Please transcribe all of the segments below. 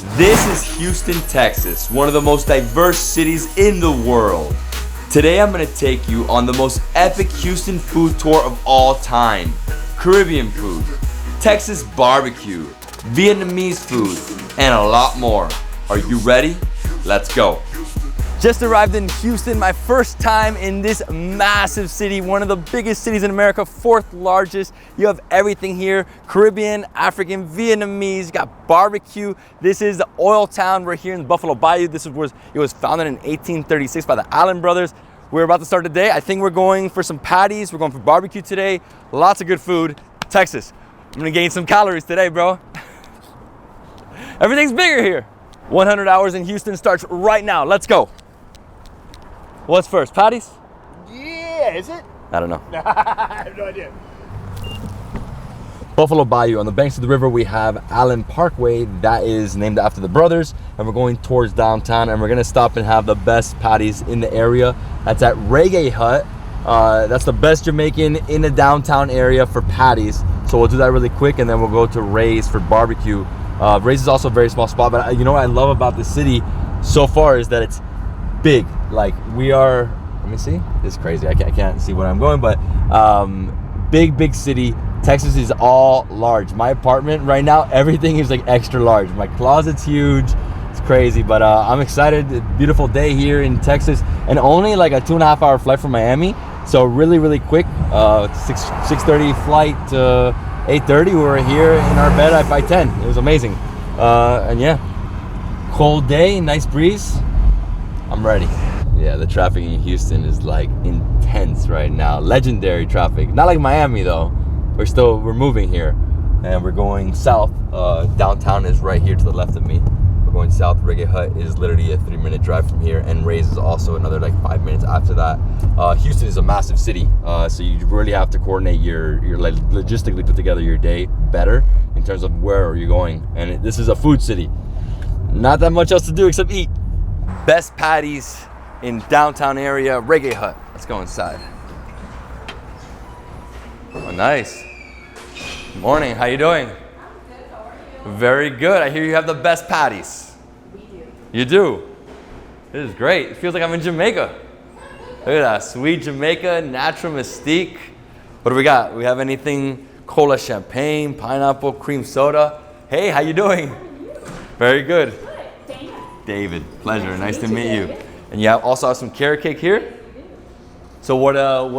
This is Houston, Texas, one of the most diverse cities in the world. Today I'm gonna take you on the most epic Houston food tour of all time. Caribbean food, Texas barbecue, Vietnamese food, and a lot more. Are you ready? Let's go. Just arrived in Houston, my first time in this massive city, one of the biggest cities in America, fourth largest. You have everything here, Caribbean, African, Vietnamese, you got barbecue. This is the oil town. We're here in Buffalo Bayou. It was founded in 1836 by the Allen brothers. We're about to start the day. I think we're going for some patties. We're going for barbecue today. Lots of good food. Texas, I'm gonna gain some calories today, bro. Everything's bigger here. 100 hours in Houston starts right now. Let's go. What's first, patties? Yeah, is it? I don't know. I have no idea. Buffalo Bayou, on the banks of the river, we have Allen Parkway. That is named after the brothers. And we're going towards downtown, and we're gonna stop and have the best patties in the area. That's at Reggae Hut. That's the best Jamaican in the downtown area for patties. So we'll do that really quick, and then we'll go to Ray's for barbecue. Ray's is also a very small spot, but you know what I love about the city so far is that it's big. Like we are, let me see, this is crazy. I can't see where I'm going, but big city. Texas is all large. My apartment right now, everything is like extra large. My closet's huge. It's crazy, but I'm excited. Beautiful day here in Texas, and only like a 2.5 hour flight from Miami. So really quick. 6:30 flight to 8:30. We were here in our bed by 10. It was amazing. And yeah, cold day, nice breeze. I'm ready. Yeah, the traffic in Houston is like intense right now. Legendary traffic. Not like Miami though. We're moving here, and we're going south. Downtown is right here to the left of me. We're going south. Reggae Hut is literally a 3-minute drive from here, and Ray's is also another like 5 minutes after that. Houston is a massive city, so you really have to coordinate your like logistically put together your day better in terms of where are you going. And this is a food city. Not that much else to do except eat. Best patties in downtown area, Reggae Hut. Let's go inside. Oh, nice. Morning, how you doing? I'm good, how are you? Very good. I hear you have the best patties. We do. You do? This is great. It feels like I'm in Jamaica. Look at that, sweet Jamaica, natural mystique. What do we got? We have anything cola champagne, pineapple, cream soda. Hey, how you doing? How are you? Very good. Good. David, pleasure. Nice to meet you. And you also have some carrot cake here? So what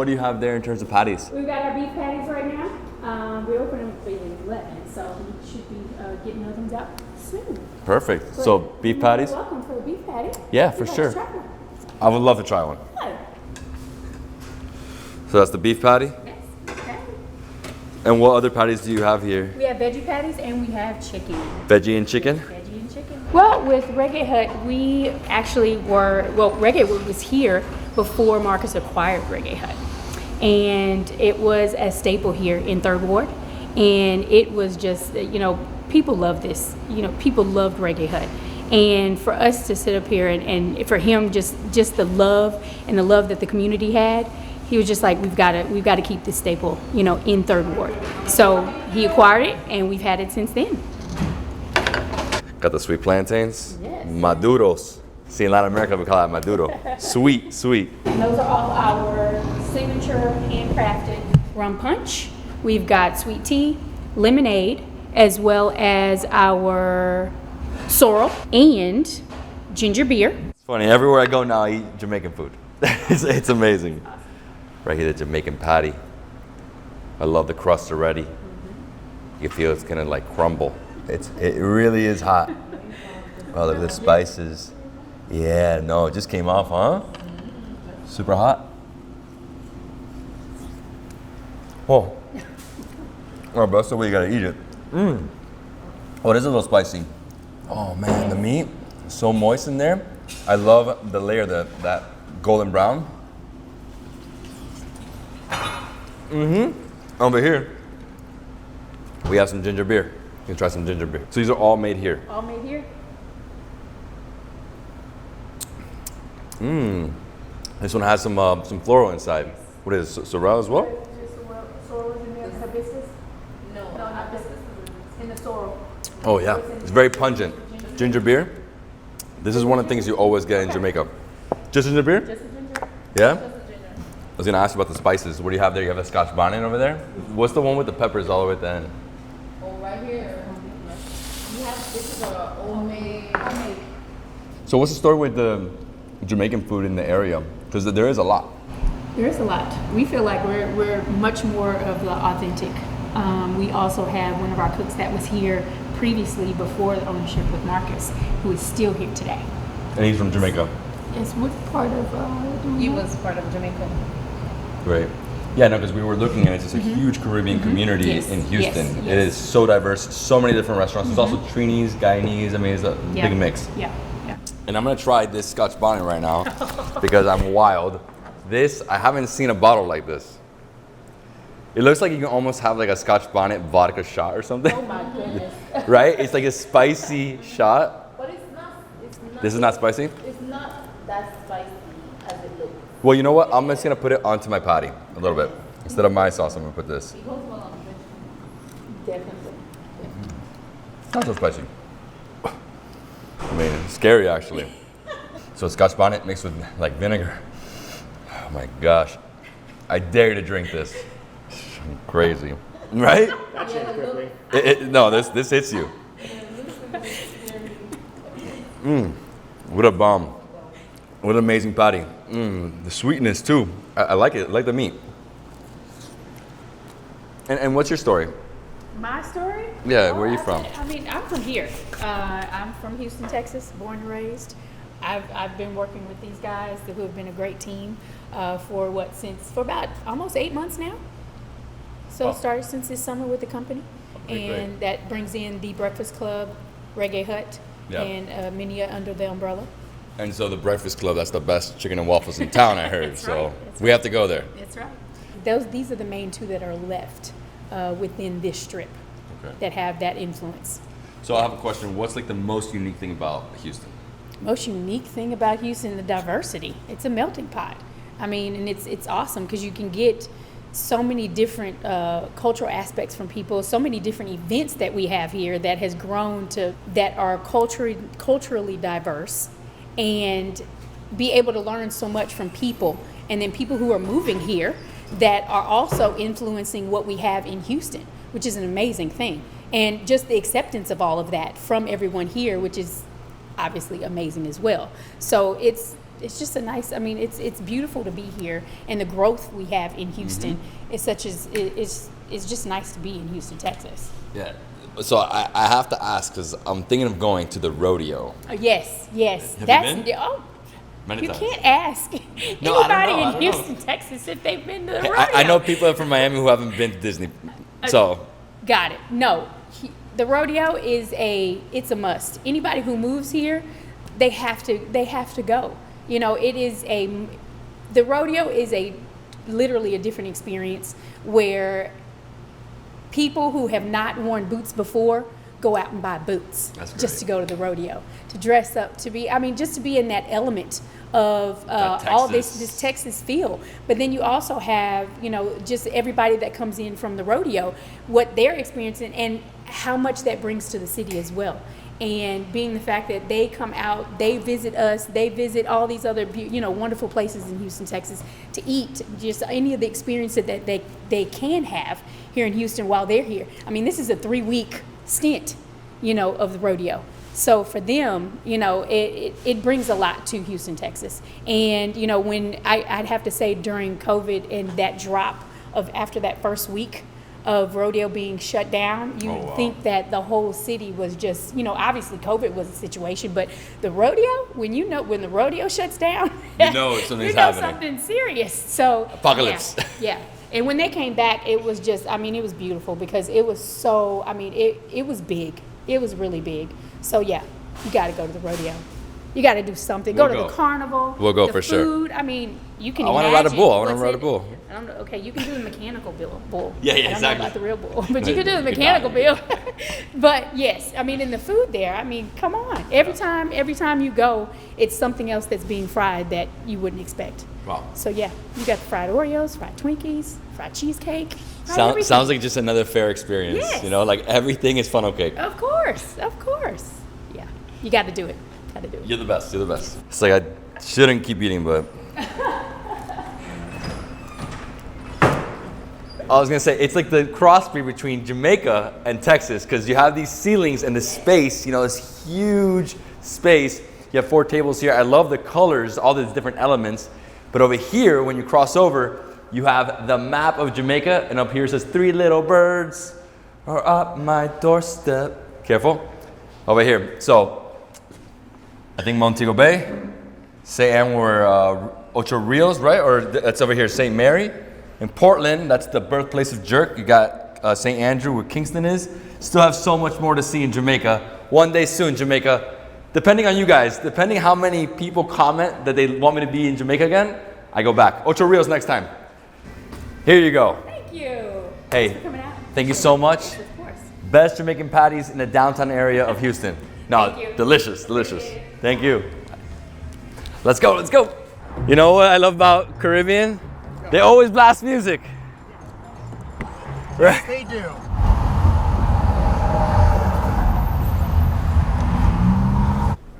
do you have there in terms of patties? We've got our beef patties right now. We're opening at 11, so we should be getting those out soon. Perfect. But So beef patties? You're welcome for a beef patty. Yeah, for sure. Try one. I would love to try one. Good. So that's the beef patty? Yes. Okay. And what other patties do you have here? We have veggie patties and we have chicken. Veggie and chicken? Veggie and chicken. Well, with Reggae Hut, we actually Reggae was here before Marcus acquired Reggae Hut. And it was a staple here in 3rd Ward. And it was just, people love this. People loved Reggae Hut. And for us to sit up here and for him just the love and the love that the community had, he was just like, we've got to keep this staple, in 3rd Ward. So he acquired it and we've had it since then. Got the sweet plantains? Yes. Maduros. See, in Latin America, we call that maduro. Sweet. And those are all our signature handcrafted rum punch. We've got sweet tea, lemonade, as well as our sorrel and ginger beer. It's funny, everywhere I go now, I eat Jamaican food. it's amazing. Right here, the Jamaican patty. I love the crust already. You can feel it's gonna like crumble. It really is hot. Oh, look at the spices. Yeah, no, it just came off, huh? Super hot. Oh. Oh, bro, that's the way you gotta eat it. Oh, it is a little spicy. Oh man, the meat is so moist in there. I love the layer, that golden brown. Over here, we have some ginger beer. You can try some ginger beer. So these are all made here. All made here. This one has some floral inside. What is it, sorrel as well? Sorrel in there, hibiscus? No, not hibiscus. In the sorrel. Oh yeah, it's very pungent. Ginger beer. This is one of the things you always get in Jamaica. Just ginger beer? Just a ginger. Yeah? Just a ginger. I was gonna ask you about the spices. What do you have there? You have a Scotch bonnet over there? What's the one with the peppers all the way at the end? Oh, right here. You have, this is a homemade. So what's the story with the Jamaican food in the area? Because there is a lot. There is a lot. We feel like we're much more of the authentic. We also have one of our cooks that was here previously before the ownership with Marcus, who is still here today. And he's from Jamaica. Yes, what part of do we He know? was part of Jamaica. Great. Yeah, no, because we were looking at it. It's a huge Caribbean community Yes, in yes, Houston. yes. It is so diverse. So many different restaurants. There's also Trinis, Guyanese. I mean, it's a Yeah. big mix. Yeah, yeah. And I'm gonna try this Scotch bonnet right now because I'm wild. This, I haven't seen a bottle like this. It looks like you can almost have like a Scotch bonnet vodka shot or something. Oh my goodness. Right? It's like a spicy shot. But it's not. This is not spicy? It's not that spicy as it looks. Well, you know what? I'm just gonna put it onto my patty a little bit. Instead of my sauce, I'm gonna put this. It goes well on the vegetable. Definitely. Not so spicy. I mean, it's scary actually. So Scotch bonnet mixed with like vinegar. Oh my gosh. I dare you to drink this. I'm crazy. Right? That changed quickly. No, this hits you. What a bomb. What an amazing patty. The sweetness too. I like it. I like the meat. And what's your story? My story? Yeah, where are you from? I mean, I'm from here. I'm from Houston, Texas, born and raised. I've been working with these guys who have been a great team for about almost 8 months now. So Wow. started since this summer with the company, Okay, great. and that brings in the Breakfast Club, Reggae Hut, Yeah. and many under the umbrella. And so the Breakfast Club, that's the best chicken and waffles in town, I heard. That's So right, that's we have to go there. That's right. These are the main two that are left within this strip Okay. that have that influence. So I have a question. What's like the most unique thing about Houston? Most unique thing about Houston, the diversity. It's a melting pot. I mean, and it's awesome because you can get so many different cultural aspects from people, so many different events that we have here that has grown that are culturally diverse, and be able to learn so much from people, and then people who are moving here that are also influencing what we have in Houston, which is an amazing thing. And just the acceptance of all of that from everyone here, which is obviously amazing as well. So it's just a nice, I mean, it's beautiful to be here, and the growth we have in Houston is it's just nice to be in Houston, Texas. Yeah. So I have to ask because I'm thinking of going to the rodeo. Yes. Have you been? Oh, Many you times. can't ask No, I don't anybody know, I in don't Houston, know. Texas if they've been to the rodeo. I know people from Miami who haven't been to Disney. So Got it. No, the rodeo it's a must. Anybody who moves here, they have to go. You know, the rodeo is literally a different experience where people who have not worn boots before go out and buy boots That's just great. to go to the rodeo, to dress up, just to be in that element of That all Texas. this Texas feel. But then you also have, just everybody that comes in from the rodeo, what they're experiencing and how much that brings to the city as well. And being the fact that they come out, they visit us, they visit all these other wonderful places in Houston, Texas to eat, just any of the experiences that they can have here in Houston while they're here. I mean, this is a 3-week stint, of the rodeo. So for them, it brings a lot to Houston, Texas. And, when I'd have to say during COVID and that drop of after that first week of rodeo being shut down, you Oh, wow. think that the whole city was just, obviously COVID was a situation, but the rodeo, when the rodeo shuts down, You know something's you know happening. something serious. So Apocalypse. Yeah. And when they came back, it was just, it was beautiful because it was so, it was big. It was really big. So yeah, you got to go to the rodeo. You got to do something. We'll go to go. the carnival. We'll go the for sure. food. You can. I wanna ride a imagine bull. I wanna what's ride a in- bull. I don't know. Okay, you can do the mechanical bull. Yeah, I don't exactly. know about the real bull, but you can do the You mechanical got bull. But yes, and the food there. Come on. Every time you go, it's something else that's being fried that you wouldn't expect. Wow. So yeah, you got the fried Oreos, fried Twinkies, fried cheesecake. fried everything. Sounds like just another fair experience. Yes. Like everything is funnel cake. Of course. Yeah. You got to do it. Got to do it. You're the best. You're the best. It's like I shouldn't keep eating, but. I was gonna say, it's like the crossbreed between Jamaica and Texas, because you have these ceilings and the space, you know, this huge space. You have 4 tables here. I love the colors, all these different elements. But over here, when you cross over, you have the map of Jamaica, and up here it says 3 little birds are up my doorstep. Careful. Over here. So, I think Montego Bay, St. Anne were Ocho Rios, right? Or that's over here, St. Mary. In Portland, that's the birthplace of jerk. You got St. Andrew, where Kingston is. Still have so much more to see in Jamaica. One day soon, Jamaica. Depending on you guys, depending how many people comment that they want me to be in Jamaica again, I go back. Ocho Rios next time. Here you go. Thank you. Hey, Thanks for coming out. thank you so much. Of course. Best Jamaican patties in the downtown area of Houston. No, Thank you. delicious, delicious. Thank you. Let's go, let's go. You know what I love about Caribbean? They always blast music. Right? They do.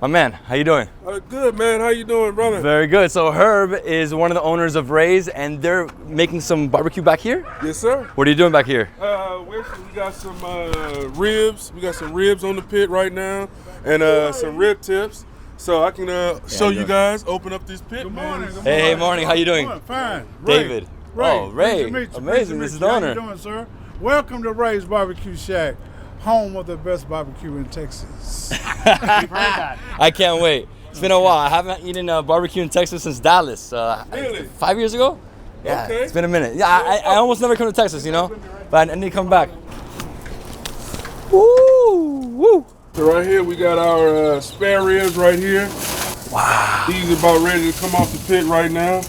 My man, how you doing? Good, man. How you doing, brother? Very good. So Herb is one of the owners of Ray's, and they're making some barbecue back here? Yes, sir. What are you doing back here? We got some ribs. We got some ribs on the pit right now, and some rib tips. So I can show you guys. Open up this pit. Good morning. Hey, morning. How you doing? Fine. David. Ray. Oh, Ray. Nice to meet you. Amazing. This is the owner. How you doing, sir? Welcome to Ray's Barbecue Shack, home of the best barbecue in Texas. We've heard that. I can't wait. It's been a while. I haven't eaten barbecue in Texas since Dallas. Really? 5 years ago? Yeah, Okay. it's been a minute. Yeah, I almost never come to Texas, you know? But I need to come back. Woo! Woo! So right here we got our spare ribs right here. Wow. These are about ready to come off the pit right now.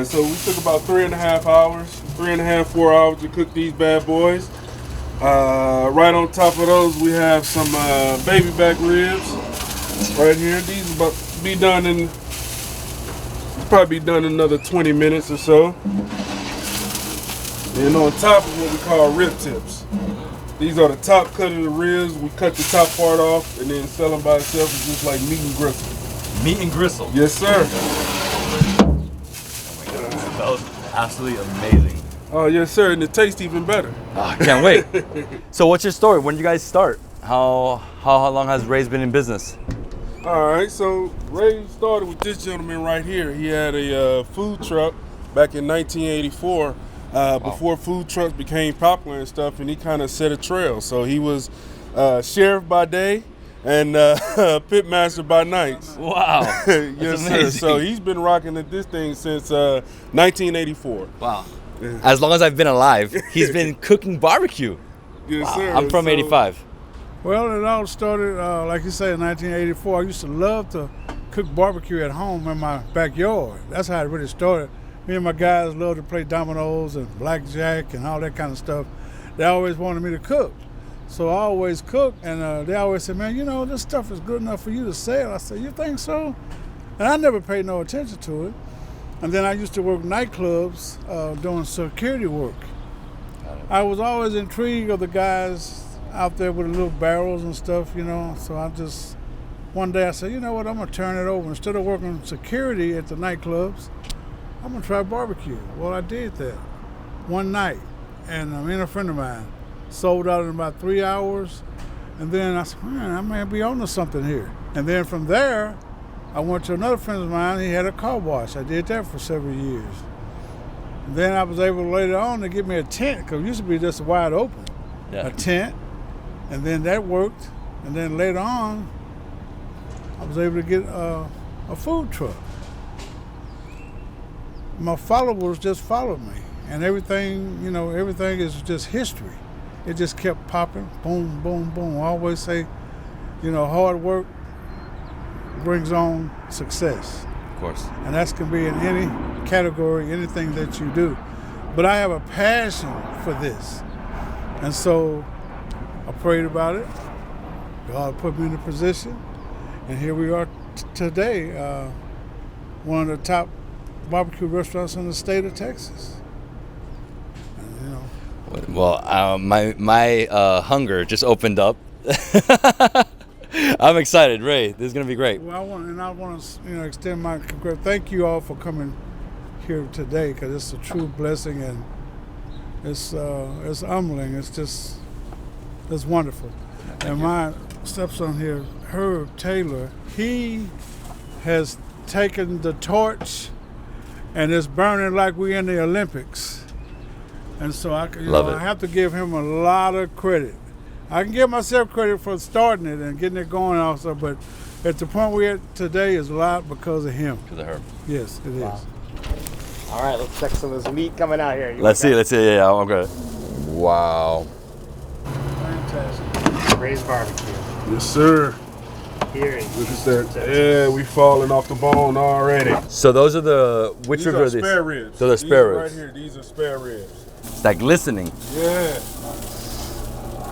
So we took about 3.5 hours, 3.5, 4 hours to cook these bad boys. Right on top of those, we have some baby back ribs right here. These are about to be done in, probably be done in another 20 minutes or so. And on top of what we call rib tips. These are the top cut of the ribs. We cut the top part off and then sell them by itself. It's just like meat and gristle. Meat and gristle. Yes, sir. That was absolutely amazing. Oh, yes, sir. And it tastes even better. Oh, I can't wait. So what's your story? When did you guys start? How long has Ray's been in business? All right, so Ray started with this gentleman right here. He had a food truck back in 1984, before food trucks became popular and stuff, and he kind of set a trail. So he was sheriff by day and pit master by night. Wow. Yes, sir. amazing. So he's been rocking at this thing since 1984. Wow. As long as I've been alive, he's been cooking barbecue. Yes, Wow. sir. I'm from So- 85. Well, it all started, like you say, in 1984. I used to love to cook barbecue at home in my backyard. That's how it really started. Me and my guys loved to play dominoes and blackjack and all that kind of stuff. They always wanted me to cook. So I always cooked, and they always said, man, you know, this stuff is good enough for you to sell. I said, you think so? And I never paid no attention to it. And then I used to work nightclubs doing security work. I was always intrigued of the guys out there with the little barrels and stuff, you know. So I just, one day I said, you know what, I'm gonna turn it over. Instead of working security at the nightclubs, I'm gonna try barbecue. Well, I did that one night, and me and a friend of mine sold out in about 3 hours. And then I said, man, I may be on to something here. And then from there, I went to another friend of mine. He had a car wash. I did that for several years. And then I was able later on to get me a tent, because it used to be just wide open. Yeah. A tent, and then that worked. And then later on, I was able to get a food truck. My followers just followed me, and everything, you know, everything is just history. It just kept popping, boom, boom, boom. I always say, you know, hard work brings on success. Of course. And that can be in any category, anything that you do. But I have a passion for this. And so I prayed about it. God put me in a position. And here we are today, one of the top barbecue restaurants in the state of Texas. And, you know, Well, my hunger just opened up. I'm excited, Ray. This is gonna be great. Well, I want to extend my congrats. Thank you all for coming here today, because it's a true blessing, and it's humbling. It's wonderful. And my stepson here, Herb Taylor, he has taken the torch, and it's burning like we're in the Olympics. And so I have to give him a lot of credit. I can give myself credit for starting it and getting it going also, but at the point we're at today is a lot because of him. Because of her. Yes, it is. All right, let's check some of this meat coming out here. Let's see. Yeah, I'm good. Wow. Fantastic. Raised barbecue. Yes, sir. Here. Look at that. Yeah, we falling off the bone already. So those are which These ribs are are these? spare ribs. So they're These spare are ribs. right here. These are spare ribs. It's like glistening. Yeah.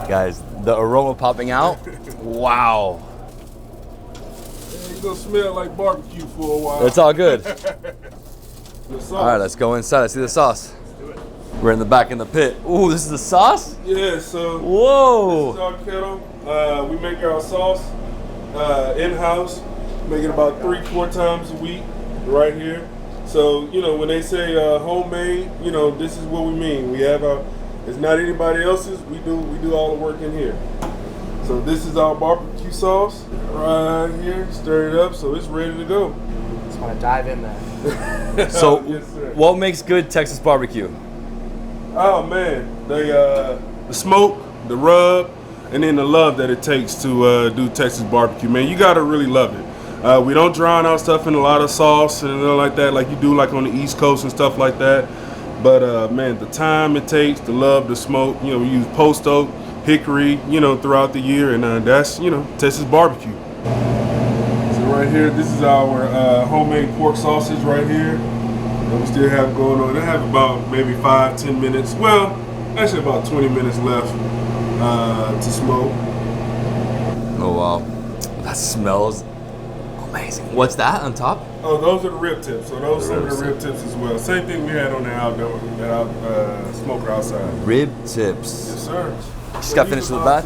Guys, the aroma popping out. Wow. Yeah, it's gonna smell like barbecue for a while. It's all good. The sauce. All right, let's go inside. Let's see the sauce. We're in the back in the pit. Ooh, this is the sauce? Yeah, so Whoa. this is our kettle. We make our sauce in-house. Make it about 3-4 times a week right here. So, when they say homemade, this is what we mean. We have it's not anybody else's. We do all the work in here. So this is our barbecue sauce right here. Stir it up so it's ready to go. Just want to dive in there. So, Yes, sir. what makes good Texas barbecue? Oh man, the smoke, the rub, and then the love that it takes to do Texas barbecue. Man, you gotta really love it. We don't drown out stuff in a lot of sauce and like that, like you do like on the East Coast and stuff like that. But man, the time it takes, the love, the smoke. We use post oak, hickory, throughout the year, and that's Texas barbecue. So right here, this is our homemade pork sausage right here. We still have going on. I have about maybe 5-10 minutes. Well, actually about 20 minutes left to smoke. Oh, wow. That smells amazing. What's that on top? Oh, those are the rib tips. So those The are some of the rib rib tips as well. Same thing we had on the outdoor, smoker outside. Rib tips. Yes, sir. Just got finished with the batch?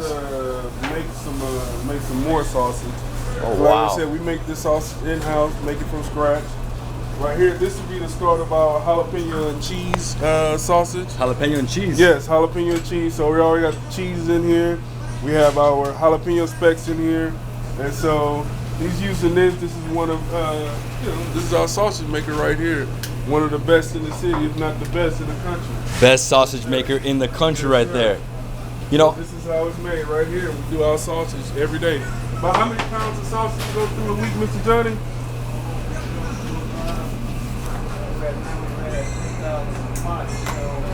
Make some more sausage. Oh, So wow. Like I said, we make this sausage in-house, make it from scratch. Right here, this will be the start of our jalapeno and cheese sausage. Jalapeno and cheese. Yes, jalapeno and cheese. So we already got the cheese in here. We have our jalapeno specks in here. And so he's using this. This is one of, this is our sausage maker right here. One of the best in the city, if not the best in the country. Best sausage maker in the country right there. This is how it's made right here. We do our sausage every day. About how many pounds of sausage go through a week, Mr. Johnny?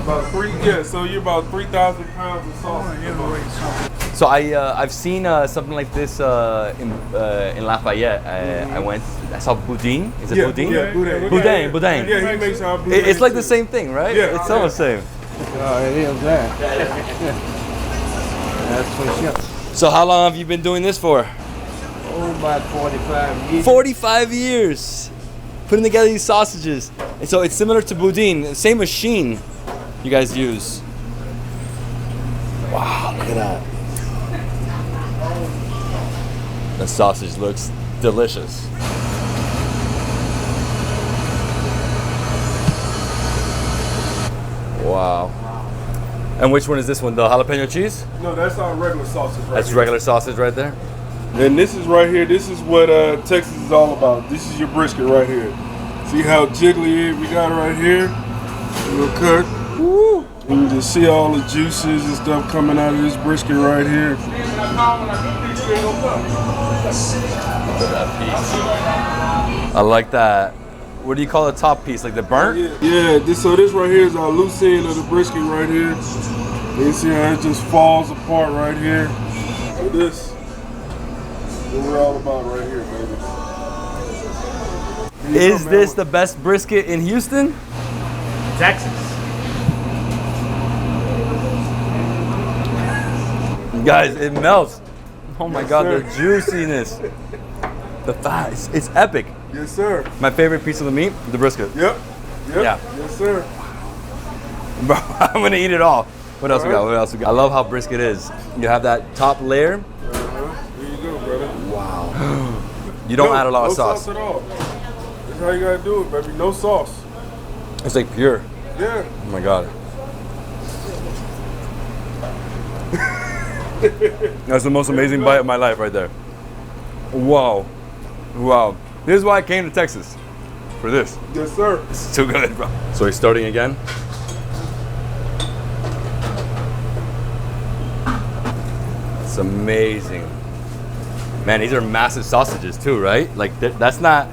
About 3, yeah, so you're about 3,000 pounds of sausage. So I've seen something like this in Lafayette. I saw boudin. Is it boudin? Yeah, boudin. Boudin. Yeah, he makes our boudin. It's like the too. same thing, right? Yeah. It's almost the same. Oh, it is that. That's for sure. So how long have you been doing this for? Oh, about 45 years. 45 years. Putting together these sausages. And so it's similar to boudin, same machine you guys use. Wow, look at that. The sausage looks delicious. Wow. And which one is this one? The jalapeno cheese? No, that's our regular sausage right That's here. regular sausage right there. And this is right here, this is what Texas is all about. This is your brisket right here. See how jiggly we got it right here? Real cut. Woo! You can just see all the juices and stuff coming out of this brisket right here. Look at that piece. I like that. What do you call the top piece? Like the burnt? Yeah, this right here is our loose end of the brisket right here. You see how it just falls apart right here. So this is what we're all about right here, baby. Is this the best brisket in Houston? Texas. Guys, it melts. Oh my Yes, God, sir. the juiciness. The fat, it's epic. Yes, sir. My favorite piece of the meat, the brisket. Yep. Yeah. Yes, sir. Bro, I'm gonna eat it all. What else we got? What else we got? I love how brisket is. You have that top layer, Here you go, brother. You don't add a lot no of sauce. at all. That's how you gotta do it, baby. No sauce. It's like pure. Yeah. Oh my god. That's the most amazing bite of my life right there. Wow. Wow. This is why I came to Texas. For this. Yes, sir. It's too good, bro. So he's starting again. It's amazing. Man, these are massive sausages too, right? Like that's not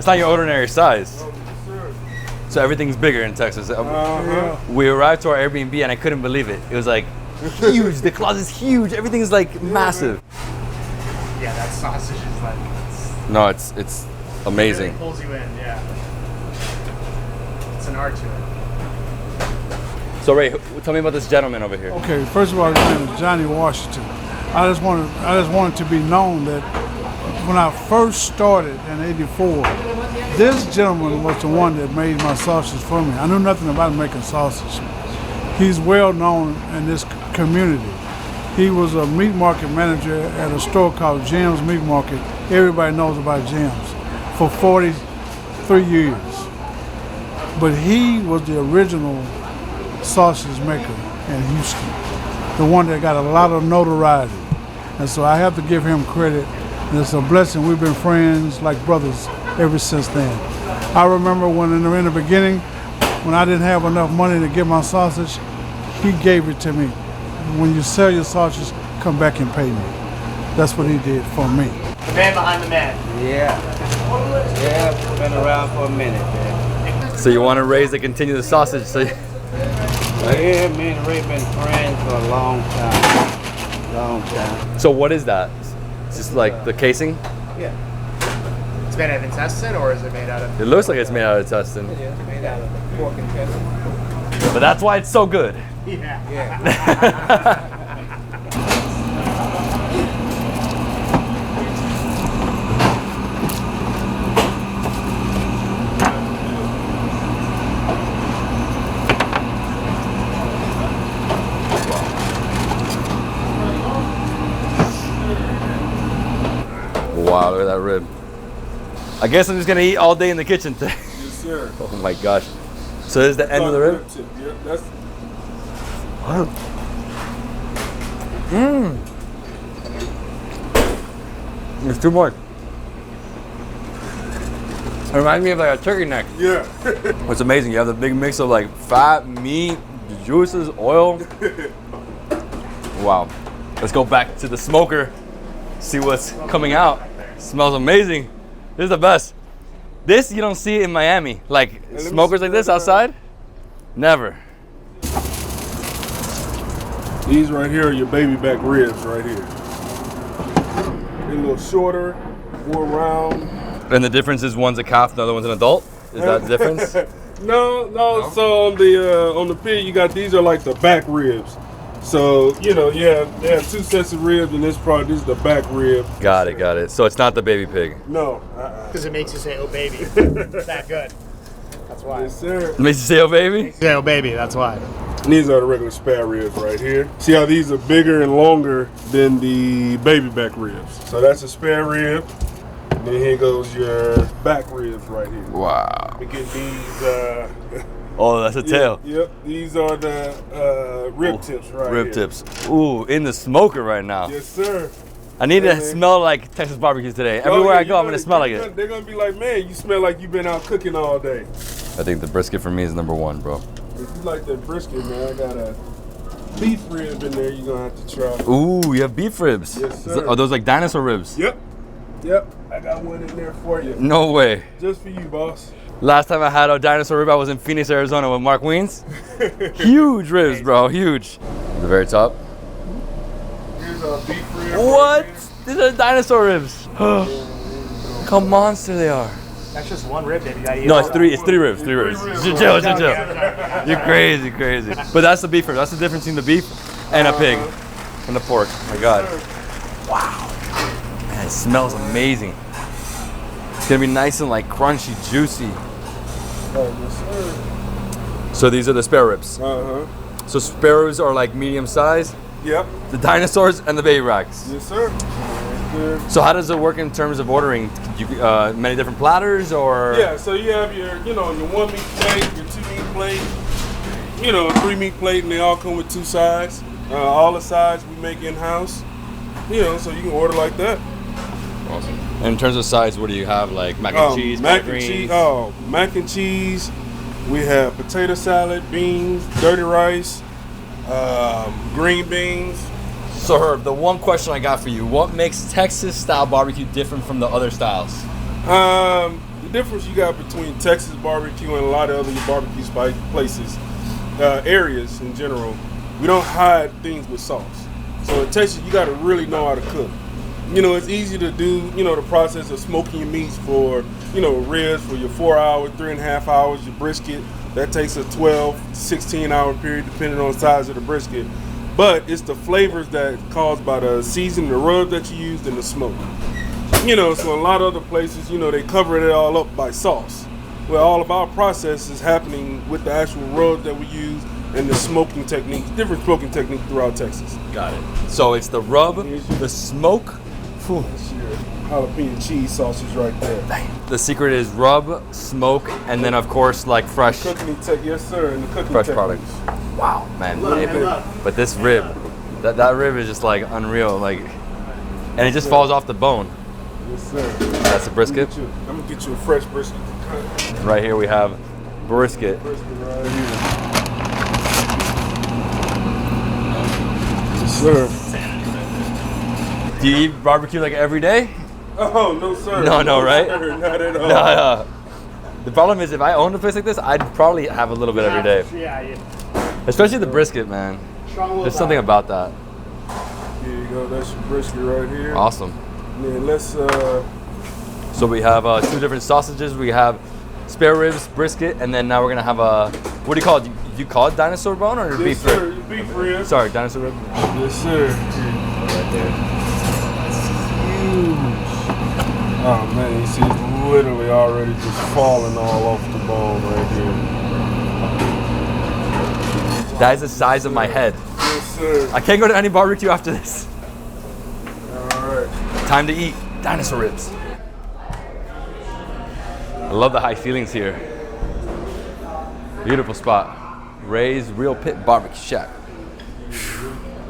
your ordinary size. So everything's bigger in Texas. We arrived to our Airbnb and I couldn't believe it. It was like huge. The closet's huge. Everything's like massive. Yeah, that sausage is like. No, it's amazing. It pulls you in, yeah. It's an art to it. So Ray, tell me about this gentleman over here. Okay, first of all, his name is Johnny Washington. I just wanted to be known that when I first started in '84, this gentleman was the one that made my sausage for me. I knew nothing about making sausage. He's well known in this community. He was a meat market manager at a store called Jim's Meat Market. Everybody knows about Jim's for 43 years. But he was the original sausage maker in Houston, the one that got a lot of notoriety. And so I have to give him credit. And it's a blessing. We've been friends like brothers ever since then. I remember when in the beginning, when I didn't have enough money to get my sausage, he gave it to me. When you sell your sausage, come back and pay me. That's what he did for me. The man behind the man. Yeah, been around for a minute, man. So you want to raise and continue the sausage? So Yeah, me and Ray been friends for a long time. So what is that? It's just like the casing? Yeah. It's made out of intestine, or is it made out of? It looks like it's made out of intestine. Yeah, it's made out of pork intestine. But that's why it's so good. Yeah. Wow, look at that rib. I guess I'm just gonna eat all day in the kitchen today. Yes, sir. Oh my gosh. So this is the end of the rib? Yeah, that's There's two more. It reminds me of like a turkey neck. yeah. It's amazing. You have the big mix of like fat, meat, juices, oil. Wow. Let's go back to the smoker. See what's coming out. Smells amazing. This is the best. This you don't see in Miami. Like smokers like this outside. Never. These right here are your baby back ribs right here. They're a little shorter, more round. And the difference is one's a calf, the other one's an adult? Is that the difference? No. So on the pig, you got these are like the back ribs. So they have two sets of ribs, and this is the back rib. Got it. So it's not the baby pig. No. Because it makes you say, "Oh baby," it's that good. That's why. Yes, sir. It makes you say, oh baby? Say, "Oh baby," that's why. And these are the regular spare ribs right here. See how these are bigger and longer than the baby back ribs. So that's a spare rib. And then here goes your back ribs right here. Wow. We get these. Oh, that's a tail. Yep. These are the rib tips right Rib here. tips. Ooh, in the smoker right now. Yes, sir. I need to man. smell like Texas barbecue today. Everywhere I go, I'm gonna smell like it. They're gonna be like, man, you smell like you've been out cooking all day. I think the brisket for me is number one, bro. If you like that brisket, man, I got a beef rib in there you're gonna have to try. Ooh, you have beef ribs. Yes, sir. Are those like dinosaur ribs? Yep. I got one in there for you. No way. Just for you, boss. Last time I had a dinosaur rib, I was in Phoenix, Arizona with Mark Weens. Huge ribs, bro, huge. The very top. Here's our beef rib. What? These are dinosaur ribs. How monster they are. That's just one rib, baby. You gotta eat No, all it's that. three ribs. Chill. You're crazy. But that's the beef rib. That's the difference between the beef and a pig and the pork. Oh my God. Wow. Man, it smells amazing. It's gonna be nice and like crunchy, juicy. So these are the spare ribs. So spare ribs are like medium size. Yep. The dinosaurs and the baby racks. Yes, sir. there. So how does it work in terms of ordering? You, many different platters, or? Yeah, so you have your, your 1 meat plate, your 2 meat plate, a 3 meat plate, and they all come with 2 sides. All the sides we make in-house, so you can order like that. Awesome. And in terms of sides, what do you have? Like mac and cheese, mac greens? and cheese. Oh, mac and cheese. We have potato salad, beans, dirty rice, green beans. So Herb, the one question I got for you, what makes Texas style barbecue different from the other styles? The difference you got between Texas barbecue and a lot of other barbecue places, areas in general, we don't hide things with sauce. So in Texas, you got to really know how to cook. It's easy to do, the process of smoking your meats for, ribs for your 4 hours, 3.5 hours, your brisket. That takes a 12 to 16 hour period depending on the size of the brisket. But it's the flavors that caused by the seasoning, the rub that you used, and the smoke. So a lot of other places, they cover it all up by sauce. Well, all of our process is happening with the actual rub that we use and the smoking techniques, different smoking techniques throughout Texas. Got it. So it's the rub, the smoke. Phew. That's your jalapeno cheese sausage right there. The secret is rub, smoke, and then of course like fresh Yes, sir. And the cooking fresh techniques. products. Wow, man. But this rib, that rib is just like unreal, like, and it just falls off the bone. Yes, sir. That's a brisket. I'm gonna get you a fresh brisket. Right here we have brisket. Brisket right here. Yes, sir. Do you eat barbecue like every day? Oh, no, sir. No, right? Sir, not at all. No. The problem is if I owned a place like this, I'd probably have a little bit every day. Yeah. Especially the brisket, man. There's something about that. Here you go. That's your brisket right here. Awesome. And then let's. So we have 2 different sausages. We have spare ribs, brisket, and then now we're gonna have a. What do you call it? Do you call it dinosaur bone or Yes, beef sir. rib? Your beef rib. Sorry, dinosaur rib. Yes, sir. Right there. Oh man, you see, it's literally already just falling all off the bone right here. That is the size of my head. Yes, sir. I can't go to any barbecue after this. All right. Time to eat dinosaur ribs. I love the high ceilings here. Beautiful spot. Ray's Real Pit Barbecue Shack.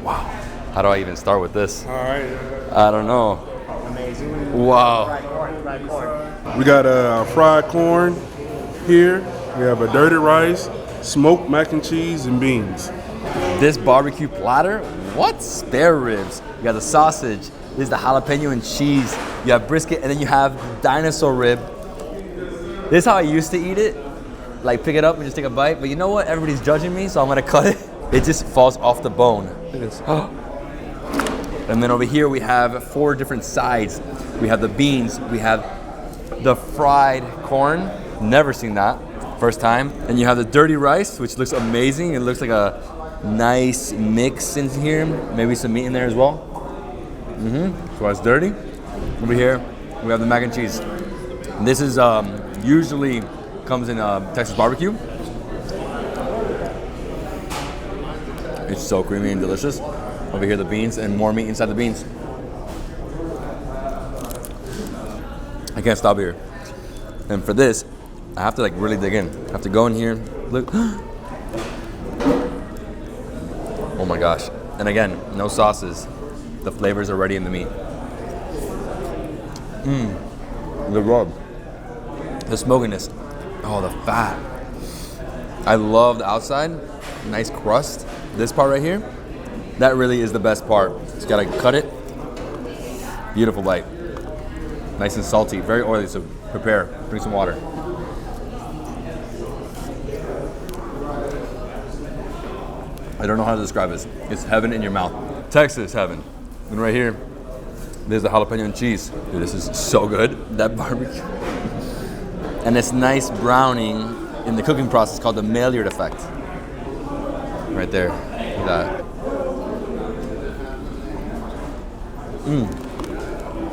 Wow. How do I even start with this? All right. I don't know. Amazing. Wow. Fried corn. We got a fried corn here. We have a dirty rice, smoked mac and cheese, and beans. This barbecue platter, what? Spare ribs. You got the sausage. This is the jalapeno and cheese. You have brisket, and then you have dinosaur rib. This is how I used to eat it. Like pick it up and just take a bite. But you know what? Everybody's judging me, so I'm gonna cut it. It just falls off the bone. Look at this. And then over here we have 4 different sides. We have the beans. We have the fried corn. Never seen that. First time. And you have the dirty rice, which looks amazing. It looks like a nice mix in here. Maybe some meat in there as well. So it's dirty. Over here we have the mac and cheese. And this is usually comes in Texas barbecue. It's so creamy and delicious. Over here the beans and more meat inside the beans. I can't stop here. And for this, I have to like really dig in. I have to go in here, look. Oh my gosh. And again, no sauces. The flavors are already in the meat. The rub. The smokiness. Oh, the fat. I love the outside. Nice crust. This part right here, that really is the best part. Just gotta cut it. Beautiful bite. Nice and salty, very oily, so prepare. Bring some water. I don't know how to describe this. It's heaven in your mouth. Texas heaven. And right here, there's the jalapeno and cheese. Dude, this is so good. That barbecue. And this nice browning in the cooking process called the Maillard effect. Right there. Look at that.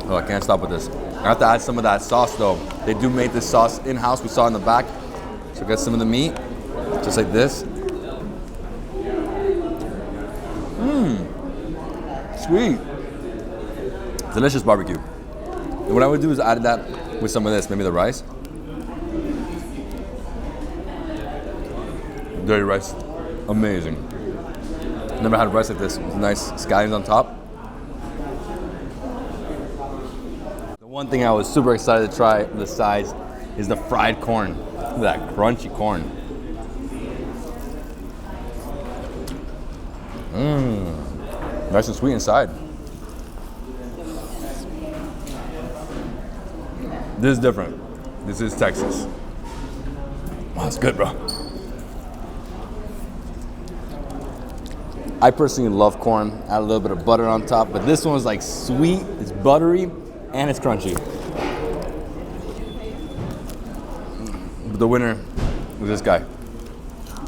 Oh, I can't stop with this. I have to add some of that sauce though. They do make this sauce in-house. We saw in the back. So get some of the meat, just like this. Sweet. Delicious barbecue. And what I would do is add that with some of this, maybe the rice. Dirty rice, amazing. Never had rice like this with nice scallions on top. The one thing I was super excited to try the sides is the fried corn. Look at that crunchy corn. Nice and sweet inside. This is different. This is Texas. Wow, it's good, bro. I personally love corn. Add a little bit of butter on top, but this one is like sweet, it's buttery, and it's crunchy. But the winner is this guy.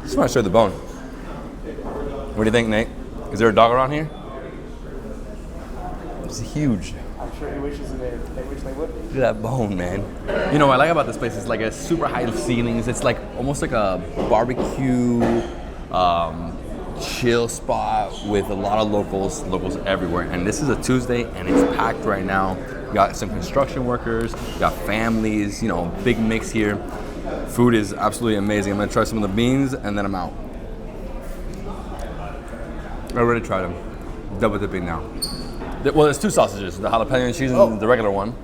Just want to show you the bone. What do you think, Nate? Is there a dog around here? It's huge. I'm sure he wishes they wish they would. Look at that bone, man. You know what I like about this place is like a super high ceilings. It's like almost like a barbecue chill spot with a lot of locals everywhere. And this is a Tuesday and it's packed right now. You got some construction workers, you got families, you know, big mix here. Food is absolutely amazing. I'm gonna try some of the beans and then I'm out. I already tried them. Double dipping now. Well, there's two sausages, the jalapeno and cheese and the regular one.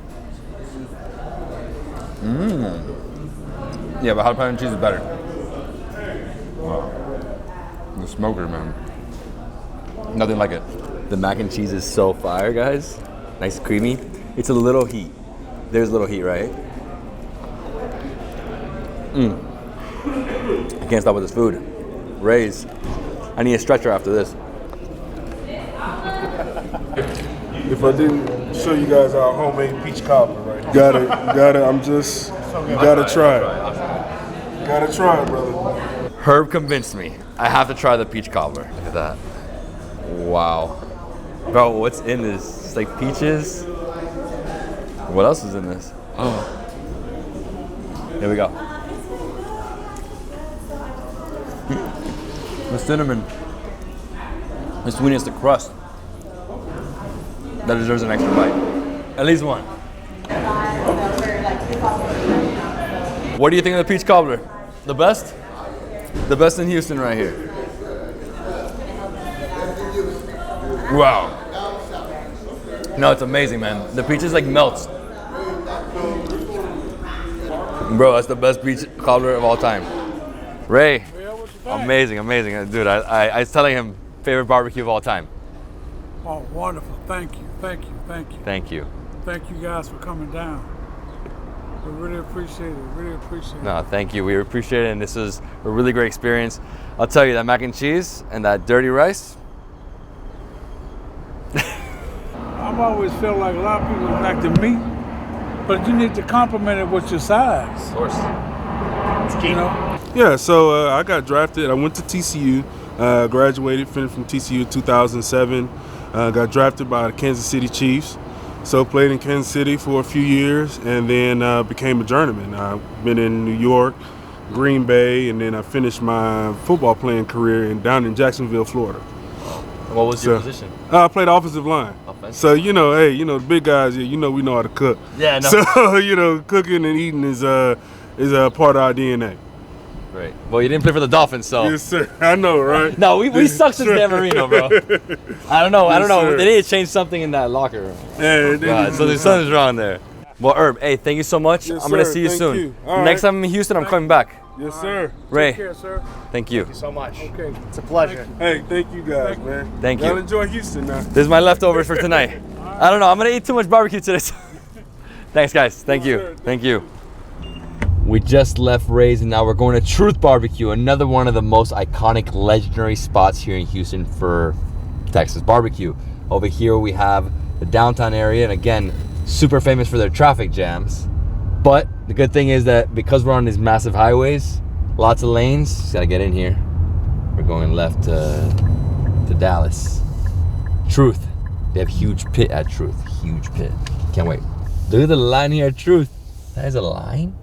Yeah, but jalapeno and cheese is better. Wow. The smoker, man. Nothing like it. The mac and cheese is so fire, guys. Nice creamy. It's a little heat. There's a little heat, right? I can't stop with this food. Rays. I need a stretcher after this. If I didn't show you guys our homemade peach cobbler, right? You gotta, you gotta try it. You gotta try it, brother. Herb convinced me. I have to try the peach cobbler. Look at that. Wow. Bro, what's in this? It's like peaches. What else is in this? Oh. Here we go. The cinnamon. The sweetness, the crust. That deserves an extra bite. At least one. What do you think of the peach cobbler? The best? The best in Houston right here. Wow. No, it's amazing, man. The peaches like melts. Bro, that's the best peach cobbler of all time. Ray, amazing, amazing. Dude, I was telling him favorite barbecue of all time. Oh, wonderful. Thank you, thank you, thank you. Thank you. Thank you guys for coming down. We really appreciate it, really appreciate it. No, thank you. We appreciate it, and this was a really great experience. I'll tell you, that mac and cheese and that dirty rice. I've always felt like a lot of people like the meat, but you need to complement it with your sides. Of course. It's key. You know? Yeah, so I got drafted. I went to TCU, graduated, finished from TCU in 2007. Got drafted by the Kansas City Chiefs. So played in Kansas City for a few years and then became a journeyman. I've been in New York, Green Bay, and then I finished my football playing career down in Jacksonville, Florida. What was your position? I played offensive line. So, you know, hey, you know, the big guys, you know we know how to cook. Yeah, no. So, you know, cooking and eating is a part of our DNA. Great. Well, you didn't play for the Dolphins, so. Yes, sir. I know, right? No, we suck since Dan Marino, bro. I don't know. Sir. They need to change something in that locker room. Yeah, God, so there's something's wrong there. Well, Herb, hey, thank you so much. Yes, I'm going to sir. see you Thank soon. you. All Next right. time I'm in Houston, I'm coming back. Yes, sir. Ray, Take care, sir. thank you. Thank you so much. Okay. It's a pleasure. Hey, thank you guys, man. Thank you. Y'all enjoy Houston now. This is my leftovers for tonight. I don't know. I'm going to eat too much barbecue today. Thanks, guys. Thank you. sir. Thank you. We just left Ray's and now we're going to Truth Barbecue, another one of the most iconic, legendary spots here in Houston for Texas barbecue. Over here we have the downtown area, and again, super famous for their traffic jams. But the good thing is that because we're on these massive highways, lots of lanes, just gotta get in here. We're going left to Dallas. Truth. They have huge pit at Truth. Huge pit. Can't wait. Look at the line here at Truth. That is a line?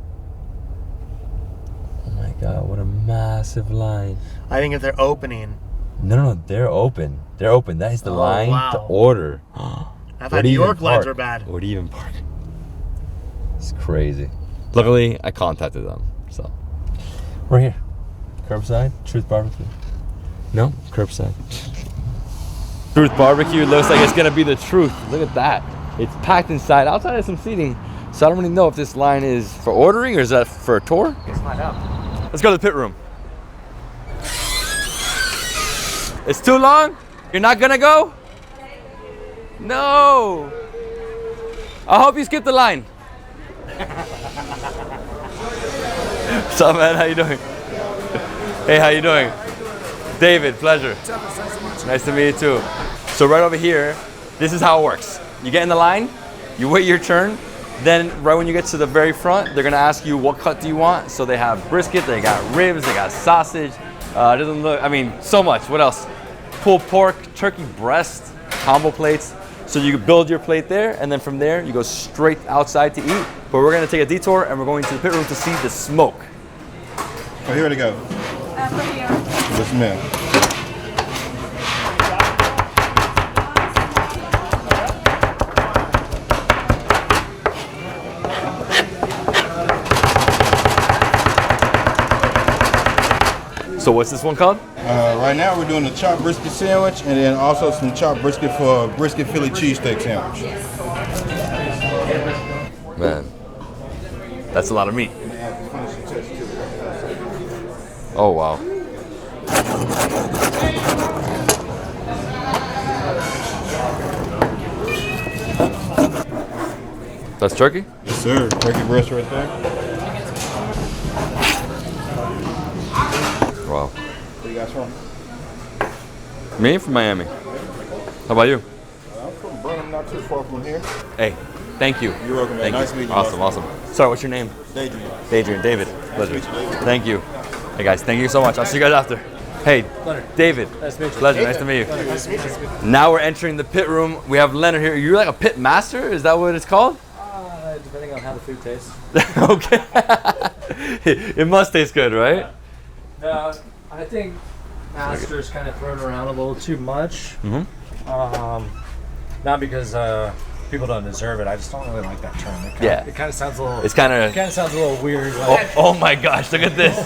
God, what a massive line. I think if they're opening. No, they're open. They're open. That is the line to order. I I thought New York lines were bad. Where do you even park? It's crazy. Luckily, I contacted them, so. We're here. Curbside, Truth Barbecue. No, curbside. Truth Barbecue looks like it's gonna be the truth. Look at that. It's packed inside. Outside has some seating, so I don't really know if this line is for ordering or is that for a tour? Let's find out. Let's go to the pit room. It's too long? You're not gonna go? No. I hope you skip the line. What's up, man? How you doing? Hey, how you doing? David, pleasure. Nice to meet you too. So right over here, this is how it works. You get in the line, you wait your turn, then right when you get to the very front, they're gonna ask you what cut do you want. So they have brisket, they got ribs, they got sausage. It doesn't look, I mean, so much. What else? Pulled pork, turkey breast, combo plates. So you can build your plate there, and then from there, you go straight outside to eat. But we're gonna take a detour, and we're going to the pit room to see the smoke. Oh, here we go. From here. Yes, ma'am. So what's this one called? Right now we're doing a chopped brisket sandwich and then also some chopped brisket for a brisket Philly cheesesteak sandwich. Man, that's a lot of meat. Oh, wow. That's turkey? Yes, sir. Turkey breast right there. Wow. Where you guys from? Me from Miami. How about you? I'm from Burnham, not too far from here. Hey, thank you. You're welcome, man. Thank Nice you. meeting you. Awesome, awesome. Sorry, what's your name? Adrian. Adrian, David. Pleasure. meet you, David. Thank you. Hey guys, thank you so much. I'll see you guys after. Hey, David. Nice to meet you. Pleasure, nice to meet you. Now we're entering the pit room. We have Leonard here. You're like a pit master? Is that what it's called? Depending on how the food tastes. Okay. It must taste good, right? No, I think master's kind of thrown around a little too much. Mm-hmm. Not because people don't deserve it. I just don't really like that term. It kind of sounds a little. It's kind of. Kind of sounds a little weird. Like, Oh my gosh! Look at this.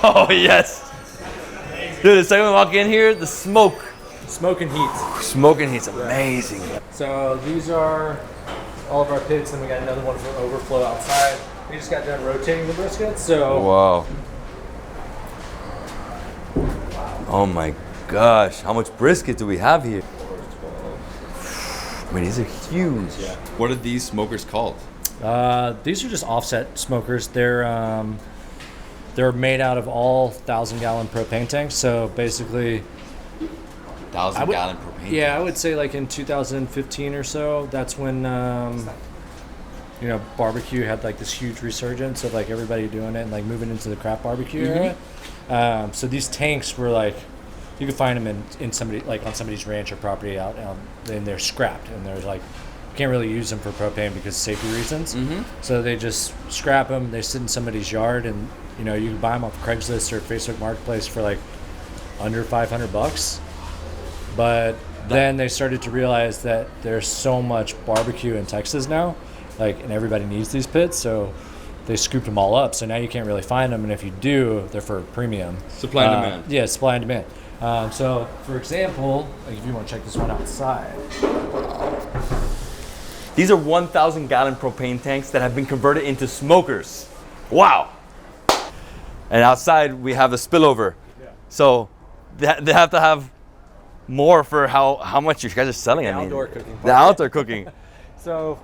Oh yes. Dude, the second we walk in here, the smoke. smoke and heat. Smoke and heat's amazing. So these are all of our pits, and we got another one for overflow outside. We just got done rotating the brisket, so. Wow. Oh my gosh! How much brisket do we have here? I mean, these are huge. Yeah. What are these smokers called? These are just offset smokers. They're made out of all 1,000-gallon propane tanks. So basically, 1,000-gallon propane. yeah, I would say like in 2015 or so. That's when barbecue had like this huge resurgence of like everybody doing it and like moving into the craft barbecue era. So these tanks were like, you could find them in somebody like on somebody's ranch or property out, and they're scrapped, and they're like, you can't really use them for propane because of safety reasons. So they just scrap them. They sit in somebody's yard, and you can buy them off Craigslist or Facebook Marketplace for like under $500. But then they started to realize that there's so much barbecue in Texas now, like, and everybody needs these pits, so they scooped them all up. So now you can't really find them, and if you do, they're for a premium. Supply and demand. Yeah, supply and demand. So, for example, like if you want to check this one outside. These are 1,000-gallon propane tanks that have been converted into smokers. Wow. And outside we have the spillover. Yeah. So they have to have more for how much you guys are selling. The outdoor cooking. The outdoor cooking. So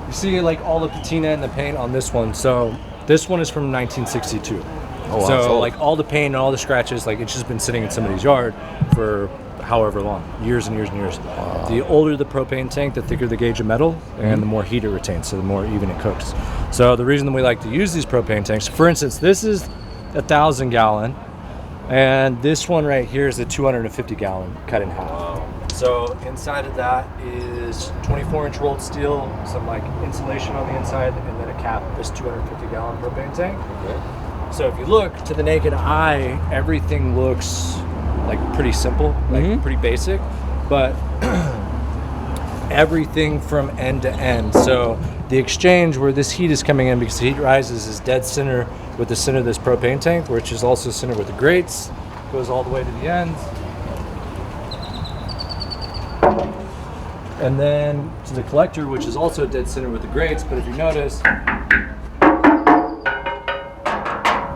you see like all the patina and the paint on this one. So this one is from 1962. Oh, wow. So like all the paint and all the scratches, like it's just been sitting in somebody's yard for however long, years and years and years. Wow. The older the propane tank, the thicker the gauge of metal, and the more heat it retains, so the more even it cooks. So the reason that we like to use these propane tanks, for instance, this is 1,000-gallon, and this one right here is a 250-gallon cut in half. So inside of that is 24-inch rolled steel, some like insulation on the inside, and then a cap, this 250-gallon propane tank. Okay. So if you look to the naked eye, everything looks like pretty simple, like pretty basic, but everything from end to end. So the exchange where this heat is coming in, because the heat rises, is dead center with the center of this propane tank, which is also center with the grates, goes all the way to the ends. And then to the collector, which is also dead center with the grates, but if you notice,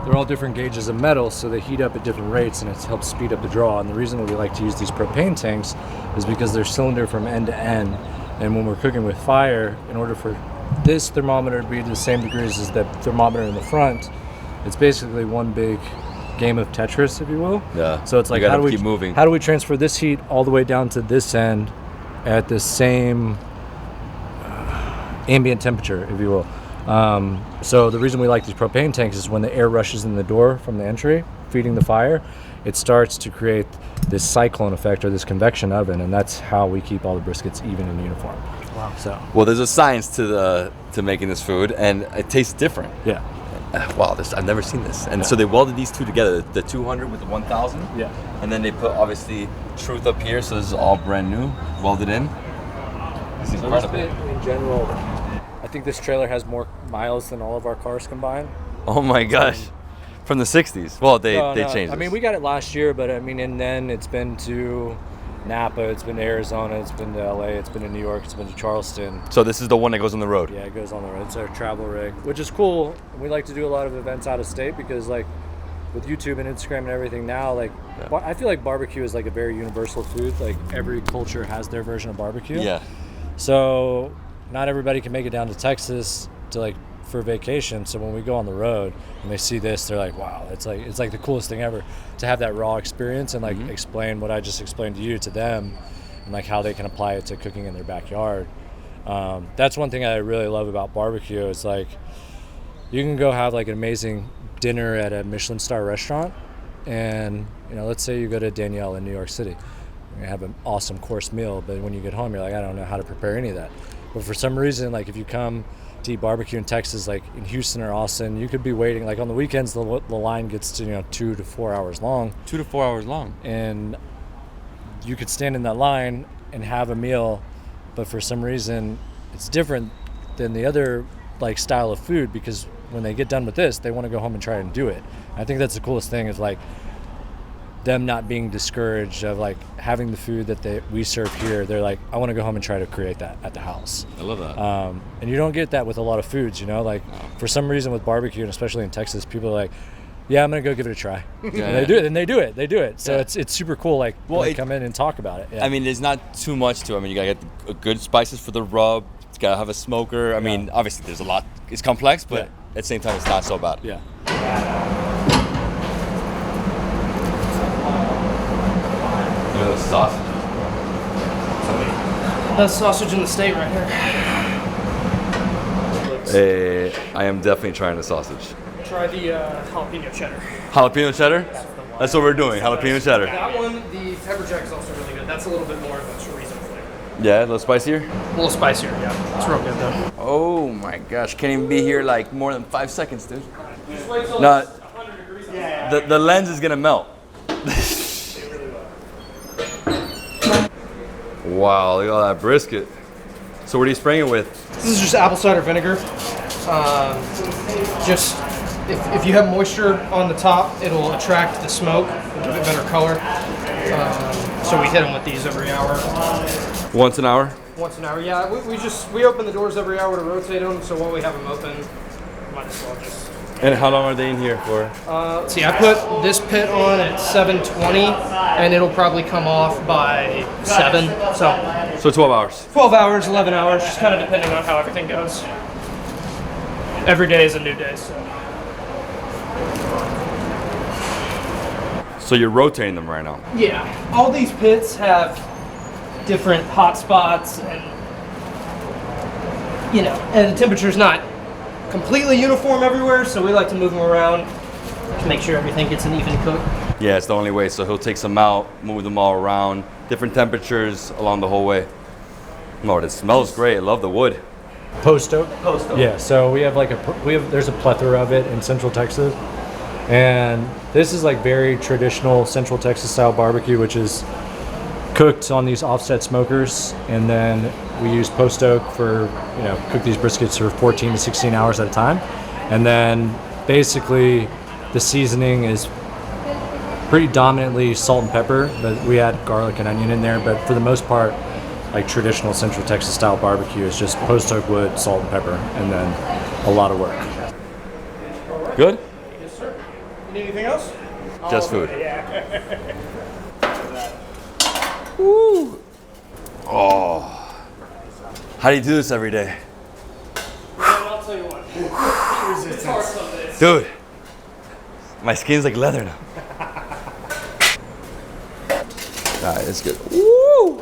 they're all different gauges of metal, so they heat up at different rates, and it helps speed up the draw. And the reason that we like to use these propane tanks is because they're cylinder from end to end. And when we're cooking with fire, in order for this thermometer to be to the same degrees as the thermometer in the front, it's basically one big game of Tetris, if you will. Yeah. So it's like, You gotta how do we keep moving. How do we transfer this heat all the way down to this end at the same ambient temperature, if you will? So the reason we like these propane tanks is when the air rushes in the door from the entry, feeding the fire, it starts to create this cyclone effect or this convection oven, and that's how we keep all the briskets even in uniform. Wow. So Well, there's a science to making this food, and it tastes different. yeah. Wow, I've never seen this. And so they welded these two together, the 200 with the 1000. Yeah. And then they put obviously Truth up here, so this is all brand new, welded in. It's incredible. In general, I think this trailer has more miles than all of our cars combined. Oh my gosh. From the 60s. Well, they changed I mean, this. we got it last year, but I mean, and then it's been to Napa, it's been to Arizona, it's been to LA, it's been to New York, it's been to Charleston. So this is the one that goes on the road. Yeah, it goes on the road. It's our travel rig, which is cool. We like to do a lot of events out of state because, like, with YouTube and Instagram and everything now, like, I feel like barbecue is like a very universal food. Like, every culture has their version of barbecue. Yeah. So not everybody can make it down to Texas to, like, for vacation. So when we go on the road and they see this, they're like, wow, it's like the coolest thing ever to have that raw experience and like explain what I just explained to you to them, and like how they can apply it to cooking in their backyard. That's one thing I really love about barbecue. It's like you can go have like an amazing dinner at a Michelin star restaurant, and let's say you go to Danielle in New York City, you have an awesome course meal, but when you get home you're like, I don't know how to prepare any of that. But for some reason, like if you come to eat barbecue in Texas, like in Houston or Austin, you could be waiting, like on the weekends the line gets to 2 to 4 hours long. 2 to 4 hours long. And you could stand in that line and have a meal, but for some reason it's different than the other like style of food, because when they get done with this, they want to go home and try and do it. I think that's the coolest thing, is like them not being discouraged of like having the food that we serve here. They're like, I want to go home and try to create that at the house. I love that. And you don't get that with a lot of foods, like for some reason with barbecue, and especially in Texas, people are like, yeah, I'm gonna go give it a try. Yeah. And they do it. So it's super cool. Like, when they come in and talk about it. Yeah. I mean, there's not too much to it. I mean, you gotta get good spices for the rub. You gotta have a smoker. I mean, obviously there's a lot. It's complex, but at the same time, it's not so bad. Yeah. The sausage. Best sausage in the state right here. I am definitely trying the sausage. Try the jalapeno cheddar. Jalapeno cheddar? That's what we're doing, jalapeno cheddar. That one, the pepper jack is also really good. That's a little bit more of a chorizo flavor. Yeah, a little spicier? A little spicier, yeah. It's real good though. Oh my gosh, can't even be here like more than 5 seconds, dude. Just wait till No, it's 100 degrees. the lens is gonna melt. Wow, look at all that brisket. So what are you spraying it with? This is just apple cider vinegar. Just if you have moisture on the top, it'll attract the smoke and give it better color. So we hit them with these every hour. Once an hour? Once an hour, yeah. We open the doors every hour to rotate them. So while we have them open, might as well just. And how long are they in here for? Let's see, I put this pit on at 7:20, and it'll probably come off by 7. So 12 hours. 12 hours, 11 hours, just kind of depending on how everything goes. Every day is a new day, so. So you're rotating them right now? Yeah, all these pits have different hot spots, and and the temperature's not completely uniform everywhere, so we like to move them around to make sure everything gets an even cook. Yeah, it's the only way. So he'll take some out, move them all around, different temperatures along the whole way. Lord, it smells great. I love the wood. Post oak. Post oak. Yeah, so we have there's a plethora of it in Central Texas, and this is like very traditional Central Texas style barbecue, which is cooked on these offset smokers, and then we use post oak for, cook these briskets for 14 to 16 hours at a time. And then basically the seasoning is pretty dominantly salt and pepper, but we add garlic and onion in there. But for the most part, like traditional Central Texas style barbecue is just post oak wood, salt and pepper, and then a lot of work. Good? Yes, sir. You need anything else? Just food. Yeah. Woo! Oh. How do you do this every day? I'll tell you what. It's hard some days. Dude, my skin's like leather now. Alright, it's good. Woo!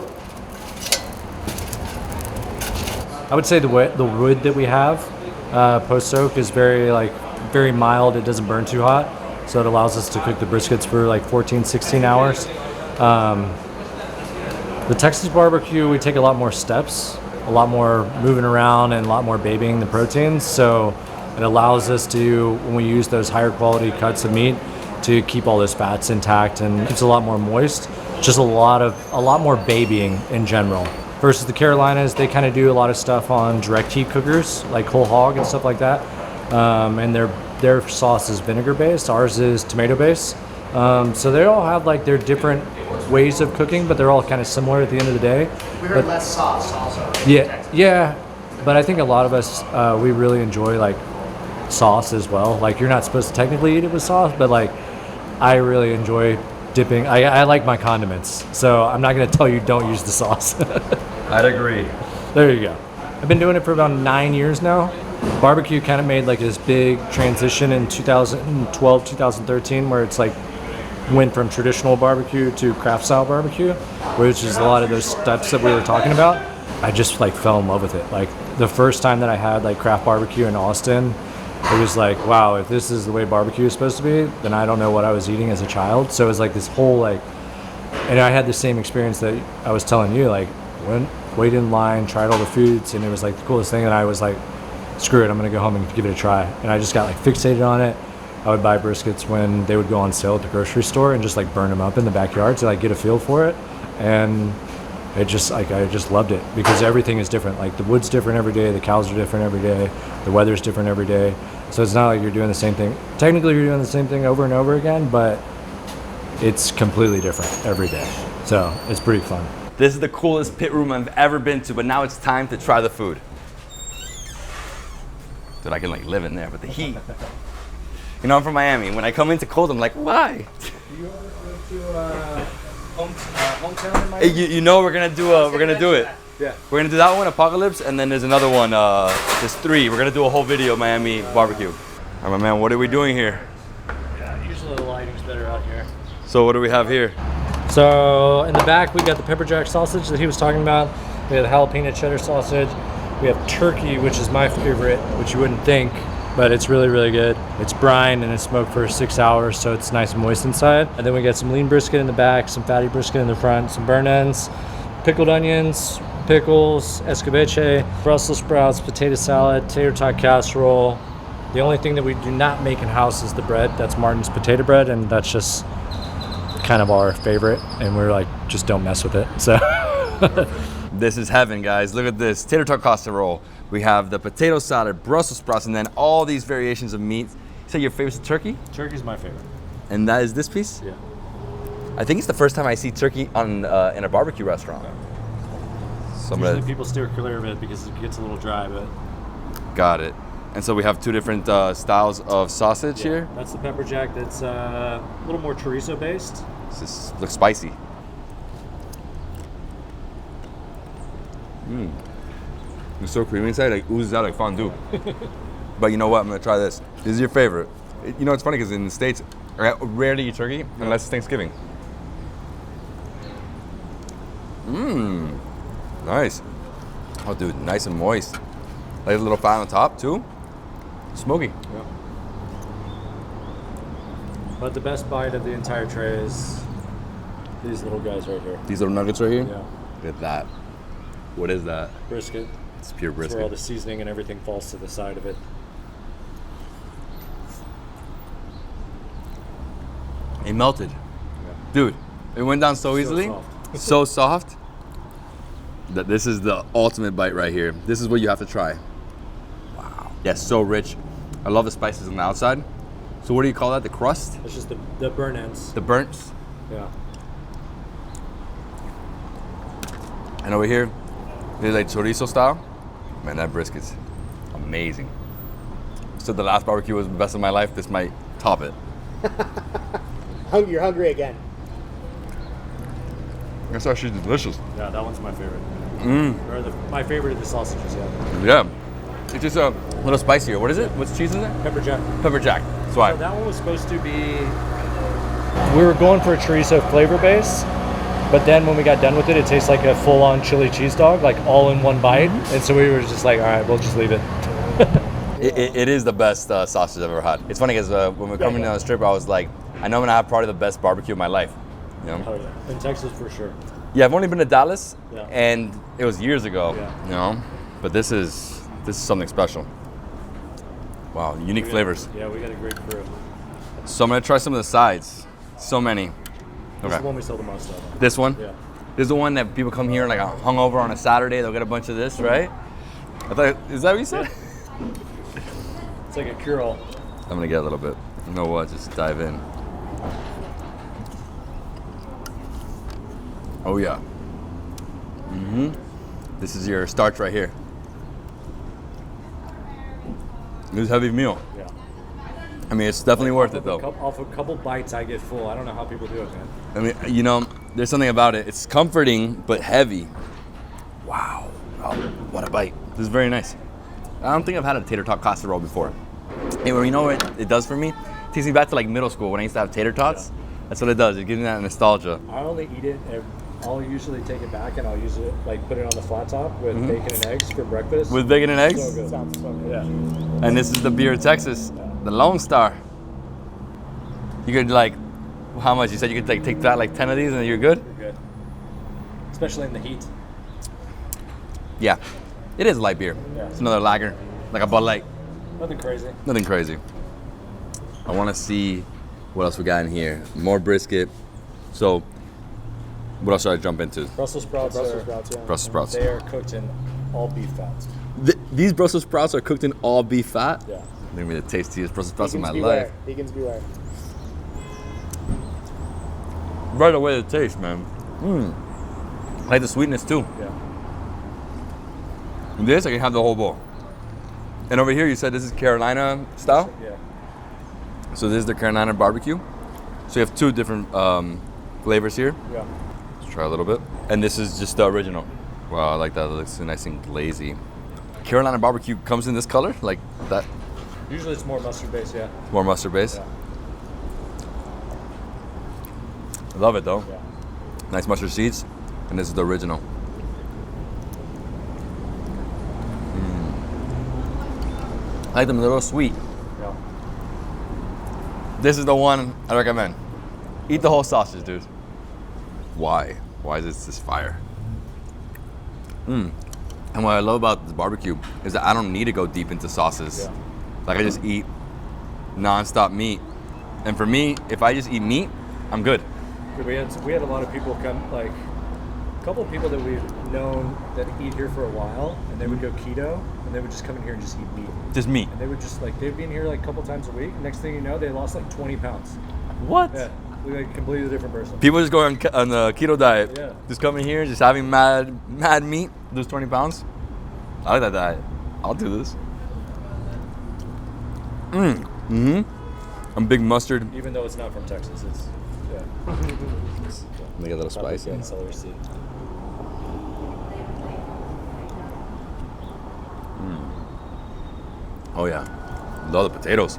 I would say the wood that we have, post oak, is very mild. It doesn't burn too hot, so it allows us to cook the briskets for like 14, 16 hours. The Texas barbecue, we take a lot more steps, a lot more moving around, and a lot more babying the proteins. So it allows us to, when we use those higher quality cuts of meat, to keep all those fats intact, and it's a lot more moist. Just a lot more babying in general. Versus the Carolinas, they kind of do a lot of stuff on direct heat cookers, like whole hog and stuff like that. And their sauce is vinegar based. Ours is tomato based. So they all have like their different ways of cooking, but they're all kind of similar at the end of the day. We heard less sauce also. Yeah. But I think a lot of us, we really enjoy like sauce as well. Like you're not supposed to technically eat it with sauce, but like I really enjoy dipping. I like my condiments, so I'm not going to tell you don't use the sauce. I'd agree. There you go. I've been doing it for about 9 years now. Barbecue kind of made like this big transition in 2012, 2013, where it's like went from traditional barbecue to craft style barbecue, which is a lot of those steps that we were talking about. I just like fell in love with it. Like the first time that I had like craft barbecue in Austin, it was like, wow, if this is the way barbecue is supposed to be, then I don't know what I was eating as a child. So it was like this whole like, and I had the same experience that I was telling you, like waited in line, tried all the foods, and it was like the coolest thing. And I was like, screw it, I'm gonna go home and give it a try. And I just got like fixated on it. I would buy briskets when they would go on sale at the grocery store and just like burn them up in the backyard to like get a feel for it. And it just like I just loved it because everything is different. Like the wood's different every day, the cows are different every day, the weather's different every day. So it's not like you're doing the same thing. Technically you're doing the same thing over and over again, but it's completely different every day. So it's pretty fun. This is the coolest pit room I've ever been to, but now it's time to try the food. Dude, I can like live in there with the heat. You know, I'm from Miami. When I come into cold, I'm like, why? You ever go to hometown in Miami? Hey, you know we're gonna do it. Yeah. We're gonna do that one, Apocalypse, and then there's another one. There's 3. We're gonna do a whole video, Miami barbecue. All right, my man, what are we doing here? Yeah, usually the lighting's better out here. So what do we have here? So in the back, we got the pepper jack sausage that he was talking about. We have the jalapeno cheddar sausage. We have turkey, which is my favorite, which you wouldn't think, but it's really, really good. It's brined and it's smoked for 6 hours, so it's nice and moist inside. And then we got some lean brisket in the back, some fatty brisket in the front, some burnt ends, pickled onions, pickles, escabeche, Brussels sprouts, potato salad, tater tot casserole. The only thing that we do not make in-house is the bread. That's Martin's potato bread, and that's just kind of our favorite, and we're like, just don't mess with it. So This is heaven, guys. Look at this. Tater tot casserole. We have the potato salad, Brussels sprouts, and then all these variations of meat. You said your favorite's turkey? Turkey's my favorite. And that is this piece? Yeah. I think it's the first time I see turkey on in a barbecue restaurant. So Usually people steer clear of it because it gets a little dry, but got it. And so we have 2 different styles of sausage here. that's the pepper jack. That's a little more chorizo based. This looks spicy. It's so creamy inside, like oozes out like fondue. But you know what? I'm gonna try this. This is your favorite. You know, it's funny because in the States, I rarely eat turkey unless it's Thanksgiving. Nice. Oh, dude, nice and moist. Like a little fat on top too. Smoky. Yeah. But the best bite of the entire tray is these little guys right here. These little nuggets right here. Yeah. Look at that. What is that? Brisket. It's pure That's where all brisket. the seasoning and everything falls to the side of it. It melted. Dude, it went down so easily. soft. So soft that this is the ultimate bite right here. This is what you have to try. Wow. Yeah, so rich. I love the spices on the outside. So what do you call that? The crust? It's just the burnt ends. The burnt? Yeah. And over here, it's like chorizo style. Man, that brisket's amazing. So the last barbecue was the best of my life. This might top it. You're hungry again. That's actually delicious. Yeah, that one's my favorite. Mm. My favorite of the sausages, yeah. Yeah. It's just a little spicier. What is it? What's cheese in there? Pepper jack. Pepper jack. That's why. So that one was supposed to be... We were going for a chorizo flavor base, but then when we got done with it, it tastes like a full-on chili cheese dog, like all in one bite. And so we were just like, all right, we'll just leave it. It is the best sausage I've ever had. It's funny because when we were coming down the strip, I was like, I know I'm gonna have probably the best barbecue of my life. You know? Oh yeah, in Texas for sure. Yeah, I've only been to Dallas, Yeah. and it was years ago. Yeah. You know, but this is something special. Wow, unique flavors. Yeah, we got a great crew. So I'm gonna try some of the sides. So many. This Okay. is the one we sell the most of. This one? Yeah. This is the one that people come here like hungover on a Saturday. They'll get a bunch of this, right? I thought, is that what you said? It's like a cure-all. I'm gonna get a little bit. You know what? Just dive in. Oh yeah. This is your starch right here. This is a heavy meal. Yeah. I mean, it's definitely worth it though. Off a couple bites, I get full. I don't know how people do it, man. I mean, you know, there's something about it. It's comforting but heavy. Wow. Oh, what a bite. This is very nice. I don't think I've had a tater tot casserole before. Hey, well, you know what it does for me? It takes me back to like middle school when I used to have tater tots. Yeah. That's what it does. It gives me that nostalgia. I only eat it. I'll usually take it back and I'll use it, like put it on the flat top with bacon and eggs for breakfast. With bacon and eggs? So good. Sounds so good. Yeah. And this is the beer of Texas, the Lone Star. You could like, how much? You said you could like take that like 10 of these and you're good? You're good. Especially in the heat. Yeah, it is light beer. Yeah. It's another lager, like a Bud Light. Nothing crazy. Nothing crazy. I want to see what else we got in here. More brisket. So, what else should I jump into? Brussels sprouts. Brussels sprouts. They are cooked in all beef fat. These Brussels sprouts are cooked in all beef fat? Yeah. They're gonna be the tastiest Brussels sprouts in my beware. life. Vegans beware. Right away, the taste, man. I like the sweetness too. Yeah. And this, I can have the whole bowl. And over here, you said this is Carolina style? Yeah. So this is the Carolina barbecue. So you have two different flavors here. Yeah. Let's try a little bit. And this is just the original. Wow, I like that. It looks nice and glazy. Carolina barbecue comes in this color, like that. Usually it's more mustard based, yeah. More mustard base. Yeah. I love it though. Yeah. Nice mustard seeds. And this is the original. I like them a little sweet. Yeah. This is the one I recommend. Eat the whole sausage, dude. Why? Why is this fire? And what I love about this barbecue is that I don't need to go deep into sauces. Yeah. Like I just eat non-stop meat. And for me, if I just eat meat, I'm good. We had a lot of people come, like a couple of people that we've known that eat here for a while, and they would go keto, and they would just come in here and just eat meat. Just meat. And they would just like, they'd be in here like a couple times a week. Next thing you know, they lost like 20 pounds. What? Yeah, we like a completely different person. People just go on the keto diet. Yeah. Just coming here, just having mad meat, lose 20 pounds. I like that diet. I'll do this. I'm big mustard. Even though it's not from Texas, it's yeah. Let me get a little spicy. And celery seed. Oh yeah, love the potatoes.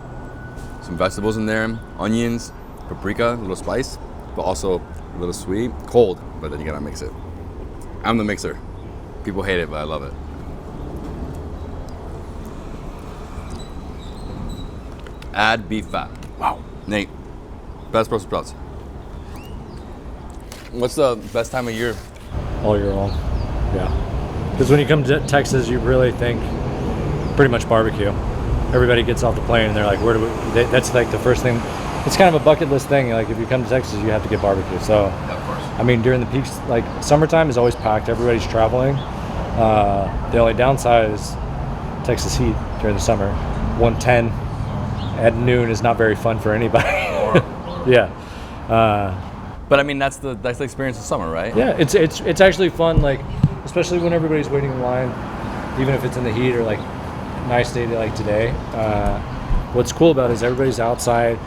Some vegetables in there, onions, paprika, a little spice, but also a little sweet, cold. But then you gotta mix it. I'm the mixer. People hate it, but I love it. Add beef fat. Wow, Nate, best Brussels sprouts. What's the best time of year? All year long. Yeah. Because when you come to Texas, you really think pretty much barbecue. Everybody gets off the plane and they're like, where do we? That's like the first thing. it's kind of a bucket list thing. Like if you come to Texas, you have to get barbecue. So, Of course. I mean, during the peaks, like summertime is always packed. Everybody's traveling. The only downside is Texas heat during the summer. 110 at noon is not very fun for anybody. Yeah. But I mean, that's the experience of summer, right? Yeah, it's actually fun. Like, especially when everybody's waiting in line, even if it's in the heat or like nice day like today. What's cool about it is everybody's outside.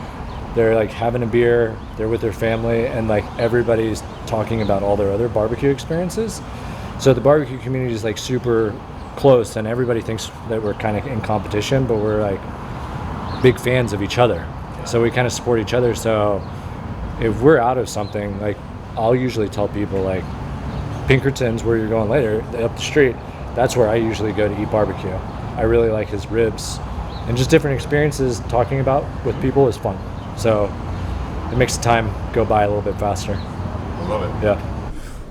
They're like having a beer. They're with their family, and like everybody's talking about all their other barbecue experiences. So the barbecue community is like super close, and everybody thinks that we're kind of in competition, but we're like big fans of each other. So we kind of support each other. So if we're out of something, like I'll usually tell people like Pinkerton's where you're going later, up the street, that's where I usually go to eat barbecue. I really like his ribs, and just different experiences talking about with people is fun. So it makes the time go by a little bit faster. I love it. Yeah.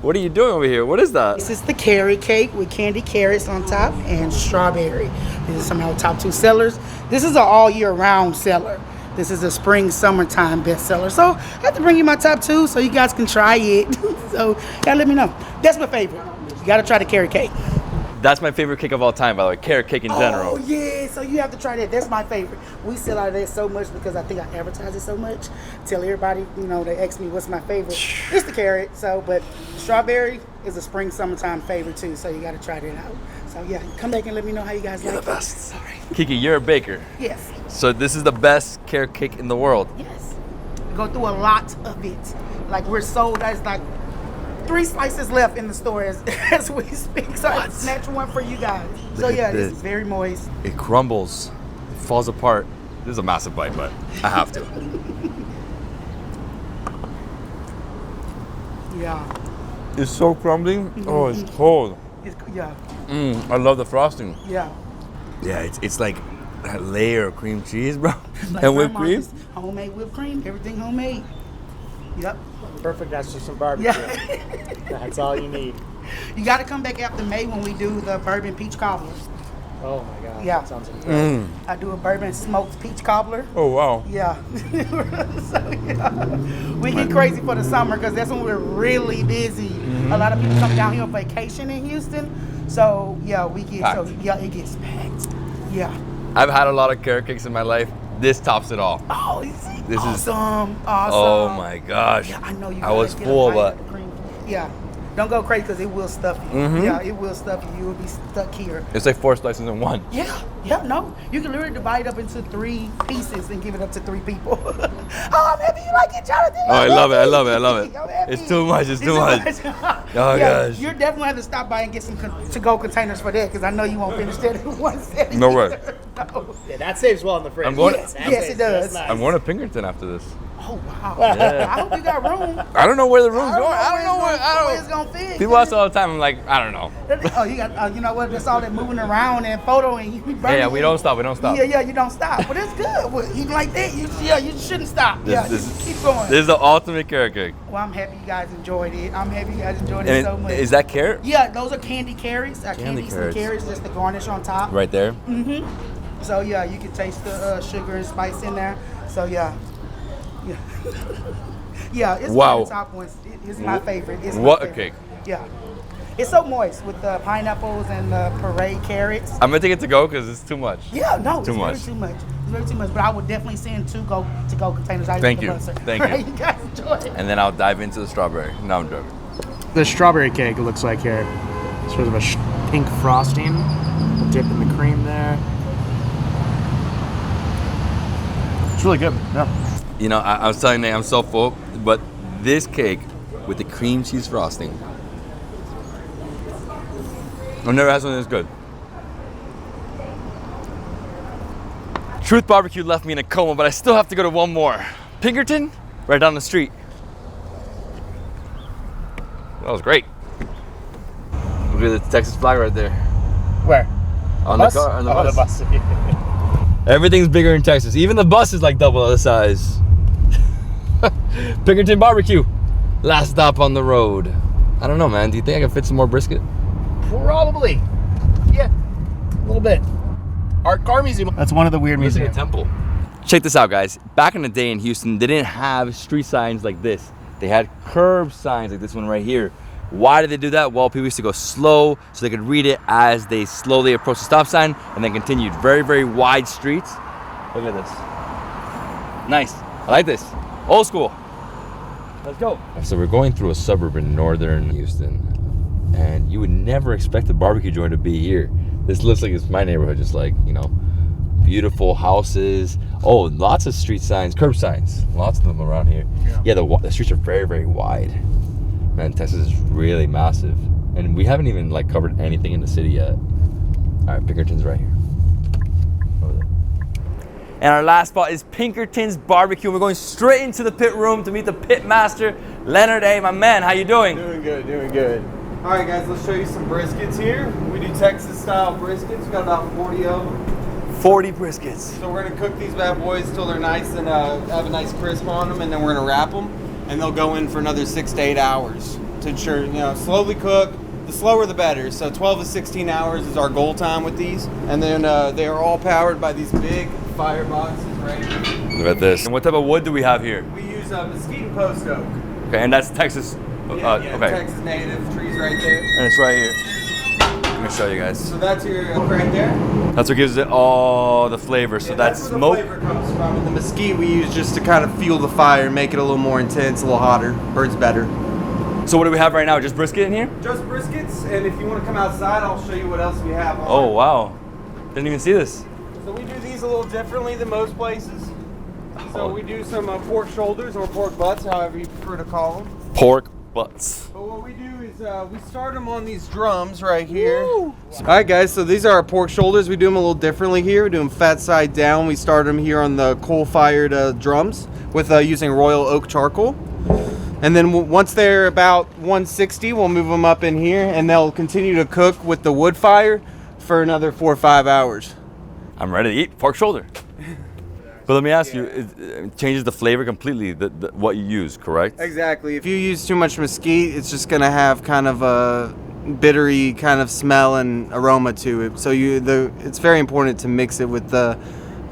What are you doing over here? What is that? This is the carrot cake with candied carrots on top and strawberry. These are some of our top 2 sellers. This is an all year round seller. This is a spring, summertime bestseller. So I have to bring you my top 2 so you guys can try it. So gotta let me know. That's my favorite. You gotta try the carrot cake. That's my favorite cake of all time, by the way. Carrot cake in general. Oh yeah, so you have to try that. That's my favorite. We sell out of that so much because I think I advertise it so much. Tell everybody, they ask me what's my favorite. It's the carrot. So, but strawberry is a spring, summertime favorite too. So you got to try that out. So yeah, come back and let me know how you guys like it. All right. Kiki, you're a baker. Yes. So this is the best carrot cake in the world. Yes. We go through a lot of it. Like we're sold. There's like 3 slices left in the store as we speak. So I snatch one for you guys. So yeah, this is very moist. It crumbles. It falls apart. This is a massive bite, but I have to. Yeah. It's so crumbly. Oh, it's cold. Yeah. I love the frosting. Yeah. Yeah, it's like that layer of cream cheese, bro. Like And whipped cream. Homemade whipped cream. Everything homemade. Yep. Perfect. That's just some barbecue. Yeah. That's all you need. You got to come back after May when we do the bourbon peach cobbler. Oh my God. Yeah. That sounds incredible. I do a bourbon smoked peach cobbler. Oh, wow. Yeah. So, yeah. We get crazy for the summer because that's when we're really busy. A lot of people come down here on vacation in Houston. So, yeah, we get, Packed. it gets packed. Yeah. I've had a lot of carrot cakes in my life. This tops it all. Oh, This is awesome. Oh my gosh. Yeah, I know you I was gotta get a full, bite but of the cream. Yeah. Don't go crazy because it will stuff you. Yeah, it will stuff you. You will be stuck here. it's like 4 slices in one. Yeah, no. You can literally divide it up into 3 pieces and give it up to 3 people. Oh, I'm happy you like it, Jonathan. Oh, I love it. I love it. I love it. I'm happy. It's too much. It's too much. Oh, Yeah, gosh. you're definitely have to stop by and get some to-go containers for that because I know you won't finish that in one setting. No way. No. Yeah, that saves well in the fridge. I'm going- Yes, it does. That's nice. I'm going to Pinkerton after this. Oh, wow. Yeah. I hope you got room. I don't know where the room's going. I don't know where it's going to fit. People ask all the time. I'm like, I don't know. Oh, you got, you know what? That's all that moving around and photoing. You be burning Yeah, we don't stop. We don't stop. Yeah, you don't stop. But it's good. Well, you like that? You shouldn't stop. Keep going. This is the ultimate carrot cake. Well, I'm happy you guys enjoyed it. I'm happy you guys enjoyed it And so much. is that carrot? Yeah, those are candy carrots. Candy Candy carrots, just the garnish on top. Right there. So yeah, you can taste the sugar and spice in there. So yeah. Yeah, it's one of the top ones. It's my favorite. It's my What a favorite. cake. Yeah. It's so moist with the pineapples and the puree carrots. I'm gonna take it to go because it's too much. Yeah, no, Too much. It's very too much. But I would definitely send 2 to-go containers out Thank with you. the buzzer. Thank you. You guys enjoy it. And then I'll dive into the strawberry. No, I'm joking. The strawberry cake, it looks like here. Sort of a pink frosting. Dip in the cream there. It's really good. Yeah. You know, I was telling Nate I'm so full, but this cake with the cream cheese frosting, I've never had something this good. Truth Barbecue left me in a coma, but I still have to go to one more. Pinkerton, right down the street. That was great. Look at the Texas flag right there. Where? On Bus? the car, on the Oh, bus. the bus. Everything's bigger in Texas. Even the bus is like double the size. Pinkerton Barbecue. Last stop on the road. I don't know, man. Do you think I can fit some more brisket? Probably. Yeah. A little bit. Art Car Museum. That's one of the weird Missing a museums. temple. Check this out, guys. Back in the day in Houston, they didn't have street signs like this. They had curb signs like this one right here. Why did they do that? Well, people used to go slow so they could read it as they slowly approached the stop sign and then continued. Very, very wide streets. Look at this. Nice. I like this. Old school. Let's go. So we're going through a suburb in northern Houston, and you would never expect a barbecue joint to be here. This looks like it's my neighborhood, just like, you know, beautiful houses. Oh, lots of street signs, curb signs. Lots of them around here. Yeah, the streets are very, very wide. Man, Texas is really massive. And we haven't even like covered anything in the city yet. All right, Pinkerton's right here. Over there. And our last spot is Pinkerton's Barbecue. We're going straight into the pit room to meet the pit master, Leonard. Hey, my man, how you doing? Doing good, doing good. All right, guys, let's show you some briskets here. We do Texas-style briskets. We got about 40 of them. 40 briskets. So we're gonna cook these bad boys till they're nice and have a nice crisp on them, and then we're gonna wrap them, and they'll go in for another 6 to 8 hours to ensure, you know, slowly cook. The slower the better. So 12 to 16 hours is our goal time with these, and then they are all powered by these big fire boxes right here. Look at this. And what type of wood do we have here? We use mesquite and post oak. Okay, and that's Texas. Yeah, okay. Texas native trees right there. And it's right here. Let me show you guys. So that's your oak right there. That's what gives it all the flavor. So that's smoke. That's where the flavor comes from. And the mesquite we use just to kind of fuel the fire and make it a little more intense, a little hotter. Burns better. So what do we have right now? Just brisket in here? Just briskets, and if you want to come outside, I'll show you what else we have on. Oh, wow. Didn't even see this. So we do these a little differently than most places. So we do some pork shoulders or pork butts, however you prefer to call them. Pork butts. But what we do is we start them on these drums right here. All right, guys, so these are our pork shoulders. We do them a little differently here. We do them fat side down. We start them here on the coal-fired drums with using royal oak charcoal. And then once they're about 160, we'll move them up in here, and they'll continue to cook with the wood fire for another 4 or 5 hours. I'm ready to eat pork shoulder. But let me ask you, it changes the flavor completely, what you use, correct? Exactly. If you use too much mesquite, it's just going to have kind of a bittery kind of smell and aroma to it. So it's very important to mix it with the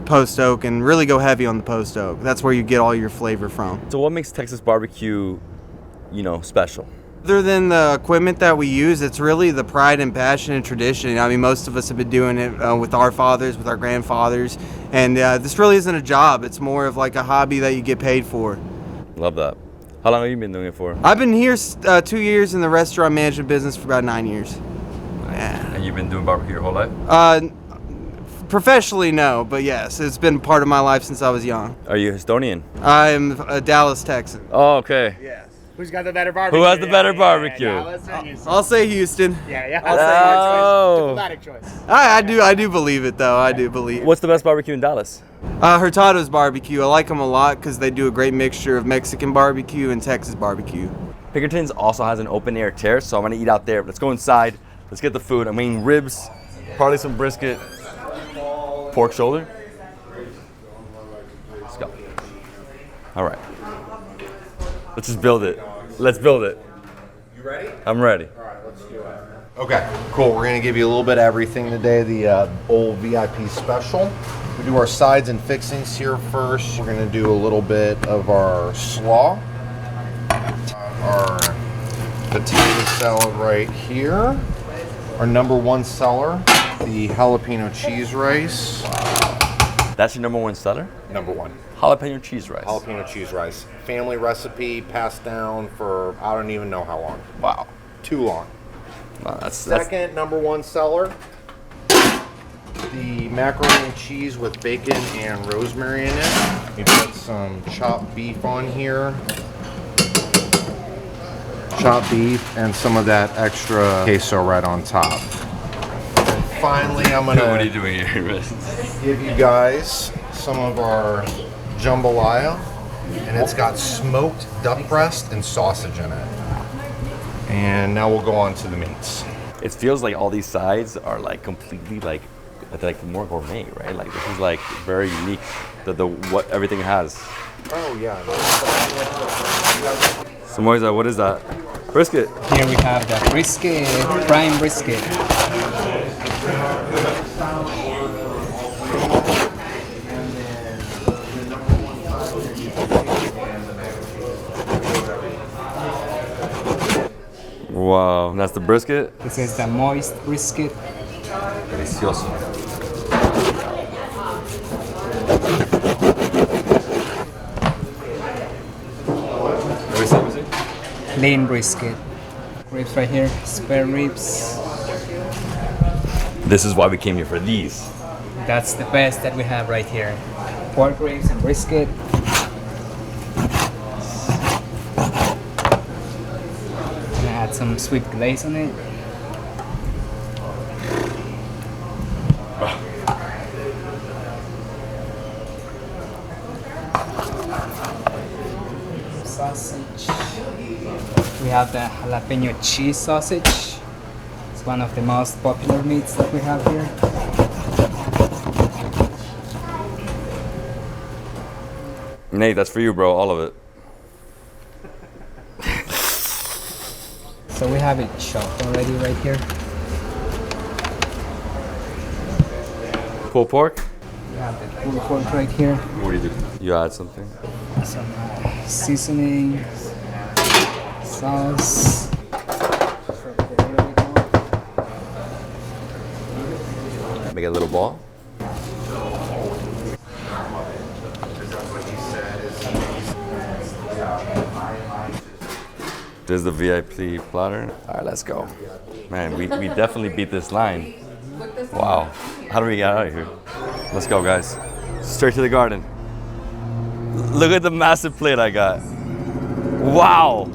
post oak and really go heavy on the post oak. That's where you get all your flavor from. So what makes Texas barbecue, you know, special? Other than the equipment that we use, it's really the pride and passion and tradition. I mean, most of us have been doing it with our fathers, with our grandfathers, and this really isn't a job. It's more of like a hobby that you get paid for. Love that. How long have you been doing it for? I've been here 2 years in the restaurant management business for about 9 years. Yeah. And you've been doing barbecue your whole life? Professionally, no, but yes, it's been part of my life since I was young. Are you Houstonian? I'm a Dallas Texan. Oh, okay. Yes. Who's got the better barbecue? Who has the better barbecue? I'll say Houston. Yeah. I'll say diplomatic choice. I do believe it though. I do believe. What's the best barbecue in Dallas? Hurtado's barbecue. I like them a lot because they do a great mixture of Mexican barbecue and Texas barbecue. Pinkerton's also has an open air terrace, so I'm gonna eat out there. Let's go inside. Let's get the food. I'm eating ribs, probably some brisket, pork shoulder. Let's go. All right. Let's just build it. Let's build it. You ready? I'm ready. All right, let's do it. Okay, cool. We're gonna give you a little bit of everything today. The old VIP special. We do our sides and fixings here first. We're gonna do a little bit of our slaw. Our potato salad right here. Our #1 seller, the jalapeno cheese rice. That's your #1 seller? #1. Jalapeno cheese rice. Jalapeno cheese rice. Family recipe passed down for I don't even know how long. Wow. Too long. Wow, that's Second #1 seller. The macaroni and cheese with bacon and rosemary in it. We put some chopped beef on here. Chopped beef and some of that extra queso right on top. And finally, I'm gonna what are you doing here, man? give you guys some of our jambalaya, and it's got smoked duck breast and sausage in it. And now we'll go on to the meats. It feels like all these sides are like completely like more gourmet, right? Like this is like very unique. The what everything has. Oh yeah. So Moisa, what is that? Brisket. Here we have the brisket, prime brisket. And that's the brisket. This is the moist brisket. Delicioso. Lean brisket. Ribs right here, spare ribs. This is why we came here for these. That's the best that we have right here. Pork ribs and brisket. And add some sweet glaze on it. Sausage. We have the jalapeno cheese sausage. It's one of the most popular meats that we have here. Nate, that's for you, bro. All of it. So we have it chopped already right here. Pulled pork? We have the pulled pork right here. What do you do? You add something? Some seasoning, sauce. Make a little ball. This is the VIP platter. All right, let's go. Man, we definitely beat this line. Wow. How do we get out of here? Let's go, guys. Straight to the garden. Look at the massive plate I got. Wow.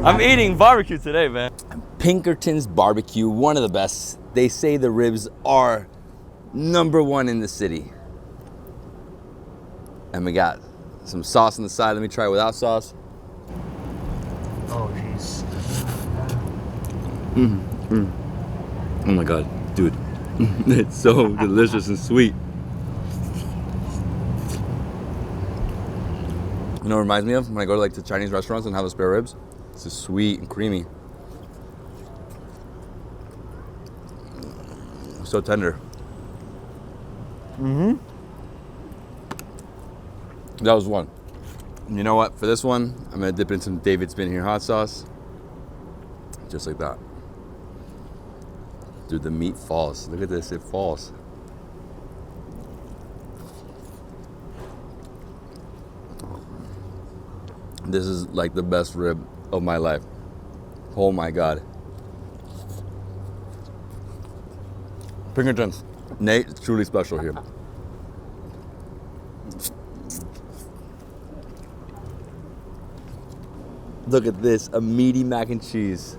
I'm eating barbecue today, man. Pinkerton's barbecue, one of the best. They say the ribs are #1 in the city. And we got some sauce on the side. Let me try it without sauce. Oh, jeez. Oh my God, dude. It's so delicious and sweet. You know what it reminds me of? When I go to like the Chinese restaurants and have the spare ribs. It's just sweet and creamy. So tender. That was one. You know what? For this one, I'm gonna dip in some Davidsbeenhere hot sauce. Just like that. Dude, the meat falls. Look at this, it falls. This is like the best rib of my life. Oh my God. Pinkertons. Nate, it's truly special here. Look at this, a meaty mac and cheese.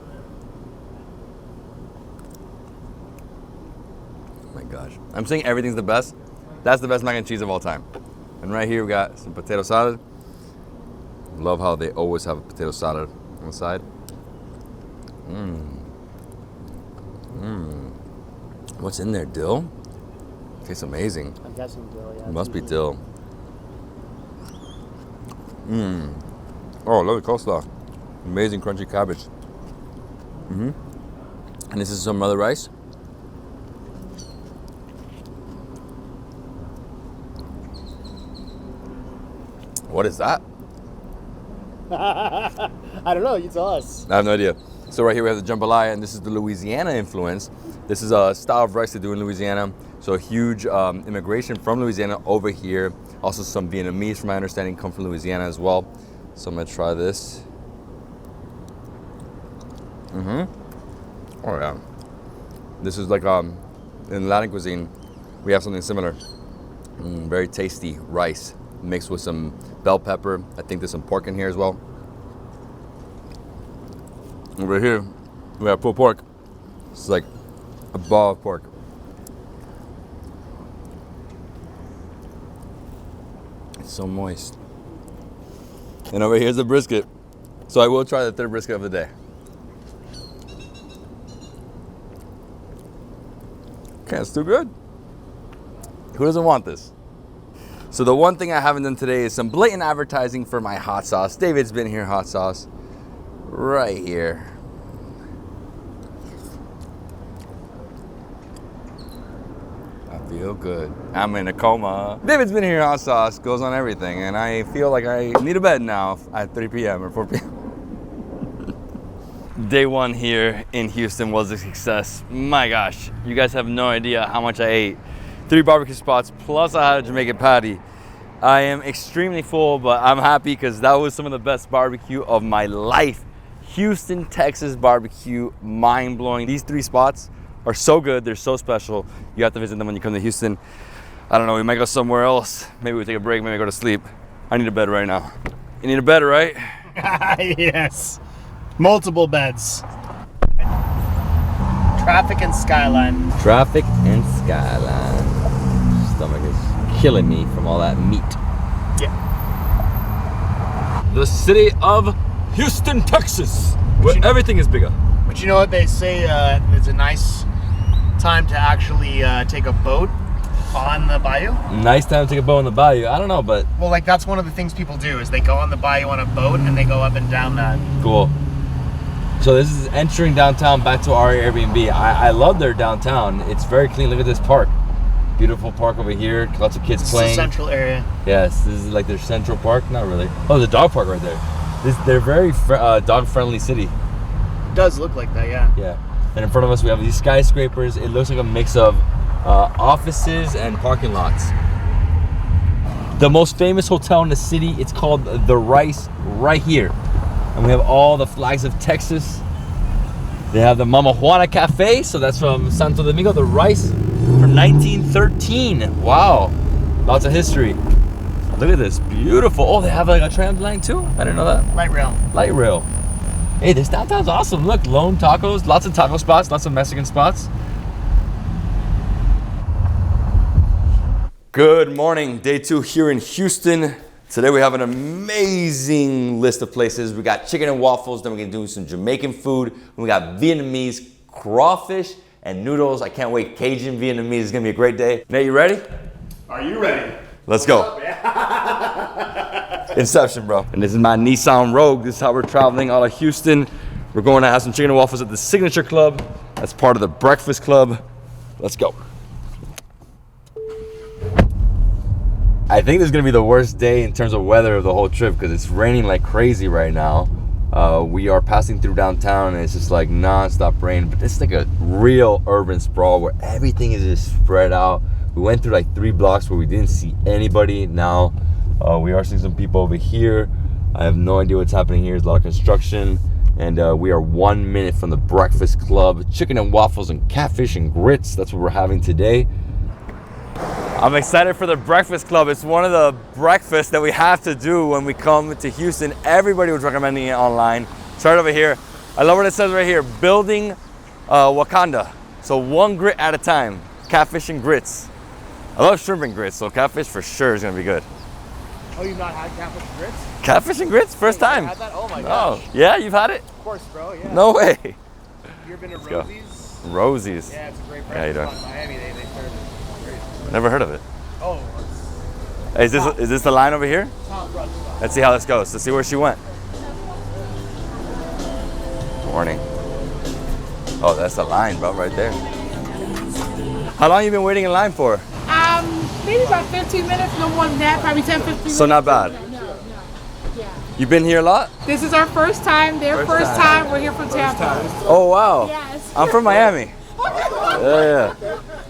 Oh my gosh. I'm saying everything's the best. That's the best mac and cheese of all time. And right here we got some potato salad. Love how they always have a potato salad on the side. What's in there, dill? Tastes amazing. I'm guessing dill, yeah. It must be dill. Oh, love the coleslaw. Amazing crunchy cabbage. And this is some other rice. What is that? I don't know, you tell us. I have no idea. So right here we have the jambalaya, and this is the Louisiana influence. This is a style of rice they do in Louisiana. So a huge immigration from Louisiana over here. Also some Vietnamese, from my understanding, come from Louisiana as well. So I'm gonna try this. Oh yeah. This is like in Latin cuisine, we have something similar. Very tasty rice mixed with some bell pepper. I think there's some pork in here as well. Over here, we have pulled pork. It's like a ball of pork. It's so moist. And over here's the brisket. So I will try the third brisket of the day. Okay, it's too good. Who doesn't want this? So the one thing I haven't done today is some blatant advertising for my hot sauce. Davidsbeenhere hot sauce. Right here. I feel good. I'm in a coma. Davidsbeenhere hot sauce goes on everything, and I feel like I need a bed now at 3 p.m. or 4 p.m. Day one here in Houston was a success. My gosh, you guys have no idea how much I ate. 3 barbecue spots, plus I had a Jamaican patty. I am extremely full, but I'm happy because that was some of the best barbecue of my life. Houston, Texas barbecue, mind-blowing. These 3 spots are so good, they're so special. You have to visit them when you come to Houston. I don't know, we might go somewhere else. Maybe we take a break, maybe go to sleep. I need a bed right now. You need a bed, right? Yes. Multiple beds. Traffic and skyline. Traffic and skyline. Stomach is killing me from all that meat. Yeah. The city of Houston, Texas, where everything is bigger. But you know what they say, it's a nice time to actually take a boat on the bayou? Nice time to take a boat on the bayou. I don't know, but... Well, like, that's one of the things people do, is they go on the bayou on a boat and they go up and down that. Cool. So this is entering downtown back to our Airbnb. I love their downtown. It's very clean. Look at this park. Beautiful park over here. Lots of kids playing. It's the central area. Yes, this is like their central park. Not really. Oh, the dog park right there. They're very dog-friendly city. It does look like that, yeah. Yeah. And in front of us, we have these skyscrapers. It looks like a mix of offices and parking lots. The most famous hotel in the city, it's called The Rice, right here. And we have all the flags of Texas. They have the Mama Juana Cafe, so that's from Santo Domingo. The Rice from 1913. Wow, lots of history. Look at this, beautiful. Oh, they have like a tram line too? I didn't know that. Light rail. Light rail. Hey, this downtown's awesome. Look, Lone Tacos, lots of taco spots, lots of Mexican spots. Good morning, day 2 here in Houston. Today we have an amazing list of places. We got chicken and waffles, then we're gonna do some Jamaican food. We got Vietnamese, crawfish, and noodles. I can't wait. Cajun-Vietnamese is gonna be a great day. Nate, you ready? Are you ready? Let's go. Inception, bro. And this is my Nissan Rogue. This is how we're traveling out of Houston. We're going to have some chicken and waffles at the Signature Club. That's part of the Breakfast Club. Let's go. I think this is gonna be the worst day in terms of weather of the whole trip because it's raining like crazy right now. We are passing through downtown and it's just like non-stop rain, but this is like a real urban sprawl where everything is just spread out. We went through like 3 blocks where we didn't see anybody. Now we are seeing some people over here. I have no idea what's happening here. There's a lot of construction and we are 1 minute from the Breakfast Club. Chicken and waffles and catfish and grits. That's what we're having today. I'm excited for the Breakfast Club. It's one of the breakfasts that we have to do when we come to Houston. Everybody was recommending it online. Start over here. I love what it says right here, building Wakanda. So 1 grit at a time, catfish and grits. I love shrimp and grits, so catfish for sure is gonna be good. Oh, you've not had catfish and grits? Catfish and grits, first time. Had that? Oh my gosh. Oh, yeah, you've had it? Of course, bro, yeah. No way. You ever been to Let's go. Rosie's? Rosie's. Yeah, it's a great Yeah, you breakfast don't. spot in Miami. They serve it. Never heard of it. Oh, Hey, is this the line over here? top brunch spot. Let's see how this goes. Let's see where she went. Morning. Oh, that's the line, bro, right there. How long you been waiting in line for? Maybe about 15 minutes, no more than that, probably 10, 15 minutes. So not bad. No. Yeah. You been here a lot? This is our first time, their first time. We're here from Tampa. Oh, wow. Yes. I'm from Miami. Yeah.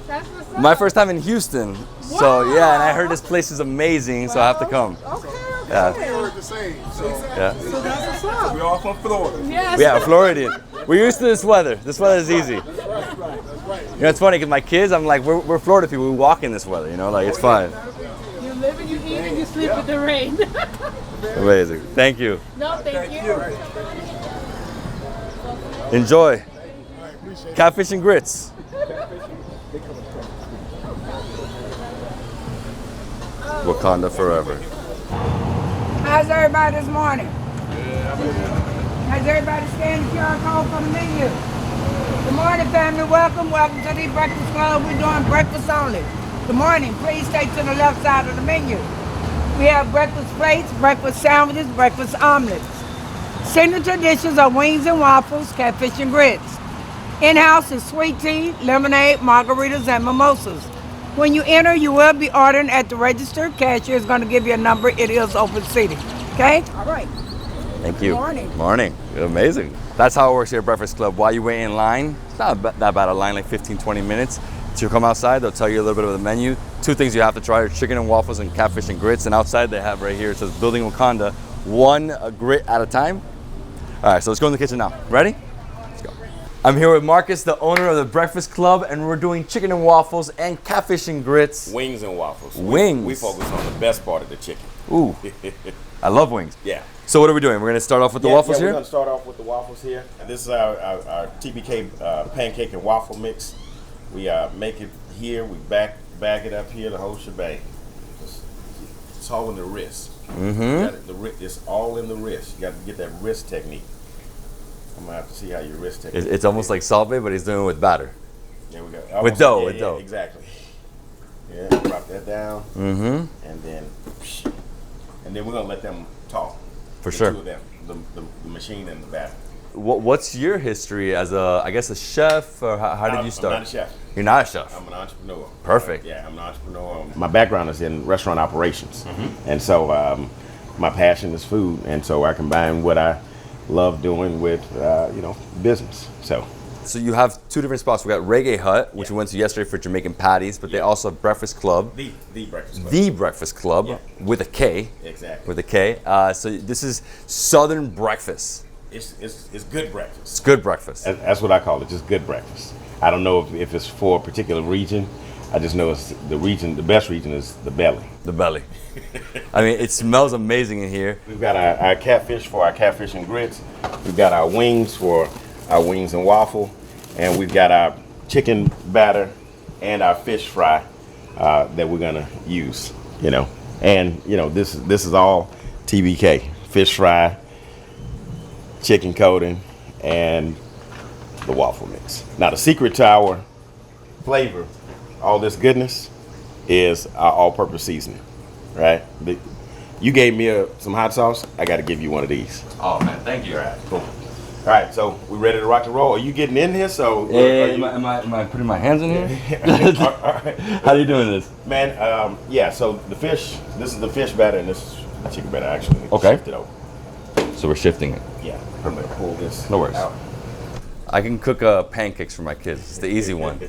That's what's up. My first time in Houston. So, yeah, and I heard this place is amazing, so I have to come. Yeah. Yeah. So that's what's up. We all from Florida. Yes. Yeah, Floridian. We're used to this weather. This weather is easy. You know, it's funny because my kids, I'm like, we're Florida people. We walk in this weather, you know, like it's fine. You live and you eat and you sleep in the rain. Amazing. Thank you. No, thank you. Enjoy. Catfish and grits. Wakanda forever. How's everybody this morning? Has everybody scanned the QR code for the menu? Good morning, family. Welcome to the Breakfast Club. We're doing breakfast only. Good morning. Please stay to the left side of the menu. We have breakfast plates, breakfast sandwiches, breakfast omelets. Signature dishes are wings and waffles, catfish and grits. In-house is sweet tea, lemonade, margaritas, and mimosas. When you enter, you will be ordering at the register. Cashier is going to give you a number. It is open seating. Okay? All right. Thank you. Morning. Morning. Amazing. That's how it works here at Breakfast Club. While you wait in line, it's not that bad a line, like 15, 20 minutes. So you come outside, they'll tell you a little bit of the menu. 2 things you have to try are chicken and waffles and catfish and grits. And outside they have right here, it says Building Wakanda, 1 grit at a time. All right, so let's go in the kitchen now. Ready? Let's go. I'm here with Marcus, the owner of the Breakfast Club, and we're doing chicken and waffles and catfish and grits. Wings and waffles. Wings. We focus on the best part of the chicken. Ooh, I love wings. Yeah. So what are we doing? We're gonna start off with the waffles we're here? We're gonna start off with the waffles here. And this is our TBK pancake and waffle mix. We make it here, we back it up here, the whole shebang. It's all in the wrist. It's all in the wrist. You got to get that wrist technique. I'm gonna have to see how your wrist technique. It's almost like salve, but he's doing it with batter. There we go. With dough, with dough. Exactly. Yeah, drop that down. And then we're gonna let them talk. For the sure. Two of them, the machine and the batter. What's your history as I guess a chef, or how did you start? I'm not a chef. You're not a chef? I'm an entrepreneur. Perfect. Yeah, I'm an entrepreneur. My background is in restaurant operations. And so my passion is food. And so I combine what I love doing with, business. So you have 2 different spots. We got Reggae Hut, which we went to yesterday for Jamaican patties, but they also have Breakfast Club. The Breakfast Club. The Breakfast Club with a K. Exactly. With a K. So this is Southern breakfast. It's good breakfast. It's good breakfast. That's what I call it, just good breakfast. I don't know if it's for a particular region. I just know it's the region, the best region is the belly. The belly. I mean, it smells amazing in here. We've got our catfish for our catfish and grits. We've got our wings for our wings and waffle. And we've got our chicken batter and our fish fry that we're gonna use, And, this is all TBK. Fish fry, chicken coating, and the waffle mix. Now the secret to our flavor, all this goodness, is our all-purpose seasoning, right? You gave me some hot sauce, I gotta give you one of these. Oh man, thank you. All right, cool. All right, so we ready to rock and roll. Are you getting in here? So am I putting my hands in here? All right. How are you doing this? Man, so the fish, this is the fish batter and this is the chicken batter actually. Okay. Shift it over. So we're shifting it. Yeah, I'm gonna pull this No worries. out. I can cook pancakes for my kids. It's the easy one.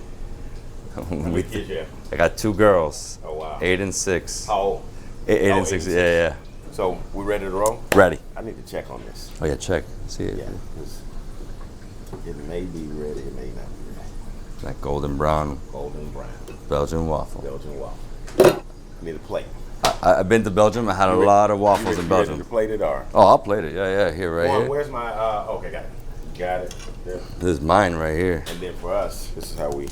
How many kids you have? I got 2 girls. Oh wow. 8 and 6. How old? 8 and 6. Yeah. So we ready to roll? Ready. I need to check on this. Oh yeah, check. See it. Yeah, 'cause it may be ready, it may not be ready. That golden brown. Golden brown. Belgian waffle. Belgian waffle. I need a plate. I've been to Belgium. I had a lot of waffles in Belgium. You plate it or? Oh, I'll plate it. Yeah, here, right here. Where's my? Okay, got it. Got it. There. This is mine right here. And then for us, this is how we.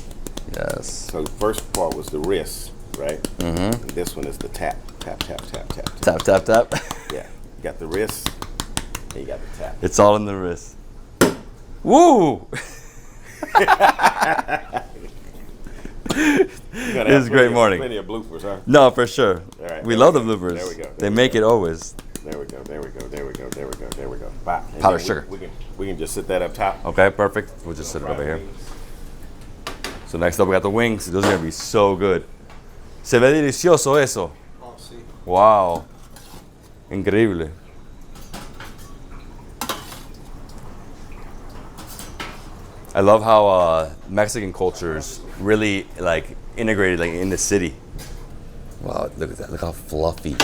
Yes. So the first part was the wrist, right? And this one is the tap. Tap. Yeah. You got the wrist, and you got the tap. It's all in the wrist. Woo! This is a great morning. Plenty of bloopers, huh? No, for sure. All right, we love the bloopers. There we go. They make it always. There we go. Bye. And Powdered then sugar. We can just sit that up top. Okay, perfect. We'll just sit it over here. So next up we got the wings. Those are gonna be so good. Se ve delicioso eso. Oh, sí. Wow. Increíble. I love how Mexican culture's really like integrated like in the city. Wow, look at that. Look how fluffy.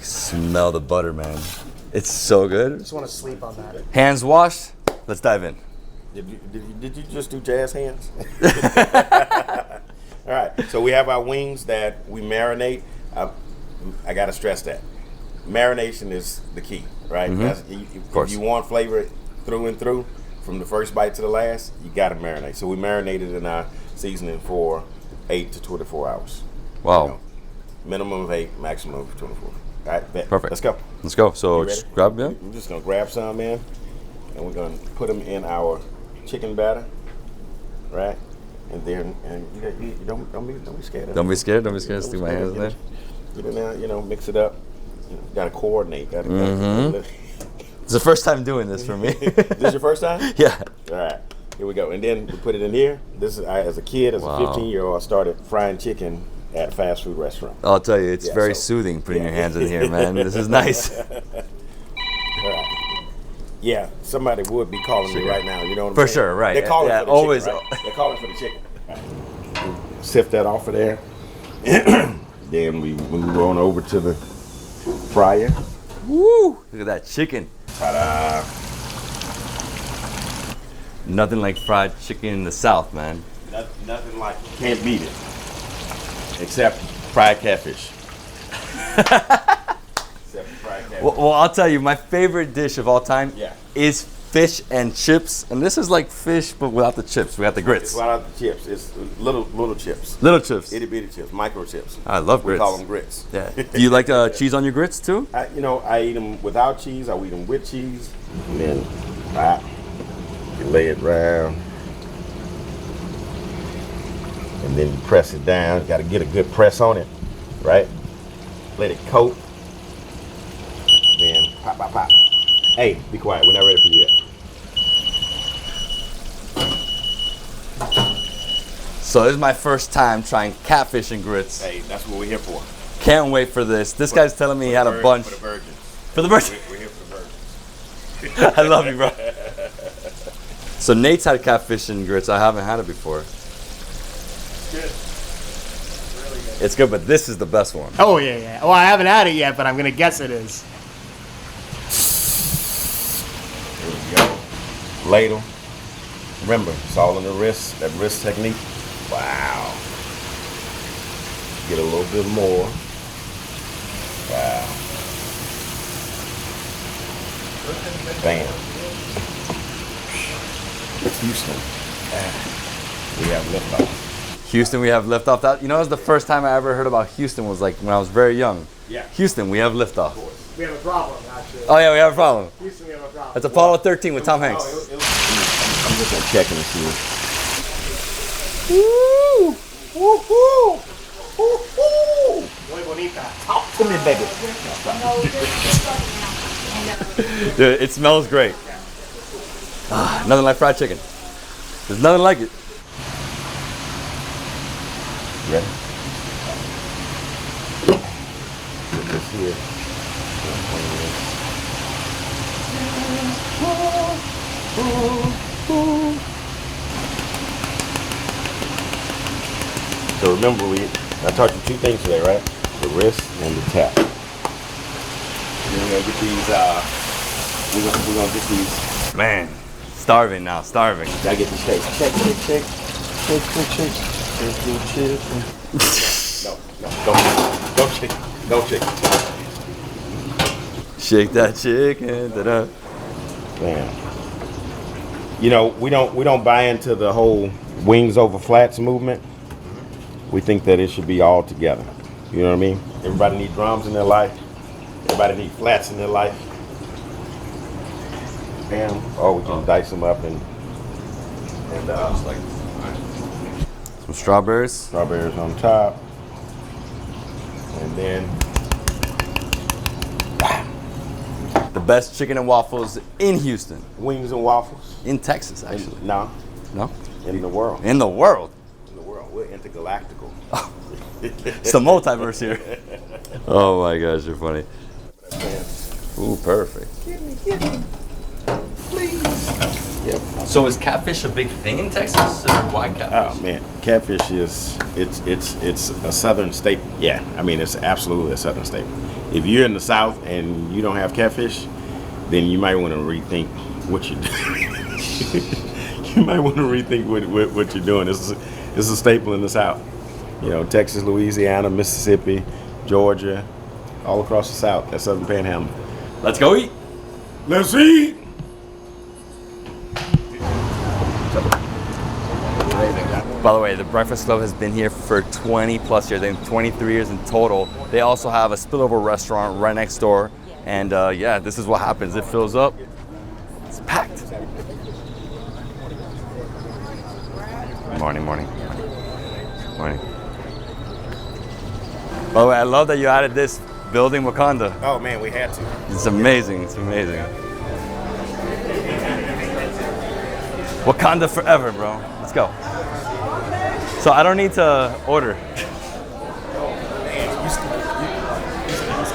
Smell the butter, man. It's so good. I just want to sleep on that. Hands washed. Let's dive in. Did you just do jazz hands? All right. So we have our wings that we marinate. I gotta stress that marination is the key, right? Of course. If you want flavor through and through, from the first bite to the last, you gotta marinate. So we marinated in our seasoning for 8 to 24 hours. Wow. Minimum of 8, maximum of 24. All right, bet. Perfect. Let's go. Let's go. So just grab them. We're just gonna grab some, man, and we're gonna put them in our chicken batter, right? And then, you don't be scared. Don't be scared. Don't be scared. Stick my hands in there. Get in there, mix it up. You gotta coordinate. It's the first time doing this for me. This your first time? Yeah. All right. Here we go. And then we put it in here. This is as a kid, as a 15-year-old, I started frying chicken at a fast food restaurant. I'll tell you, it's very soothing putting your hands in here, man. This is nice. All right. Yeah, somebody would be calling me right now. You know what I'm For saying? sure, right. They're calling Yeah, for the always. chicken, right? They're calling for the chicken. Sift that off of there. Then we move on over to the fryer. Woo! Look at that chicken. Ta-da! Nothing like fried chicken in the South, man. Nothing like it. Can't beat it. Except fried catfish. Except fried catfish. Well, I'll tell you, my favorite dish of all time Yeah. is fish and chips. And this is like fish, but without the chips. We got the grits. It's without the chips. It's little chips. Little chips. Itty bitty chips, micro chips. I love grits. We call them grits. Yeah. Do you like cheese on your grits too? I eat them without cheese. I eat them with cheese. And then you lay it round. And then you press it down. You got to get a good press on it, right? Let it coat. Then pop, pop, pop. Hey, be quiet. We're not ready for you yet. So this is my first time trying catfish and grits. Hey, that's what we're here for. Can't wait for this. This guy's telling me he had a bunch. For the virgins. For the virgins. We're here for the virgins. I love you, bro. So Nate's had catfish and grits. I haven't had it before. Good. It's good, but this is the best one. Oh, yeah, yeah. Well, I haven't had it yet, but I'm going to guess it is. Here we go. Ladle. Remember, it's all in the wrist, that wrist technique. Wow. Get a little bit more. Wow. Bam. Houston. We have liftoff. Houston, we have liftoff. That, you know, it was the first time I ever heard about Houston was like when I was very young. Yeah. Houston, we have liftoff. We have a problem, actually. Oh, yeah, we have a problem. Houston, we have a problem. It's Apollo 13 with Tom Hanks. I'm just gonna check and see. Woo! Woo-hoo! Woo-hoo! Muy bonita. Talk to me, baby. Dude, it smells great. Nothing like fried chicken. There's nothing like it. Ready? Put this here. So remember, I taught you two things today, right? The wrist and the tap. And then we're gonna get these. We're gonna get these. Man, starving now, starving. Gotta get the shake. Shake. No, don't shake. Don't shake. Shake that chicken. Da-da. Man, you know we don't buy into the whole wings over flats movement. We think that it should be all together. You know what I mean? Everybody needs drums in their life. Everybody needs flats in their life. Bam. Or we can dice them up and like some strawberries. Strawberries on top. And then the best chicken and waffles in Houston. Wings and waffles. In Texas, actually. No. In the world. In the world. We're intergalactical. It's the multiverse here. Oh my gosh, you're funny. Ooh, perfect. Give me. Please. Yep. So is catfish a big thing in Texas? Or why catfish? Oh man, catfish is it's a southern staple. Yeah, I mean it's absolutely a southern staple. If you're in the South and you don't have catfish, then you might want to rethink what you're doing. You might want to rethink what you're doing. It's a staple in the South. You know, Texas, Louisiana, Mississippi, Georgia, all across the South. That Southern Panhandle. Let's go eat. Let's eat. By the way, the Breakfast Club has been here for 20 plus years. They've been 23 years in total. They also have a spillover restaurant right next door. And yeah, this is what happens. It fills up. It's packed. Morning. By the way, I love that you added this building Wakanda. Oh man, we had to. It's amazing. It's amazing. Wakanda forever, bro. Let's go. So I don't need to order.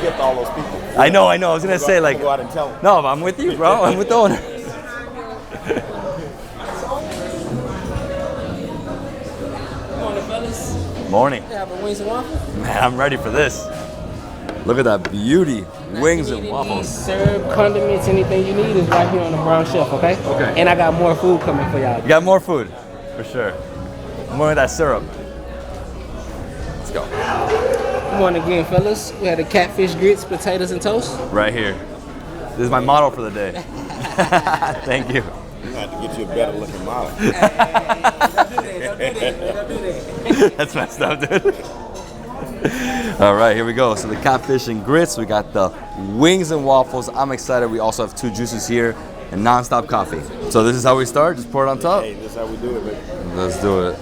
skipped all those people. I know. I was gonna say like. Go out and tell them. No, I'm with you, bro. I'm with the owner. Morning, fellas. Morning. You having wings and waffles? Man, I'm ready for this. Look at that beauty. Wings and waffles. Syrup, condiments, anything you need is right here on the brown shelf, okay? Okay. And I got more food coming for y'all. You got more food, for sure. More of that syrup. Let's go. Good morning again, fellas. We had the catfish grits, potatoes, and toast. Right here. This is my model for the day. Thank you. You have to get you a better looking model. That's messed up, dude. All right, here we go. So the catfish and grits. We got the wings and waffles. I'm excited. We also have 2 juices here and non-stop coffee. So this is how we start. Just pour it on top. Hey, this is how we do it, baby. Let's do it.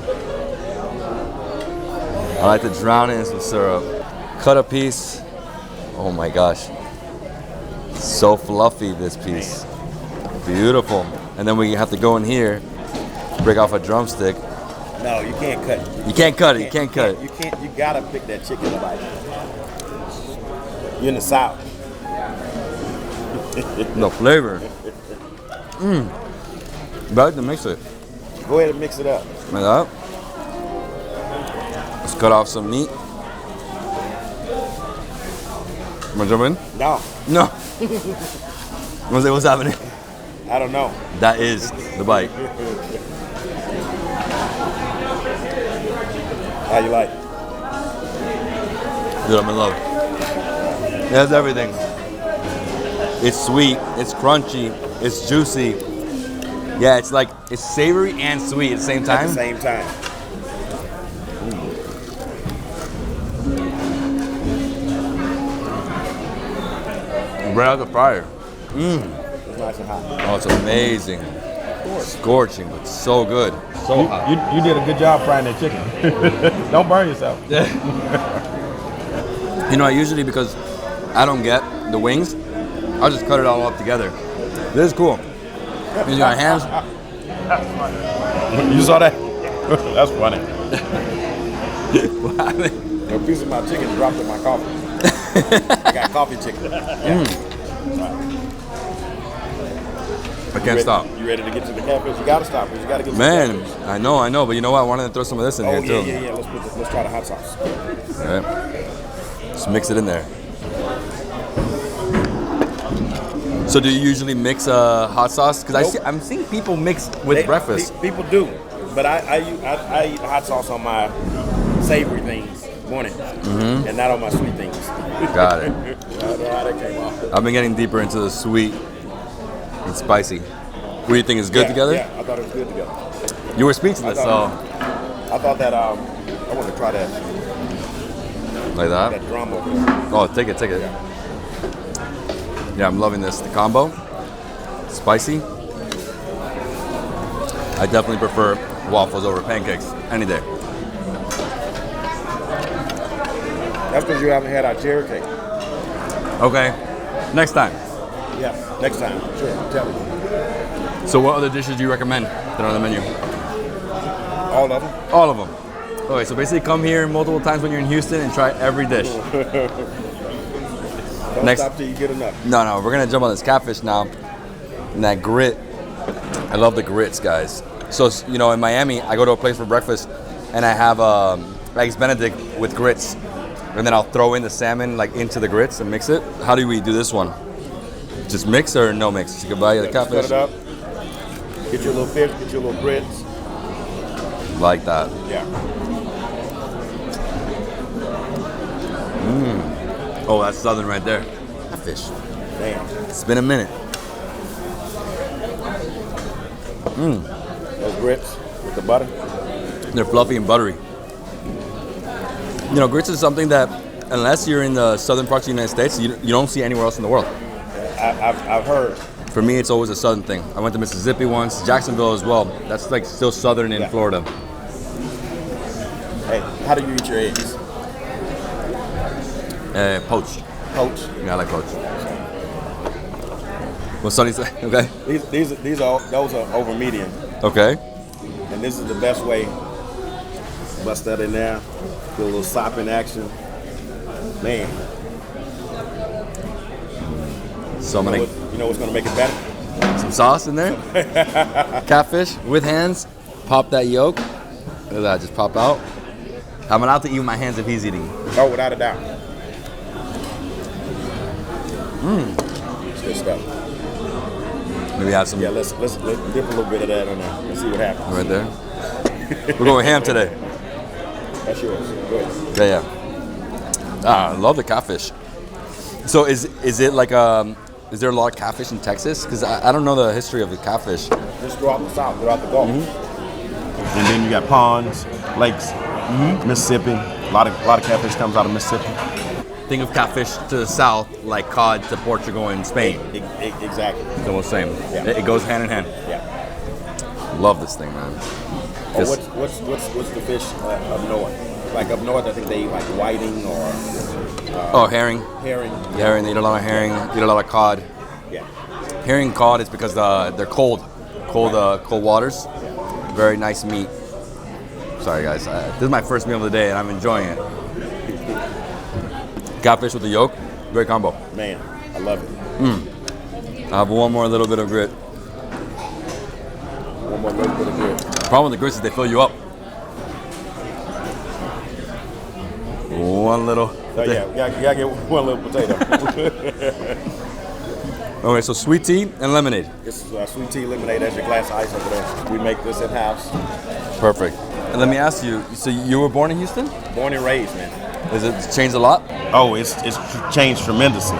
I like to drown it in some syrup. Cut a piece. Oh my gosh. So fluffy, this piece. Beautiful. And then we have to go in here, break off a drumstick. No, you can't cut it. You can't cut it. You can't cut it. You can't. You gotta pick that chicken up. You're in the South. No flavor. But I like to mix it. Go ahead and mix it up. Like that. Let's cut off some meat. Want to jump in? No. No. What's happening? I don't know. That is the bite. How you like it? Dude, I'm in love. It has everything. It's sweet, it's crunchy, it's juicy. Yeah, it's like, it's savory and sweet at the same time. At the same time. Right out of the fryer. It's nice and hot. Oh, it's amazing. Scorching, but so good. So hot. You did a good job frying that chicken. Don't burn yourself. You know, I usually, because I don't get the wings, I'll just cut it all up together. This is cool. Using our hands. That's funny. You saw that? That's funny. A piece of my chicken dropped in my coffee. I got coffee chicken. Yeah. I can't stop. You ready to get to the catfish? You gotta stop because you gotta get to the Man, catfish. I know, but you know what? I wanted to throw some of this in here too. Yeah. Let's try the hot sauce. All right. Just mix it in there. So do you usually mix hot sauce? Because I'm seeing people mix with breakfast. People do, but I eat hot sauce on my savory things morning, and not on my sweet things. Got it. I don't know how that came off. I've been getting deeper into the sweet and spicy. What do you think is good together? Yeah, I thought it was good together. You were speechless, so. I thought that I want to try that. Like that? That drum over there. Oh, take it. Yeah, I'm loving this. The combo, spicy. I definitely prefer waffles over pancakes any day. That's because you haven't had our cherry cake. Okay, next time. Yeah, next time. Sure, I'm telling you. So what other dishes do you recommend that are on the menu? All of them? All of them. Okay, so basically come here multiple times when you're in Houston and try every dish. Don't stop till you get enough. No, we're gonna jump on this catfish now. And that grit. I love the grits, guys. So, you know, in Miami, I go to a place for breakfast and I have eggs Benedict with grits. And then I'll throw in the salmon like into the grits and mix it. How do we do this one? Just mix or no mix? You can buy the catfish. Cut it up. Get your little fish, get your little grits. Like that. Yeah. Oh, that's southern right there. Catfish. Damn. It's been a minute. Those grits with the butter. They're fluffy and buttery. You know, grits is something that, unless you're in the southern parts of the United States, you don't see anywhere else in the world. I've heard. For me, it's always a southern thing. I went to Mississippi once, Jacksonville as well. That's like still southern in Florida. Hey, how do you eat your eggs? Poached. Poached? Yeah, I like poached. What's Sonny say? Okay. Those are over medium. Okay. And this is the best way. Bust that in there. Do a little sop in action. Man. So I'm gonna. You know what's gonna make it better? Some sauce in there. Catfish with hands. Pop that yolk. Look at that, just pop out. I'm allowed to eat with my hands if he's eating. Oh, without a doubt. It's good stuff. Maybe have some. Yeah, let's dip a little bit of that on there. Let's see what happens. Right there. We're going ham today. That's yours. Good. Yeah. I love the catfish. So is it like is there a lot of catfish in Texas? Because I don't know the history of the catfish. Just throughout the South, throughout the Gulf. And then you got ponds, lakes, Mississippi. A lot of catfish comes out of Mississippi. Think of catfish to the south like cod to Portugal and Spain. Exactly. It's almost the same. Yeah. It goes hand in hand. Yeah. Love this thing, man. Oh, what's the fish up north? Like up north, I think they eat like whiting or. Herring. Herring. Herring. They eat a lot of herring. Eat a lot of cod. Yeah. Herring and cod is because they're cold waters. Very nice meat. Sorry guys, this is my first meal of the day and I'm enjoying it. Catfish with the yolk, great combo. Man, I love it. I have one more little bit of grit. One more little bit of grit. The problem with the grits is they fill you up. One little. Oh yeah, you gotta get one little potato. Okay, so sweet tea and lemonade. This is sweet tea lemonade. That's your glass of ice over there. We make this in house. Perfect. And let me ask you, so you were born in Houston? Born and raised, man. Has it changed a lot? Oh, it's changed tremendously.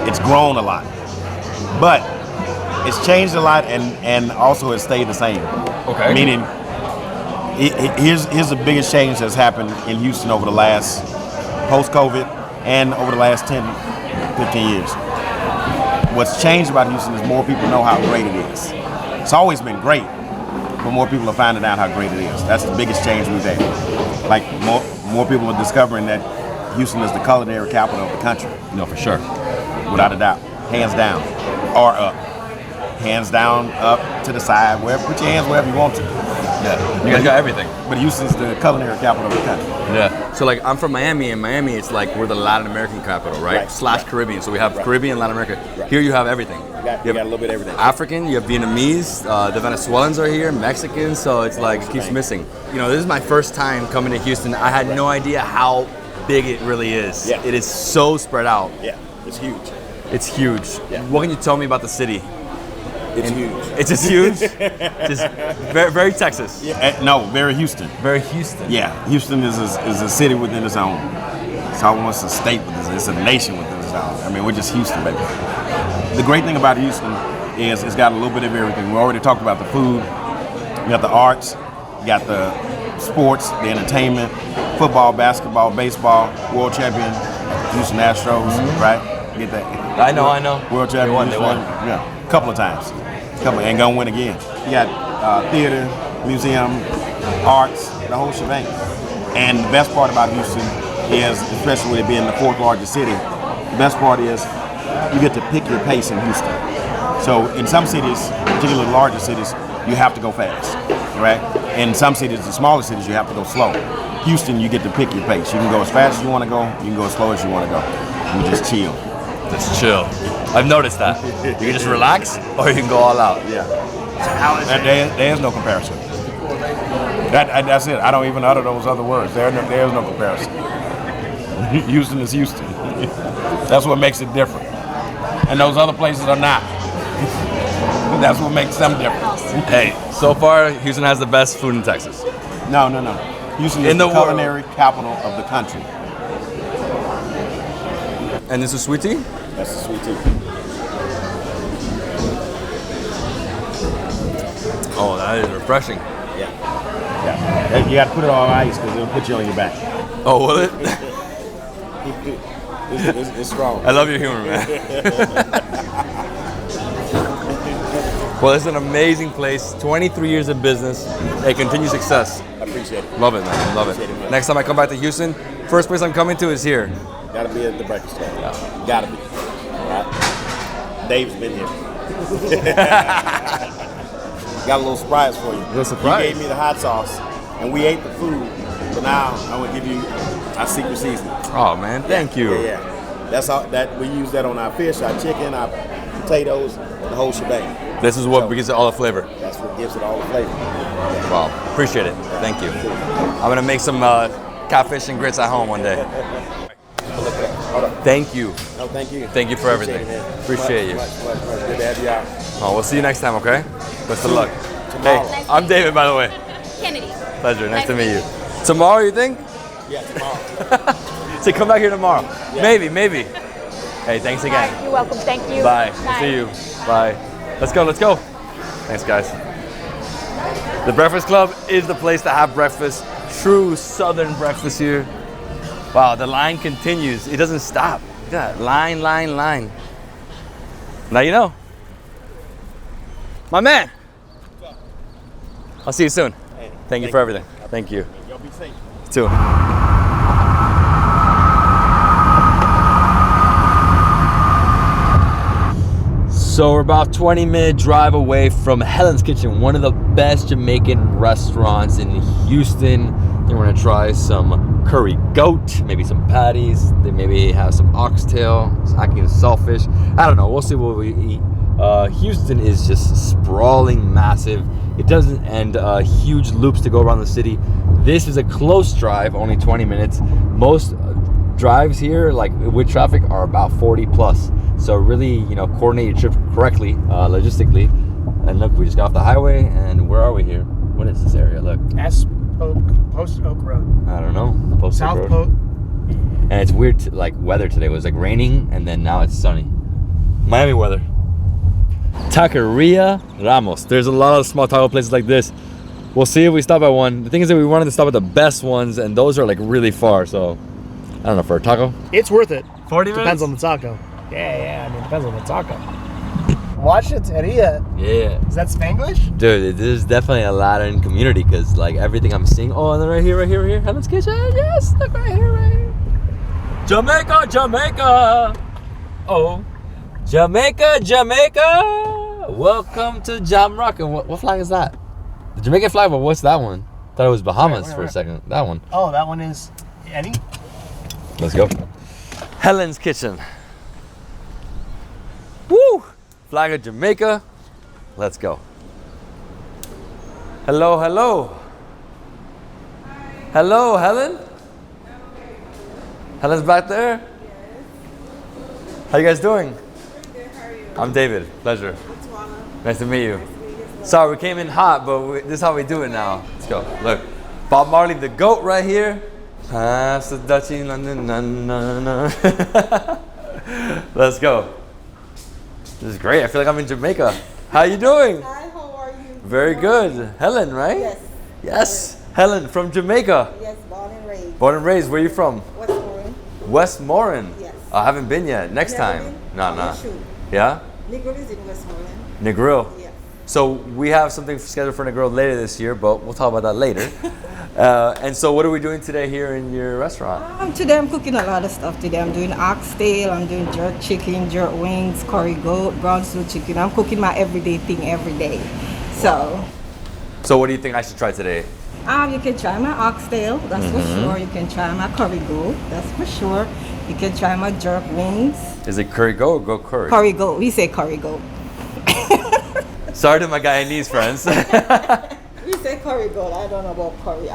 It's grown a lot. But it's changed a lot and also it stayed the same. Okay. Meaning, here's the biggest change that's happened in Houston over the last, post-COVID, and over the last 10, 15 years. What's changed about Houston is more people know how great it is. It's always been great, but more people are finding out how great it is. That's the biggest change we've had. Like more people are discovering that Houston is the culinary capital of the country. No, for sure. Without a doubt. Hands down. Or up. Hands down, up, to the side, wherever. Put your hands wherever you want to. Yeah. You guys got everything. But Houston's the culinary capital of the country. Yeah. So like I'm from Miami, and Miami it's like we're the Latin American capital, right? / Caribbean. So we have Caribbean, Latin America. Right. Here you have everything. You got a little bit of everything. African, you have Vietnamese, the Venezuelans are here, Mexicans, so it's like it keeps missing. You know, this is my first time coming to Houston. I had no idea how big it really is. Yeah. It is so spread out. Yeah, it's huge. It's huge. Yeah. What can you tell me about the city? It's huge. It's just huge? Just very, very Texas. Yeah, no, very Houston. Very Houston. Yeah, Houston is a city within its own. It's almost a state within it's a nation within its own. I mean, we're just Houston, baby. The great thing about Houston is it's got a little bit of everything. We already talked about the food. You got the arts. You got the sports, the entertainment, football, basketball, baseball, world champion, Houston Astros, right? Get that? I know. World champion. They won. Yeah, a couple of times. And gonna win again. You got theater, museum, arts, the whole shebang. And the best part about Houston is, especially with it being the 4th largest city, the best part is you get to pick your pace in Houston. So in some cities, particularly larger cities, you have to go fast, right? In some cities, the smaller cities, you have to go slow. Houston, you get to pick your pace. You can go as fast as you want to go. You can go as slow as you want to go. You just chill. Just chill. I've noticed that. You can just relax, or you can go all out. Yeah. There is no comparison. That's it. I don't even utter those other words. There is no comparison. Houston is Houston. That's what makes it different. And those other places are not. That's what makes them different. Hey, so far, Houston has the best food in Texas. No. Houston is the culinary capital of the country. And this is sweet tea? That's the sweet tea. Oh, that is refreshing. Yeah. You got to put it on ice because it'll put you on your back. Oh, will it? It's strong. I love your humor, man. Well, it's an amazing place. 23 years of business. Hey, continued success. I appreciate it. Love it, man. Love it. Man. Next time I come back to Houston, first place I'm coming to is here. Gotta be at the breakfast club. Yeah. Gotta be. All right. Davidsbeenhere. Got a little surprise for you. A little surprise? You gave me the hot sauce, and we ate the food, but now I'm gonna give you our secret seasoning. Oh, man. Thank you. Yeah. That's all that we use that on our fish, our chicken, our potatoes, the whole shebang. This is what gives it all the flavor. That's what gives it all the flavor. Wow, appreciate it. Thank you. I'm gonna make some catfish and grits at home one day. Thank you. No, thank you. Thank you for everything. Appreciate you. Much. Good to have you out. Oh, we'll see you next time, okay? Best of luck. Tomorrow. Hey, I'm David, by the way. Kennedy. Pleasure. Nice to meet you. Tomorrow, you think? Yeah, tomorrow. So come back here tomorrow. Yeah. Maybe. Hey, thanks again. You're welcome. Thank you. Bye. See you. Bye. Let's go. Thanks, guys. The Breakfast Club is the place to have breakfast. True Southern breakfast here. Wow, the line continues. It doesn't stop. Look at that. Line. Now you know. My man. I'll see you soon. Thank you for everything. Thank you. Y'all be safe. You too. So we're about 20-minute drive away from Helen's Kitchen, one of the best Jamaican restaurants in Houston. And we're gonna try some curry goat, maybe some patties. They maybe have some oxtail, some saltfish. I don't know. We'll see what we eat. Houston is just sprawling, massive. It doesn't end. Huge loops to go around the city. This is a close drive, only 20 minutes. Most drives here, like with traffic, are about 40 plus. So really, coordinate your trip correctly, logistically. And look, we just got off the highway, and where are we here? What is this area? Look. Post Oak Road. I don't know. Post Oak Road. South. And it's weird, weather today. It was raining, and then now it's sunny. Miami weather. Taqueria Ramos. There's a lot of small taco places like this. We'll see if we stop at one. The thing is that we wanted to stop at the best ones, and those are really far. So I don't know, for a taco. It's worth it. 40 minutes? Depends on the taco. Yeah. I mean, it depends on the taco. Guachateria. Yeah. Is that Spanglish? Dude, this is definitely a Latin community because everything I'm seeing. Oh, and then right here. Helen's Kitchen. Yes, look right here. Jamaica. Oh, Jamaica. Welcome to Jamrock. And what flag is that? The Jamaican flag, but what's that one? Thought it was Bahamas for a second. That one. Oh, that one is Eddie. Let's go. Helen's Kitchen. Woo! Flag of Jamaica. Let's go. Hello. Hello, Helen. Helen's back there. Yes. How you guys doing? Good. How are you? I'm David. Pleasure. Nice to meet you. Sorry, we came in hot, but this is how we do it now. Let's go. Look, Bob Marley, the goat, right here. Pass the Dutchie, na. Let's go. This is great. I feel like I'm in Jamaica. How you doing? Hi, how are you? Very good. Helen, right? Yes. Yes. Helen from Jamaica. Yes, born and raised. Born and raised. Where are you from? Westmoreland. Westmoreland? Yes. I haven't been yet. Next Never time. been? No. You should. Yeah? Negril is in Westmoreland. Negril. Yes. So we have something scheduled for Negril later this year, but we'll talk about that later. And so what are we doing today here in your restaurant? Today I'm cooking a lot of stuff today. I'm doing oxtail, I'm doing jerk chicken, jerk wings, curry goat, brown stew chicken. I'm cooking my everyday thing every day. So what do you think I should try today? you can try my oxtail, that's for sure. You can try my curry goat, that's for sure. You can try my jerk wings. Is it curry goat or goat curry? Curry goat, we say curry goat. Sorry to my Guyanese friends. We say curry goat. I don't know about curry.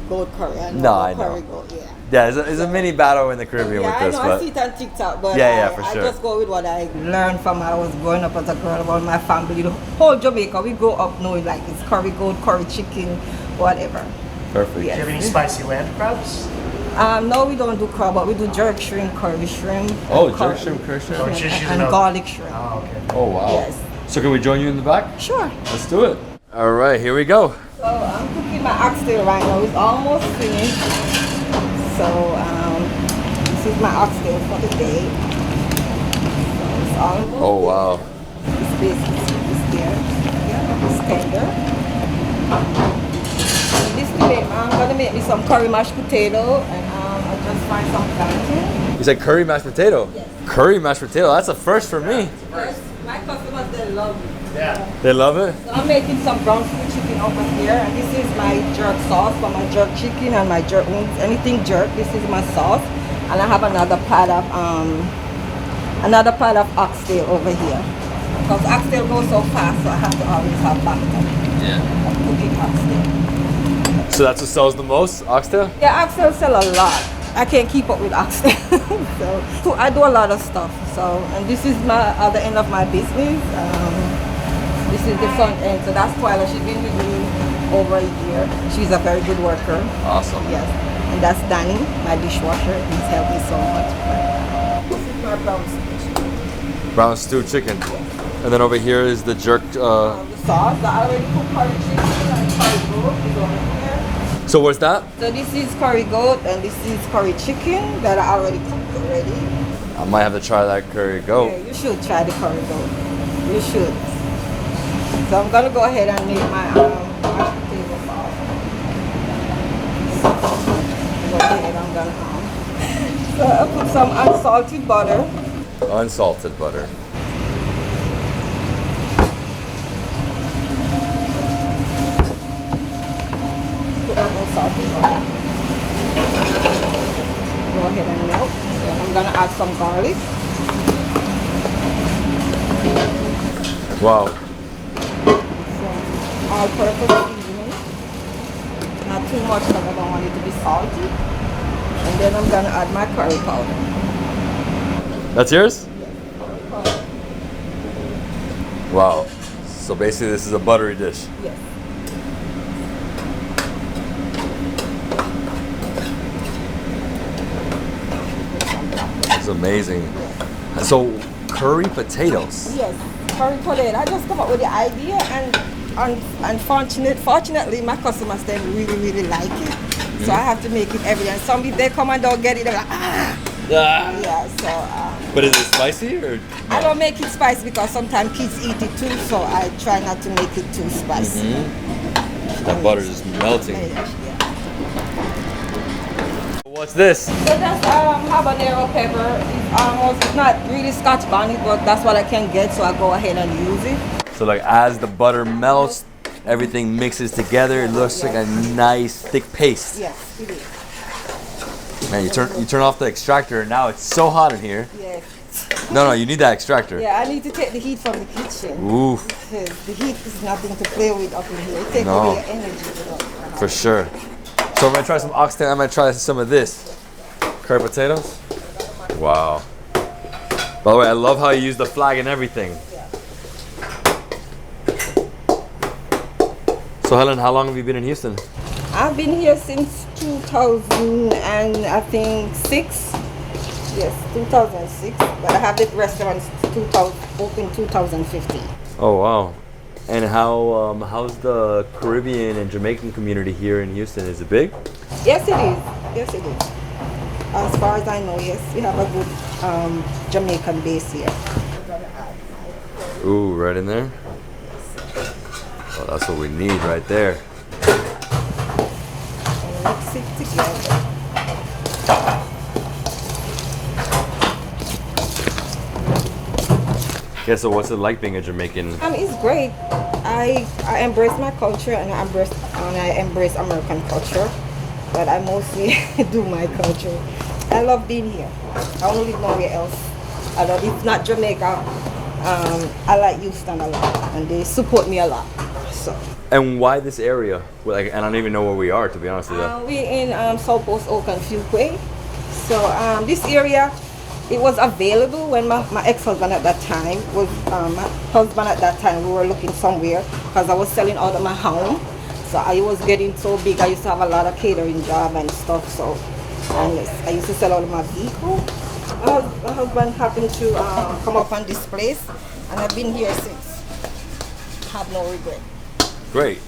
Goat curry. I know No, about I know. curry goat. Yeah. Yeah, it's a mini battle in the Caribbean with this, I know. but I see it on TikTok, but for I sure. just go with what I learned from when I was growing up as a girl about my family. The whole Jamaica, we grow up knowing it's curry goat, curry chicken, whatever. Perfect. Yes. Do you have any spicy lamb crabs? No, we don't do crab, but we do jerk shrimp, curry shrimp. Oh, jerk shrimp, curry shrimp. And garlic shrimp. Oh, okay. Oh, wow. Yes. So can we join you in the back? Sure. Let's do it. All right, here we go. So I'm cooking my oxtail right now. It's almost finished. So this is my oxtail for the day. So it's almost Oh, wow. This basic is there. Yeah, it's tender. I'm gonna make me some curry mashed potato, and I'll just find some plantain. You said curry mashed potato? Yes. Curry mashed potato, that's a first for me. First, my customers, they love it. Yeah. They love it? So I'm making some brown stew chicken over here, and this is my jerk sauce for my jerk chicken and my jerk wings. Anything jerk, this is my sauce. And I have another pot of another pile of oxtail over here. Because oxtail goes so fast, so I have to always have backup. Yeah. Of cooking oxtail. So that's what sells the most, oxtail? Yeah, oxtail sell a lot. I can't keep up with oxtail. so I do a lot of stuff. So, and this is my other end of my business. This is the front end. So that's Twyla. She's been with me over a year. She's a very good worker. Awesome. Yes. And that's Danny, my dishwasher. He's helped me so much. This is my brown stew. Brown stew chicken. And then over here is the jerk. The sauce, the already cooked curry chicken and curry goat is over here. So what's that? So this is curry goat and this is curry chicken that I already cooked already. I might have to try that curry goat. Yeah, you should try the curry goat. You should. So I'm gonna go ahead and make my mashed potato sauce. Go ahead, I'm gonna so I put some unsalted butter. Unsalted butter. Put on unsalted butter. Go ahead and melt. Then I'm gonna add some garlic. Wow. All-purpose seasoning. Not too much because I don't want it to be salty. And then I'm gonna add my curry powder. That's yours? Wow. So basically this is a buttery dish. Yes. It's amazing. So curry potatoes. Yes, curry potato. I just come up with the idea and fortunately my customers they really like it. So I have to make it every day. And some people they come and don't get it, they're like, Yeah, so But is it spicy or? I don't make it spicy because sometimes kids eat it too, so I try not to make it too spicy. That butter is melting. What's this? So that's habanero pepper. It's not really Scotch bonnet, but that's what I can get, so I go ahead and use it. So like as the butter melts, everything mixes together. It looks like a nice thick paste. Yes, it is. Man, you turn off the extractor and now it's so hot in here. Yes. No, you need that extractor. Yeah, I need to take the heat from the kitchen. Oof. Because the heat is nothing to play with up in here. It takes No. away your energy. For sure. So I'm gonna try some oxtail. I'm gonna try some of this. Curry potatoes. Wow. By the way, I love how you use the flag and everything. So Helen, how long have you been in Houston? I've been here since 2006. Yes, 2006. But I have the restaurant open 2015. Oh wow. And how's the Caribbean and Jamaican community here in Houston? Is it big? Yes, it is. Yes, it is. As far as I know, yes, we have a good Jamaican base here. Ooh, right in there. Oh, that's what we need right there. Mix it together. Yeah, so what's it like being a Jamaican? It's great. I embrace my culture and I embrace American culture, but I mostly do my culture. I love being here. I don't live nowhere else. I love, if not Jamaica, I like Houston a lot, and they support me a lot. So. And why this area? Well, like, I don't even know where we are, to be honest with you. We're in South Post Oak and Fuquay. So this area, it was available when my ex-husband at that time was, my husband at that time, we were looking somewhere because I was selling out of my home. So I was getting so big, I used to have a lot of catering job and stuff. So and I used to sell out of my vehicle. My husband happened to come up on this place and I've been here since. Have no regret. Great.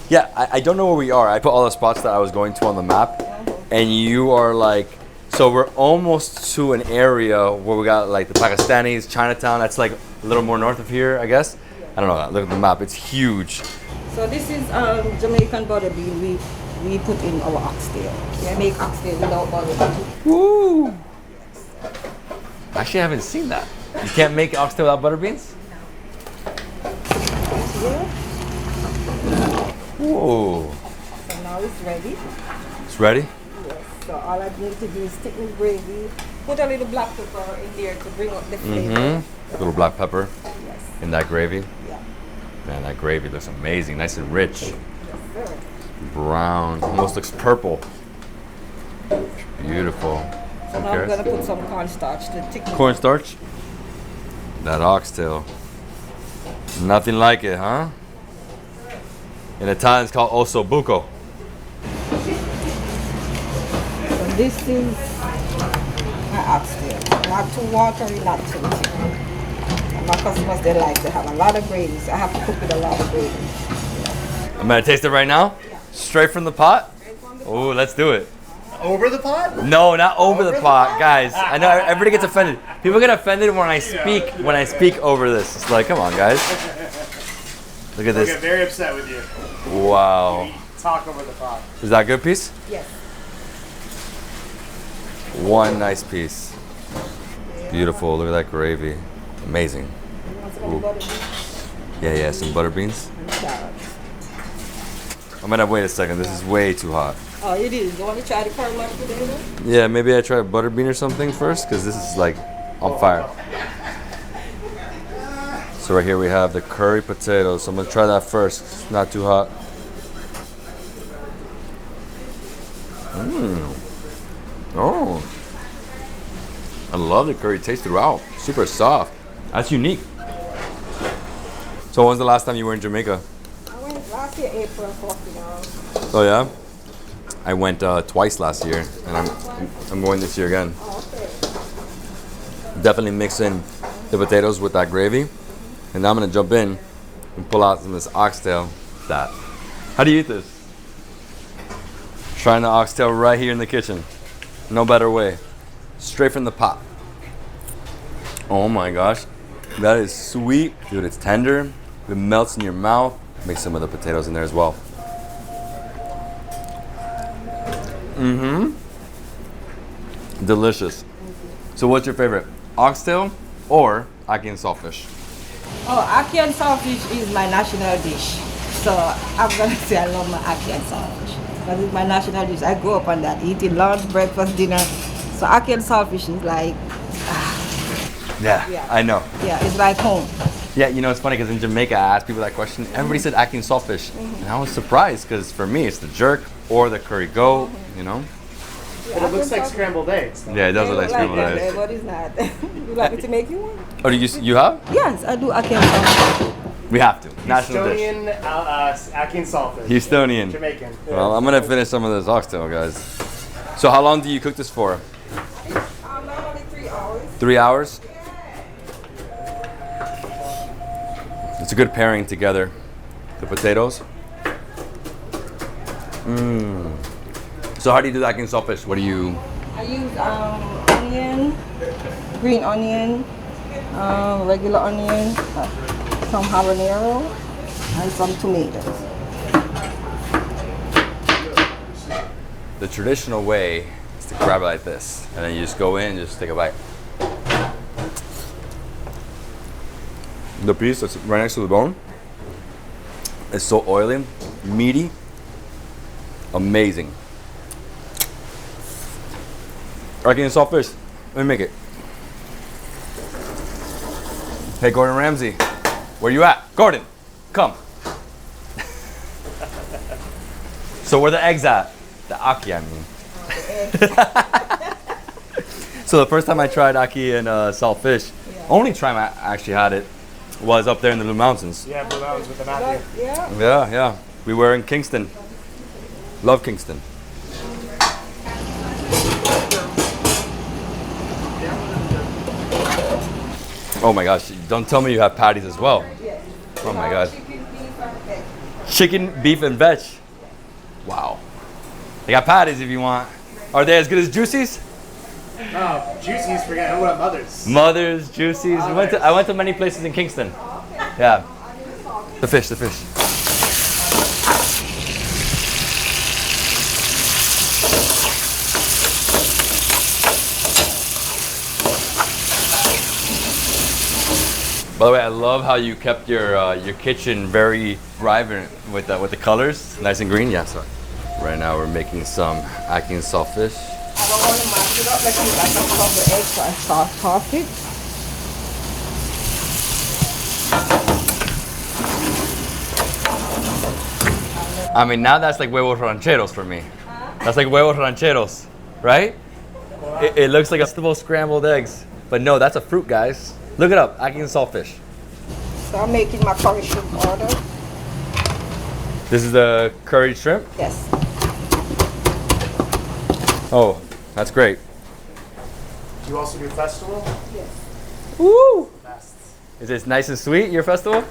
Yeah, I don't know where we are. I put all the spots that I was going to on the map, and you are like, so we're almost to an area where we got like the Pakistanis, Chinatown. That's like a little more north of here, I guess. I don't know. Look at the map. It's huge. So this is Jamaican butter bean we put in our oxtail. We make oxtail without butter bean. Woo! Actually, I haven't seen that. You can't make oxtail without butter beans? Yeah. Whoa. So now it's ready. It's ready? Yes. So all I need to do is thicken the gravy put a little black pepper in there to bring up the flavor. Little black pepper Yes. in that gravy. Yeah. Man, that gravy looks amazing. Nice and rich. Yes, sir. Brown. Almost looks purple. Beautiful. So now I'm gonna put some cornstarch to thicken. Cornstarch. That oxtail. Nothing like it, huh? In Italian, it's called osso buco. So this is my oxtail. Not too watery, not too thick. And my customers, they like to have a lot of gravy, so I have to cook with a lot of gravy. I'm gonna taste it right now. Straight from the pot. Oh, let's do it. Over the pot? No, not over the pot, guys. I know everybody gets offended. People get offended when I speak over this. It's like, come on, guys. Look at I get this. very upset with you. Wow. You talk over the pot. Is that a good piece? Yes. One nice piece. Beautiful. Look at that gravy. Amazing. Ooh. Yeah, some butter beans. I'm gonna wait a second. This is way too hot. Oh, it is. You want to try the caramel today? Yeah, maybe I try a butter bean or something first, because this is like on fire. So right here we have the curry potatoes. So I'm gonna try that first. It's not too hot. Oh, I love the curry taste throughout. Super soft. That's unique. So when's the last time you were in Jamaica? I went last year, April 14th. Oh yeah, I went twice last year, and I'm going this year again. Definitely mix in the potatoes with that gravy, and now I'm gonna jump in and pull out some of this oxtail. How do you eat this? Trying the oxtail right here in the kitchen. No better way. Straight from the pot. Oh my gosh, that is sweet, dude. It's tender. It melts in your mouth. Mix some of the potatoes in there as well. Delicious. So what's your favorite? Oxtail or ackee and saltfish? Oh, ackee and saltfish is my national dish. So I'm gonna say I love my ackee and saltfish. Because it's my national dish. I grew up on that, eating lunch, breakfast, dinner. So ackee and saltfish is like, Yeah, I know. yeah, it's like home. Yeah, you know, it's funny because in Jamaica, I asked people that question. Everybody said ackee and saltfish. And I was surprised because for me, it's the jerk or the curry goat, you know? But it looks like scrambled eggs. Yeah, it does look like scrambled eggs. But it's not. You like me to make you one? Oh, you have? Yes, I do ackee and saltfish. We have to. National dish. Houstonian ackee and saltfish. Houstonian. Jamaican. Well, I'm going to finish some of this oxtail, guys. So how long do you cook this for? Normally 3 hours. 3 hours? It's a good pairing together. The potatoes. So how do you do that ackee and saltfish? What do you... I use onion, green onion, regular onion, some habanero, and some tomatoes. The traditional way is to grab it like this, and then you just go in and just take a bite. The piece that's right next to the bone is so oily, meaty, amazing. Ackee and saltfish. Let me make it. Hey, Gordon Ramsay, where you at? Gordon, come. So where the eggs at? The ackee, I mean. So the first time I tried ackee and saltfish, only time I actually had it was up there in the Blue Mountains. Yeah, Blue Mountains with the Matthew. Yeah. We were in Kingston. Love Kingston. Oh my gosh, don't tell me you have patties as well. Oh my god. Chicken, beef, and veg. Wow. They got patties if you want. Are they as good as Juicy's? Oh, Juicy's, forget. What about Mother's? Mother's, Juicy's. I went to many places in Kingston. Yeah. The fish. By the way, I love how you kept your kitchen very vibrant with the colors, nice and green. Yeah, sorry. Right now we're making some ackee and saltfish. I don't want to it up like a couple eggs, so I toss it. I mean, now that's like huevos rancheros for me. That's like huevos rancheros, right? It looks like a vegetable scrambled eggs. But no, that's a fruit, guys. Look it up, ackee and saltfish. So I'm making my curry shrimp order. This is the curried shrimp? Yes. Oh, that's great. Do you also do festival? Yes. Woo! Is it nice and sweet, your festival?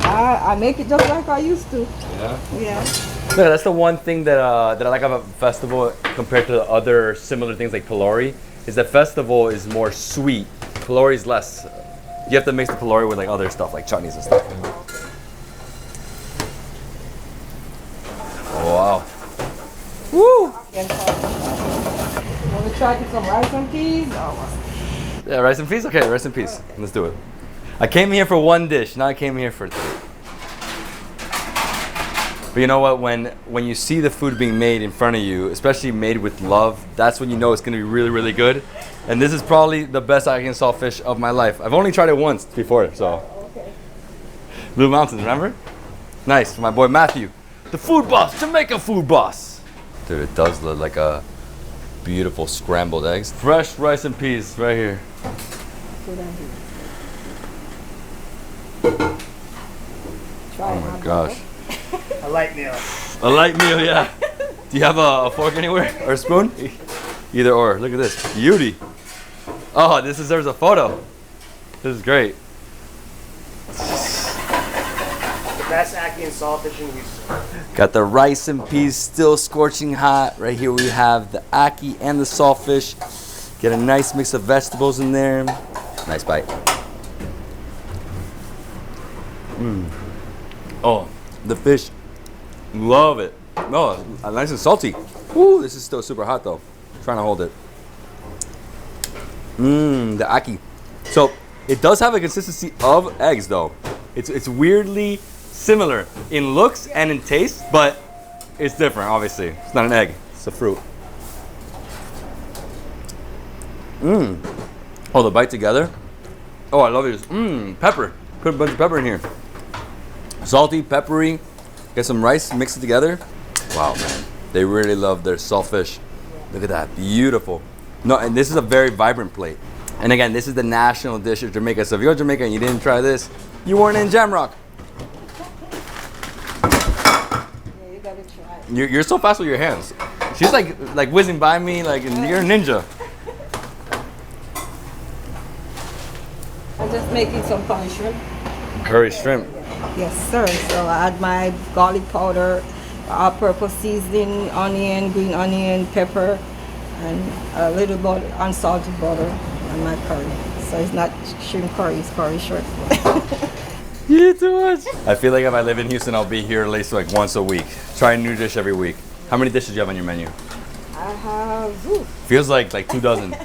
I make it just like I used to. Yeah? Yeah. Look, that's the one thing that I like about festival compared to the other similar things like pilori, is that festival is more sweet. Pilori is less. You have to mix the pilori with like other stuff, like chutneys and stuff. Oh, wow. Woo! Want to try to some rice and peas? Yeah, rice and peas? Okay, rice and peas. Let's do it. I came here for one dish, now I came here for three. But you know what, when you see the food being made in front of you, especially made with love, that's when you know it's gonna be really, really good. And this is probably the best ackee and saltfish of my life. I've only tried it once before, so. Okay. Blue Mountains, remember? Nice, my boy Matthew. The food boss, Jamaican food boss. Dude, it does look like a beautiful scrambled eggs. Fresh rice and peas right here. Oh my gosh. A light meal. A light meal, yeah. Do you have a fork anywhere or a spoon? Either or. Look at this beauty. Oh, this deserves a photo. This is great. The best ackee and saltfish in Houston. Got the rice and peas still scorching hot. Right here we have the ackee and the saltfish. Get a nice mix of vegetables in there. Nice bite. Mmm. Oh, the fish. Love it. Oh, nice and salty. Ooh, this is still super hot though. Trying to hold it. Mmm, the ackee. So it does have a consistency of eggs though. It's weirdly similar in looks and in taste, but it's different obviously. It's not an egg, it's a fruit. Mmm. Oh, the bite together. Oh, I love it. Mmm, pepper. Put a bunch of pepper in here. Salty, peppery. Get some rice, mix it together. Wow, man. They really love their saltfish. Look at that, beautiful. No, and this is a very vibrant plate. And again, this is the national dish of Jamaica. So if you're Jamaican and you didn't try this, you weren't in Jamrock. Yeah, you gotta try. You're so fast with your hands. She's like whizzing by me, like you're a ninja. I'm just making some curry shrimp. Curry shrimp. Yes, sir. So I add my garlic powder, all-purpose seasoning, onion, green onion, pepper, and a little bit unsalted butter on my curry. So it's not shrimp curry, it's curry shrimp. You eat too much. I feel like if I live in Houston, I'll be here at least like once a week. Try a new dish every week. How many dishes do you have on your menu? I have, Feels like 2 dozen.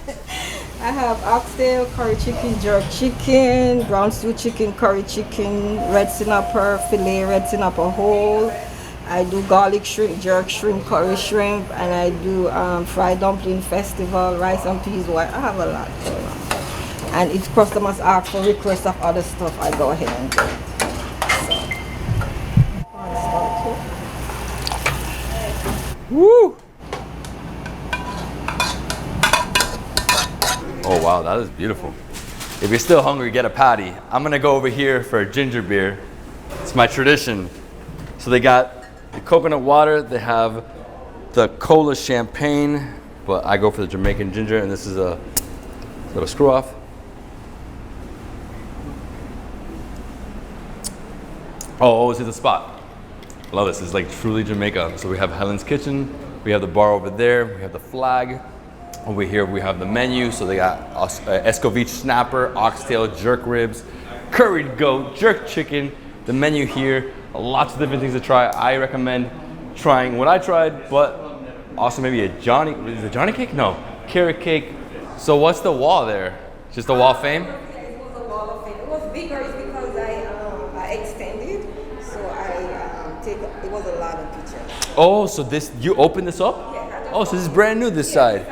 I have oxtail, curry chicken, jerk chicken, brown stew chicken, curry chicken, red snapper, filet red snapper whole. I do garlic shrimp, jerk shrimp, curry shrimp, and I do fried dumpling festival, rice and peas. I have a lot going on. And if customers ask for requests of other stuff, I go ahead and do it. Woo! Oh wow, that is beautiful. If you're still hungry, get a patty. I'm gonna go over here for a ginger beer. It's my tradition. So they got the coconut water, they have the cola champagne, but I go for the Jamaican ginger, and this is a little screw off. Oh, this is the spot. I love this. It's like truly Jamaica. So we have Helen's Kitchen, we have the bar over there, we have the flag. Over here we have the menu. So they got escovitch snapper, oxtail, jerk ribs, curried goat, jerk chicken. The menu here, lots of different things to try. I recommend trying what I tried, but also maybe is it Johnny cake? No, carrot cake. So what's the wall there? Just a wall of fame? It was a wall of fame. It was bigger because I extended, so it was a lot of pictures. Oh, so you opened this up? Yeah. Oh, so this is brand new this side.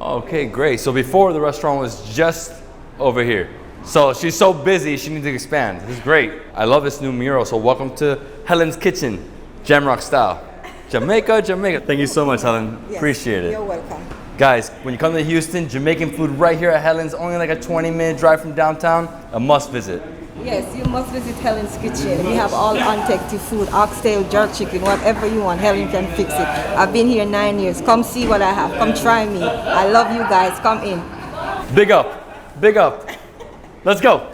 Okay, great. So before the restaurant was just over here. So she's so busy, she needs to expand. This is great. I love this new mural. So welcome to Helen's Kitchen, Jamrock style. Jamaica, Jamaica. Thank you so much, Helen. Yes, appreciate it. You're welcome. Guys, when you come to Houston, Jamaican food right here at Helen's, only like a 20-minute drive from downtown, a must visit. Yes, you must visit Helen's Kitchen. We have all authentic food, oxtail, jerk chicken, whatever you want, Helen can fix it. I've been here 9 years. Come see what I have. Come try me. I love you guys. Come in. Big up. Big up. Let's go.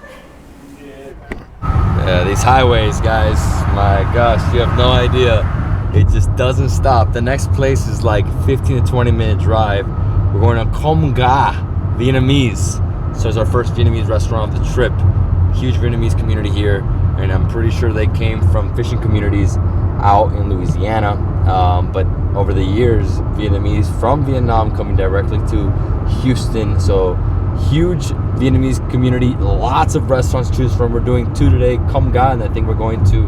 Yeah, these highways, guys, my gosh, you have no idea. It just doesn't stop. The next place is like 15 to 20-minute drive. We're going to Com Ga Vietnamese. So it's our first Vietnamese restaurant of the trip. Huge Vietnamese community here, and I'm pretty sure they came from fishing communities out in Louisiana. But over the years, Vietnamese from Vietnam coming directly to Houston. So huge Vietnamese community, lots of restaurants to choose from. We're doing 2 today, Com Ga, and I think we're going to,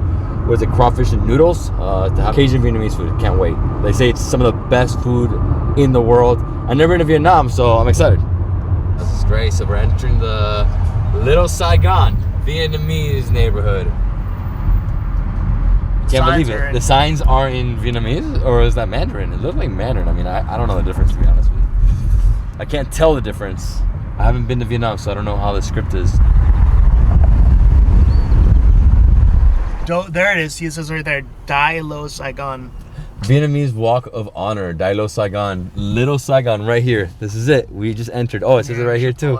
what is it, crawfish and noodles to have Cajun-Vietnamese food. Can't wait. They say it's some of the best food in the world. I've never been to Vietnam, so I'm excited. This is great. So we're entering the Little Saigon Vietnamese neighborhood. Can't believe it. The signs are in Vietnamese, or is that Mandarin? It looks like Mandarin. I mean, I don't know the difference, to be honest with you. I can't tell the difference. I haven't been to Vietnam, so I don't know how the script is. There it is. See, it says right there, Dai Lo Saigon. Vietnamese Walk of Honor, Dai Lo Saigon, Little Saigon right here. This is it. We just entered. Oh, it says it right here too.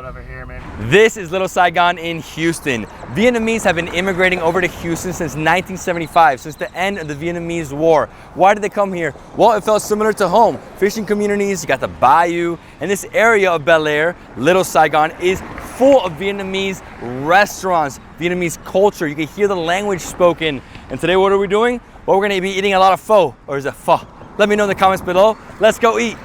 This is Little Saigon in Houston. Vietnamese have been immigrating over to Houston since 1975, since the end of the Vietnamese War. Why did they come here? Well, it felt similar to home. Fishing communities, you got the bayou, and this area of Bel Air, Little Saigon, is full of Vietnamese restaurants, Vietnamese culture. You can hear the language spoken. And today, what are we doing? Well, we're gonna be eating a lot of pho, or is it pho? Let me know in the comments below. Let's go eat.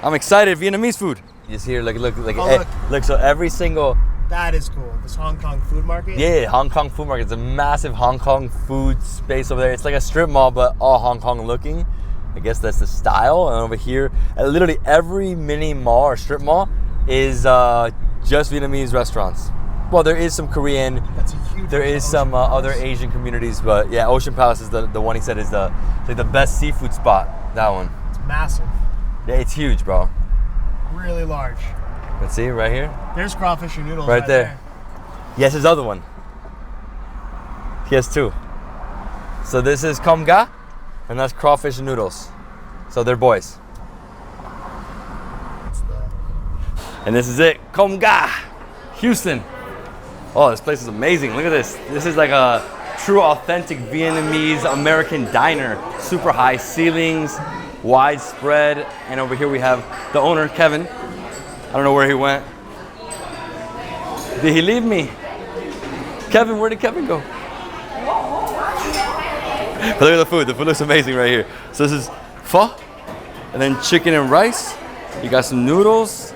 I'm excited, Vietnamese food. You see here, look, so every single... That is cool. This Hong Kong food market? Yeah, Hong Kong food market. It's a massive Hong Kong food space over there. It's like a strip mall, but all Hong Kong looking. I guess that's the style. And over here, literally every mini mall or strip mall is just Vietnamese restaurants. Well, there is some Korean. That's a huge. There is some other Asian communities, but yeah, Ocean Palace is the one he said is like the best seafood spot. That one. It's massive. Yeah, it's huge, bro. Really large. Let's see right here. There's crawfish and noodles right there. Yes, his other one. He has 2. So this is Com Ga, and that's crawfish and noodles. So they're boys. And this is it, Com Ga, Houston. Oh, this place is amazing. Look at this. This is like a true, authentic Vietnamese American diner. Super high ceilings, widespread. And over here we have the owner, Kevin. I don't know where he went. Did he leave me? Kevin, where did Kevin go? But look at the food. The food looks amazing right here. So this is pho, and then chicken and rice. You got some noodles.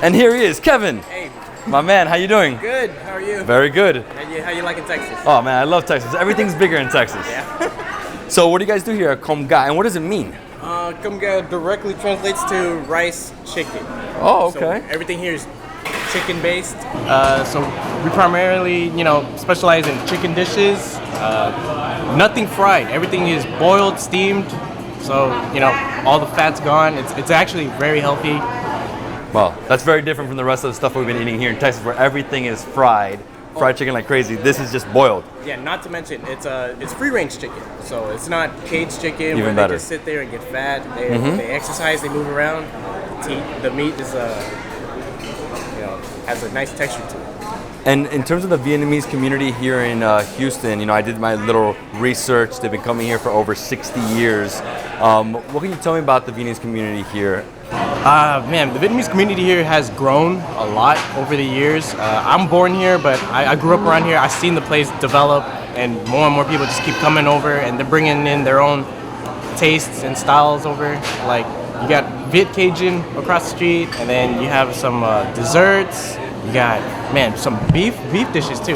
And here he is, Kevin. Hey. My man, how you doing? Good. How are you? Very good. How you liking Texas? Oh man, I love Texas. Everything's bigger in Texas. Yeah. So what do you guys do here at Com Ga, and what does it mean? Com Ga directly translates to rice chicken. Oh, okay. So everything here is chicken based. So we primarily, specialize in chicken dishes. Nothing fried. Everything is boiled, steamed. So all the fat's gone. It's actually very healthy. Well, that's very different from the rest of the stuff we've been eating here in Texas, where everything is fried chicken like crazy. This is just boiled. Yeah, not to mention it's free range chicken, so it's not caged chicken Even where better. they just sit there and get fat. They exercise, they move around. The meat is has a nice texture to it. And in terms of the Vietnamese community here in Houston, I did my little research. They've been coming here for over 60 years. What can you tell me about the Vietnamese community here? Man, the Vietnamese community here has grown a lot over the years. I'm born here, but I grew up around here. I've seen the place develop, and more people just keep coming over, and they're bringing in their own tastes and styles over. Like, you got Viet Cajun across the street, and then you have some desserts. You got, some beef dishes too.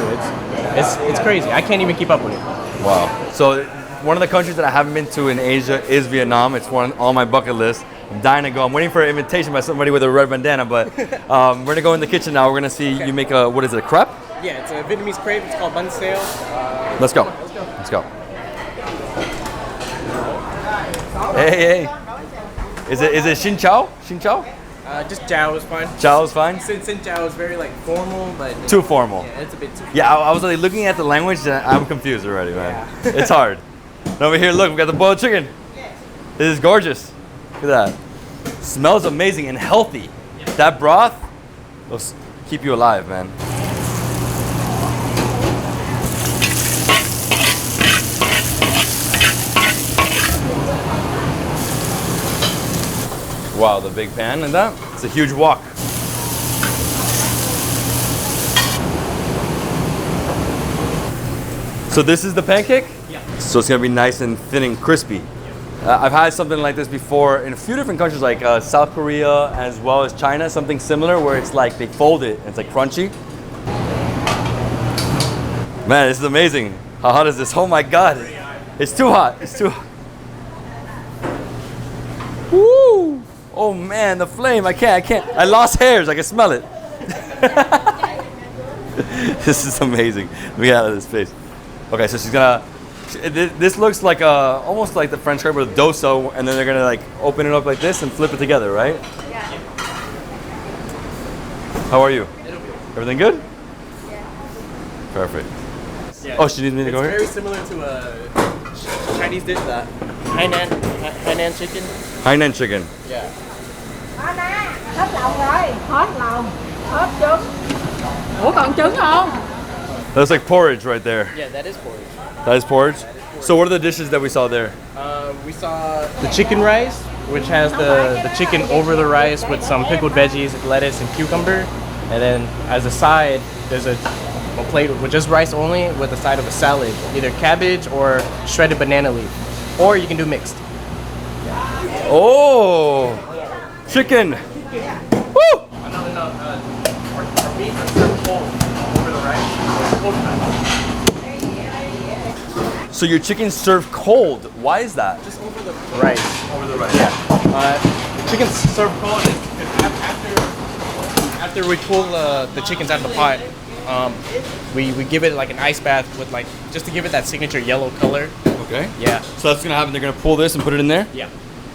It's crazy. I can't even keep up with it. Wow. So one of the countries that I haven't been to in Asia is Vietnam. It's one on my bucket list. I'm dying to go. I'm waiting for an invitation by somebody with a red bandana, but we're gonna go in the kitchen now. We're gonna see you make a, what is it, a crepe? Yeah, it's a Vietnamese crepe. It's called bun sao. Let's go. Let's go. Hey. Is it Xin Chao? Xin Chao? Just Jiao is fine. Jiao is fine? Xin Jiao is very like formal, but Too formal. Yeah, it's a bit too formal. Yeah, I was like looking at the language and I'm confused already, man. Yeah. It's hard. And over here, look, we got the boiled chicken. This is gorgeous. Look at that. Smells amazing and healthy. That broth will keep you alive, man. Wow, the big pan and that. It's a huge wok. So this is the pancake? Yeah. So it's gonna be nice and thin and crispy. I've had something like this before in a few different countries, like South Korea as well as China, something similar where it's like they fold it and it's like crunchy. Man, this is amazing. How hot is this? Oh my God. It's too hot. It's too hot. Woo! Oh man, the flame, I can't. I lost hairs, I can smell it. This is amazing. Let me get out of this face. Okay, so she's gonna, this looks like almost like the French crepe with doso, and then they're gonna like open it up like this and flip it together, right? Yeah. How are you? Everything good? Yeah. Perfect. Yeah. Oh, she needs me to go here? It's very similar to a Chinese dish, the Hainan chicken. Hainan chicken. Yeah. Hết lòng rồi, hết lòng, hết trứng. Ủa còn trứng không? That's like porridge right there. Yeah, that is porridge. That is porridge? So what are the dishes that we saw there? We saw the chicken rice, which has the chicken over the rice with some pickled veggies, lettuce, and cucumber. And then as a side, there's a plate with just rice only with a side of a salad, either cabbage or shredded banana leaf. Or you can do mixed. Oh! Chicken! Woo! Our meat is served cold over the rice. So your chicken's served cold. Why is that? Just over the rice. Over the rice. Yeah. The chicken's served cold after we pull the chickens out of the pot. We give it like an ice bath with like just to give it that signature yellow color. Okay. Yeah. So that's gonna happen. They're gonna pull this and put it in there. Yeah.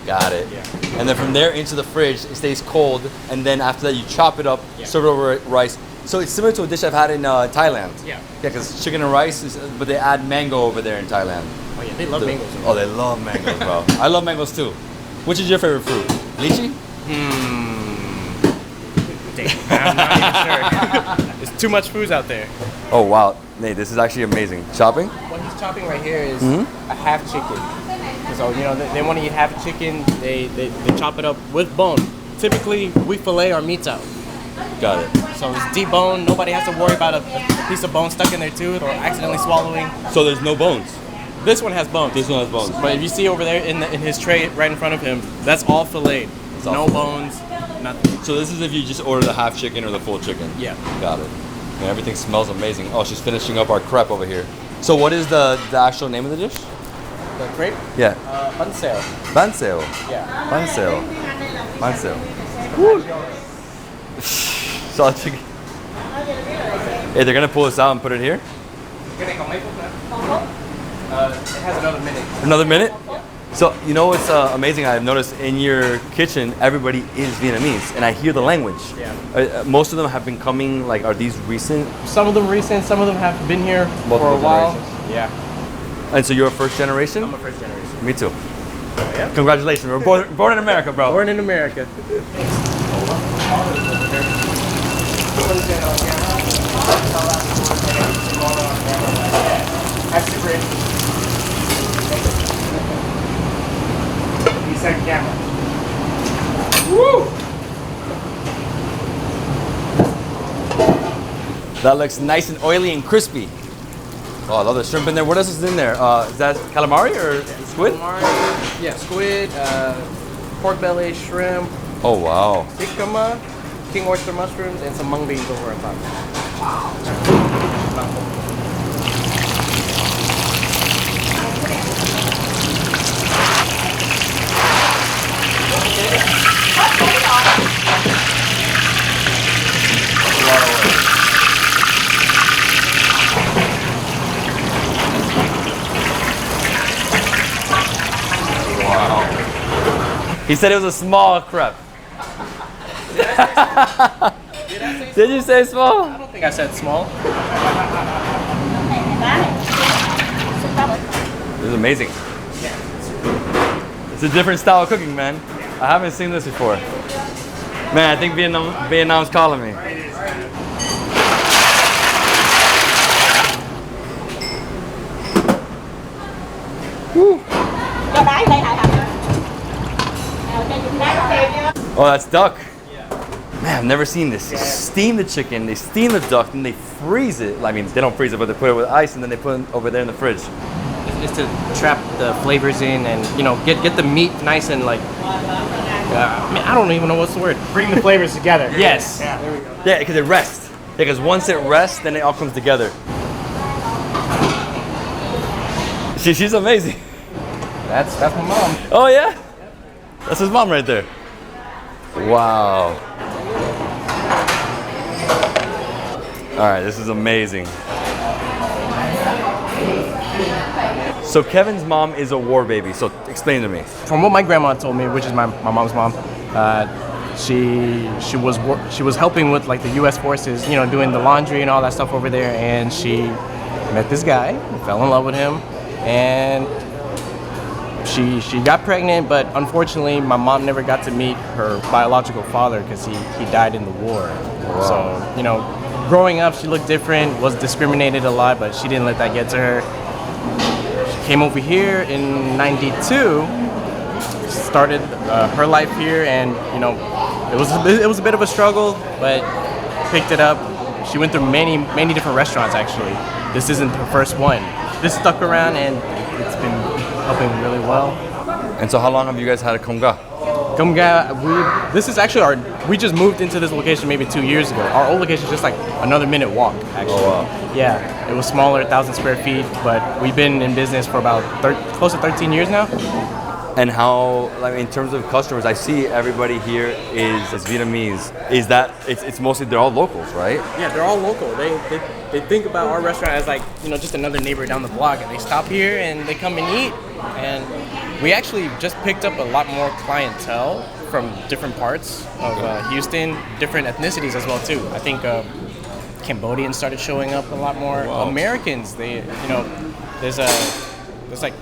Got it. Yeah. And then from there into the fridge, it stays cold. And then after that, you chop it up, serve it over rice. So it's similar to a dish I've had in Thailand. Yeah. Yeah, because chicken and rice is, but they add mango over there in Thailand. Oh yeah, they love mangoes. Oh, they love mangoes, bro. I love mangoes too. Which is your favorite fruit? Lychee? I'm not even sure. There's too much food out there. Oh wow, Nate, this is actually amazing. Chopping? What he's chopping right here is a half chicken. So you know they want to eat half a chicken. They chop it up with bone. Typically we fillet our meats out. Got it. So it's deboned. Nobody has to worry about a piece of bone stuck in their tooth or accidentally swallowing. So there's no bones. This one has bones. This one has bones. But if you see over there in his tray right in front of him, that's all filleted. No bones, nothing. So this is if you just order the half chicken or the full chicken. Yeah. Got it. And everything smells amazing. Oh, she's finishing up our crepe over here. So what is the actual name of the dish? The crepe? Yeah. Bun sao. Bun sao. Yeah. Bun sao. Bun sao. Woo. Salt chicken. Hey, they're gonna pull this out and put it here. It has another minute. Another minute? So, you know what's amazing? I've noticed in your kitchen, everybody is Vietnamese, and I hear the language. Yeah. Most of them have been coming, like, are these recent? Some of them recent, some of them have been here Multiple for a while. generations. Yeah. And so you're a first generation? I'm a first generation. Me too. Oh, yeah? Congratulations. We're born in America, bro. Born in America. Second camera. Woo! That looks nice and oily and crispy. Oh, I love the shrimp in there. What else is in there? Is that calamari or squid? Calamari, yeah, squid, pork belly, shrimp. Oh, wow. Tikama, king oyster mushrooms, and some mung beans over on top. He said it was a small crepe. Did you say small? I don't think I said small. This is amazing. It's a different style of cooking, man. I haven't seen this before. Man, I think Vietnam's calling me. Woo. Oh, that's duck. Man, I've never seen this. They steam the chicken, they steam the duck, and they freeze it. I mean, they don't freeze it, but they put it with ice, and then they put it over there in the fridge. It's to trap the flavors in, and get the meat nice and like. I don't even know what's the word. Bring the flavors together. Yes. Yeah, there we go. Yeah, because it rests. Because once it rests, then it all comes together. She's amazing. That's my mom. Oh yeah, that's his mom right there. Wow. All right, this is amazing. So Kevin's mom is a war baby. So explain to me. From what my grandma told me, which is my mom's mom, she was helping with like the U.S. forces, doing the laundry and all that stuff over there, and she met this guy, fell in love with him, and she got pregnant, but unfortunately my mom never got to meet her biological father because he died in the war. Wow. So growing up she looked different, was discriminated a lot, but she didn't let that get to her. She came over here in '92, started her life here, and it was a bit of a struggle, but picked it up. She went through many different restaurants actually. This isn't her first one. This stuck around and it's been helping really well. And so how long have you guys had a Kumga? Kumga, this is actually we just moved into this location maybe 2 years ago. Our old location is just like another minute walk, actually. Oh, wow. Yeah, it was smaller, 1,000 square feet, but we've been in business for about close to 13 years now. And how, like, in terms of customers, I see everybody here is Vietnamese. Is that, it's mostly, they're all locals, right? Yeah, they're all local. They think about our restaurant as like, just another neighbor down the block, and they stop here and they come and eat. And we actually just picked up a lot more clientele from different parts of Houston, different ethnicities as well too. I think Cambodians started showing up a lot more. Wow. Americans, there's like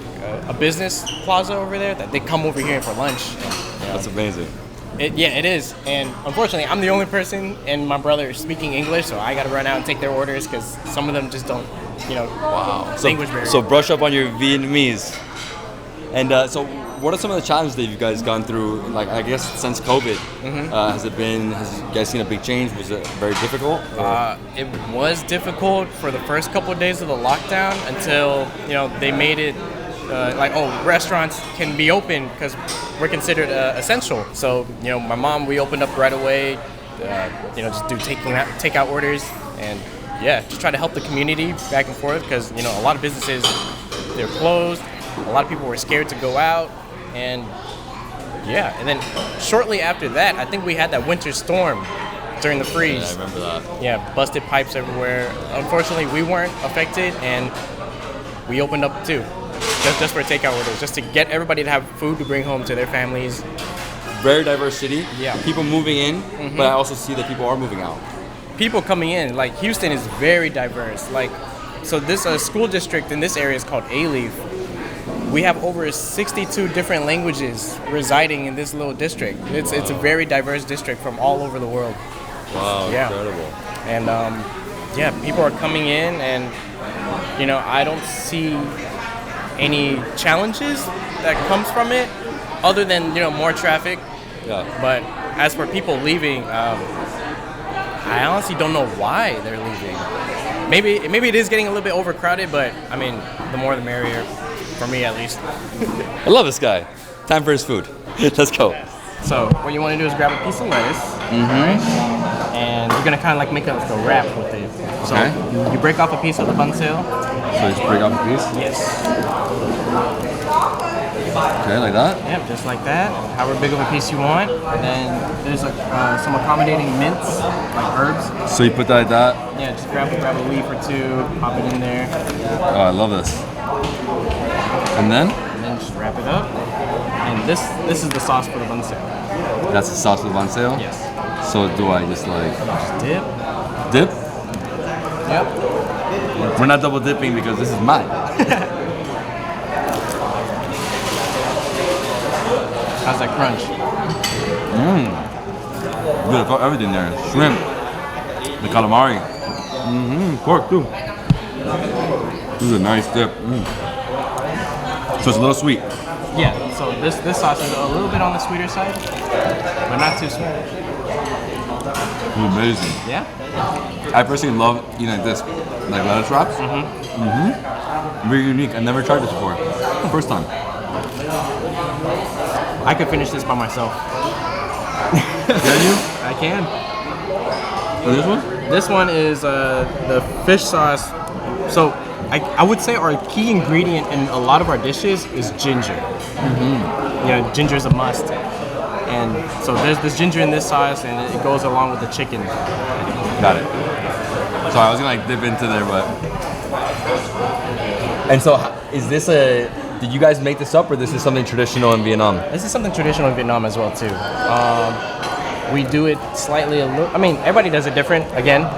a business plaza over there that they come over here for lunch. That's amazing. It is. And unfortunately, I'm the only person and my brother speaking English, so I got to run out and take their orders because some of them just don't, wow. language barrier. So brush up on your Vietnamese. And so what are some of the challenges that you guys gone through, like, I guess, since COVID? Mm-hmm. Has you guys seen a big change? Was it very difficult? It was difficult for the first couple of days of the lockdown until, they made it restaurants can be open because we're considered essential. So, my mom, we opened up right away, just do takeout orders and, just try to help the community back and forth because, a lot of businesses, they're closed. A lot of people were scared to go out, and then shortly after that, I think we had that winter storm during the freeze. Yeah, I remember that. Yeah, busted pipes everywhere. Unfortunately, we weren't affected, and we opened up too, just for takeout orders, just to get everybody to have food to bring home to their families. Very diverse city. Yeah. People moving in, but I also see that people are moving out. People coming in, like Houston is very diverse. Like, so this school district in this area is called A-Leaf. We have over 62 different languages residing in this little district. It's a very diverse district from all over the world. Wow, incredible. And people are coming in, and I don't see any challenges that comes from it, other than more traffic. Yeah. But as for people leaving, I honestly don't know why they're leaving. Maybe it is getting a little bit overcrowded, but I mean, the more the merrier. For me, at least. I love this guy. Time for his food. Let's go. So what you want to do is grab a piece of lettuce, right? And you're gonna kind of like make a wrap with it. So you break off a piece of the bun tail. So just break off a piece? Yes. Okay, like that? Yeah, just like that. However big of a piece you want. And then there's some accommodating mints, like herbs. So you put that like that? Yeah, just grab a leaf or two, pop it in there. Oh, I love this. And then? And then just wrap it up. And this is the sauce for the banseo. That's the sauce for the banseo? Yes. So do I just like... Just dip. Dip? Yep. We're not double dipping because this is mine. How's that crunch? Good, I got everything there. Shrimp, the calamari, pork too. This is a nice dip. So it's a little sweet. Yeah, so this sauce is a little bit on the sweeter side, but not too sweet. Amazing. Yeah? I personally love eating like this, like lettuce wraps. Very unique. I never tried this before. First time. I could finish this by myself. Can you? I can. And this one? This one is the fish sauce. So I would say our key ingredient in a lot of our dishes is ginger. You know, ginger is a must. And so there's ginger in this sauce, and it goes along with the chicken. Got it. Sorry, I was gonna like dip into there, but. And so, is this a? Did you guys make this up, or this is something traditional in Vietnam? This is something traditional in Vietnam as well too. We do it slightly a little. I mean, everybody does it different. Again,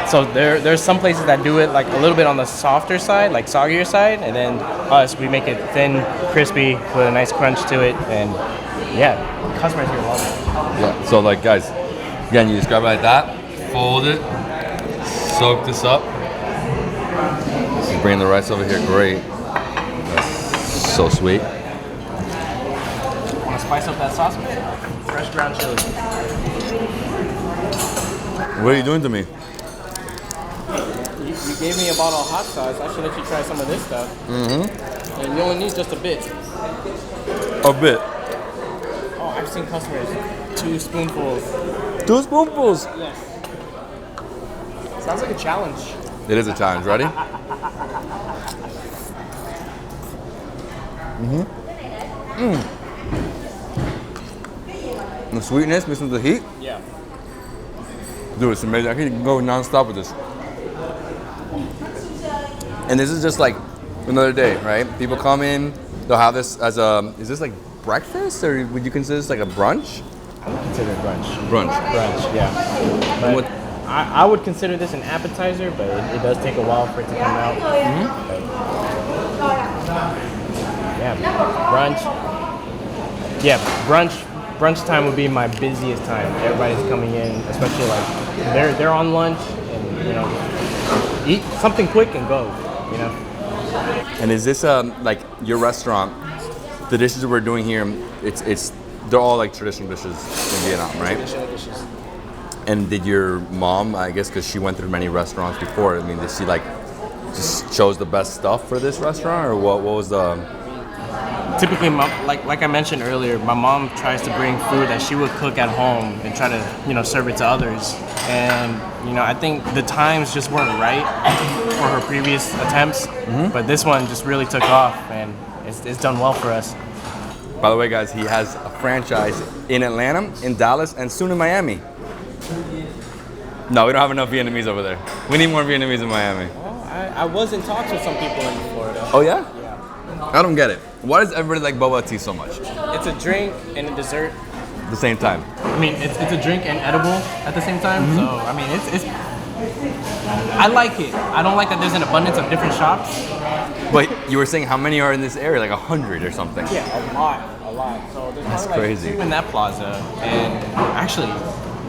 so there's some places that do it like a little bit on the softer side, like soggier side, and then us, we make it thin, crispy, with a nice crunch to it, and yeah, customers here love it. Yeah. So like, guys, again, you just grab it like that, fold it, soak this up. Just bring the rice over here. Great. That's so sweet. Want to spice up that sauce? Fresh ground chili. What are you doing to me? You gave me a bottle of hot sauce. I should let you try some of this stuff. And you only need just a bit. A bit. Oh, I've seen customers 2 spoonfuls. 2 spoonfuls. Yes. Sounds like a challenge. It is a challenge. Ready? The sweetness mixed with the heat. Yeah. Dude, it's amazing. I can go non-stop with this. And this is just like another day, right? People come in, they'll have this as a, is this like breakfast, or would you consider this like a brunch? I would consider it brunch. Brunch. Brunch, yeah. But I would consider this an appetizer, but it does take a while for it to come out. Yeah, brunch. Yeah, brunch time would be my busiest time. Everybody's coming in, especially like they're on lunch, and you know, eat something quick and go. You know. And is this like your restaurant? The dishes that we're doing here, they're all like traditional dishes in Vietnam, right? Traditional dishes. And did your mom, I guess, because she went through many restaurants before, I mean, did she like just chose the best stuff for this restaurant, or what was the? Typically, like I mentioned earlier, my mom tries to bring food that she would cook at home and try to serve it to others. And I think the times just weren't right for her previous attempts, but this one just really took off, and it's done well for us. By the way, guys, he has a franchise in Atlanta, in Dallas, and soon in Miami. No, we don't have enough Vietnamese over there. We need more Vietnamese in Miami. Well, I was in talks with some people in Florida. Oh yeah? I don't get it. Why does everybody like boba tea so much? It's a drink and a dessert. At the same time. I mean, it's a drink and edible at the same time. So I mean, it's. I like it. I don't like that there's an abundance of different shops. But you were saying how many are in this area? Like 100 or something? Yeah, a lot. So there's That's probably crazy. Like 2 in that plaza, and actually,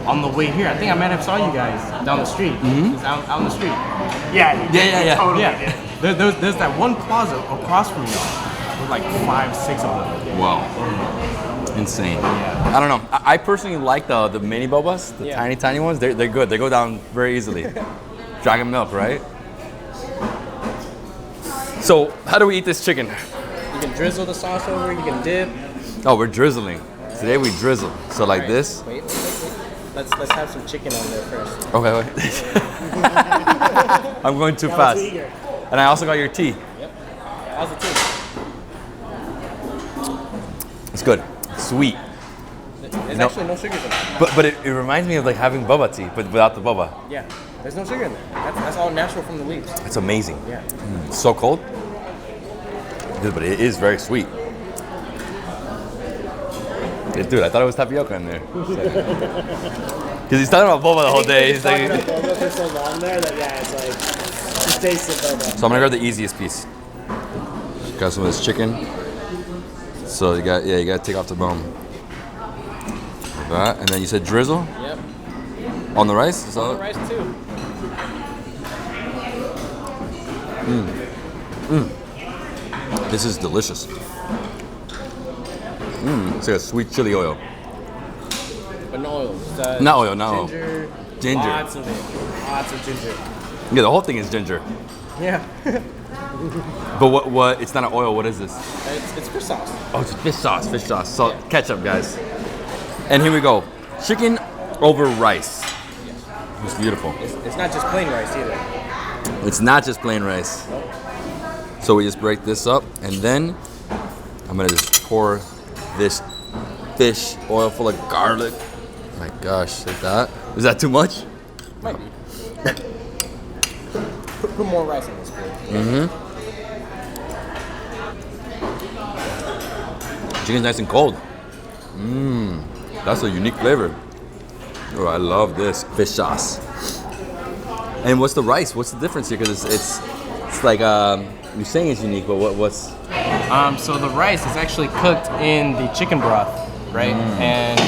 on the way here, I think I might have saw you guys down the street. It's out on the street. Yeah. Totally. Yeah. There's that one plaza across from y'all with like 5, 6 of them. Wow. Insane. Yeah. I don't know. I personally like the mini bobas, the tiny ones. They're good. They go down very easily. Dragon milk, right? So how do we eat this chicken? You can drizzle the sauce over. You can dip. Oh, we're drizzling. Today we drizzle. So like this. Wait. Let's have some chicken on there first. Okay, wait. I'm going too fast. And I also got your tea. Yep. How's the tea? It's good. It's sweet. There's actually no sugar in it. But it reminds me of like having boba tea, but without the boba. Yeah, there's no sugar in there. That's all natural from the leaves. It's amazing. Yeah. It's so cold. But it is very sweet. Dude, I thought it was tapioca in there. Because he's talking about boba the whole day. He's like, boba for so long there that it's like just tastes of boba. so I'm gonna grab the easiest piece. Got some of this chicken. So you gotta take off the bone. Like that, and then you said drizzle. Yep. On the rice. Is On the rice too. This is delicious. It's like a sweet chili oil. But no oil. Not oil, not oil. Ginger. Ginger. Lots of it. Lots of ginger. Yeah, the whole thing is ginger. Yeah. But what? It's not an oil. What is this? It's fish sauce. Oh, it's fish sauce. Fish sauce. So ketchup, guys. And here we go. Chicken over rice. It's beautiful. It's not just plain rice either. It's not just plain rice. So we just break this up, and then I'm gonna just pour this fish oil full of garlic. My gosh, like that. Is that too much? Might be. Put more rice in this food. Chicken's nice and cold. That's a unique flavor. Oh, I love this fish sauce. And what's the rice? What's the difference here? Because it's like you're saying it's unique, but what's? So the rice is actually cooked in the chicken broth, right? And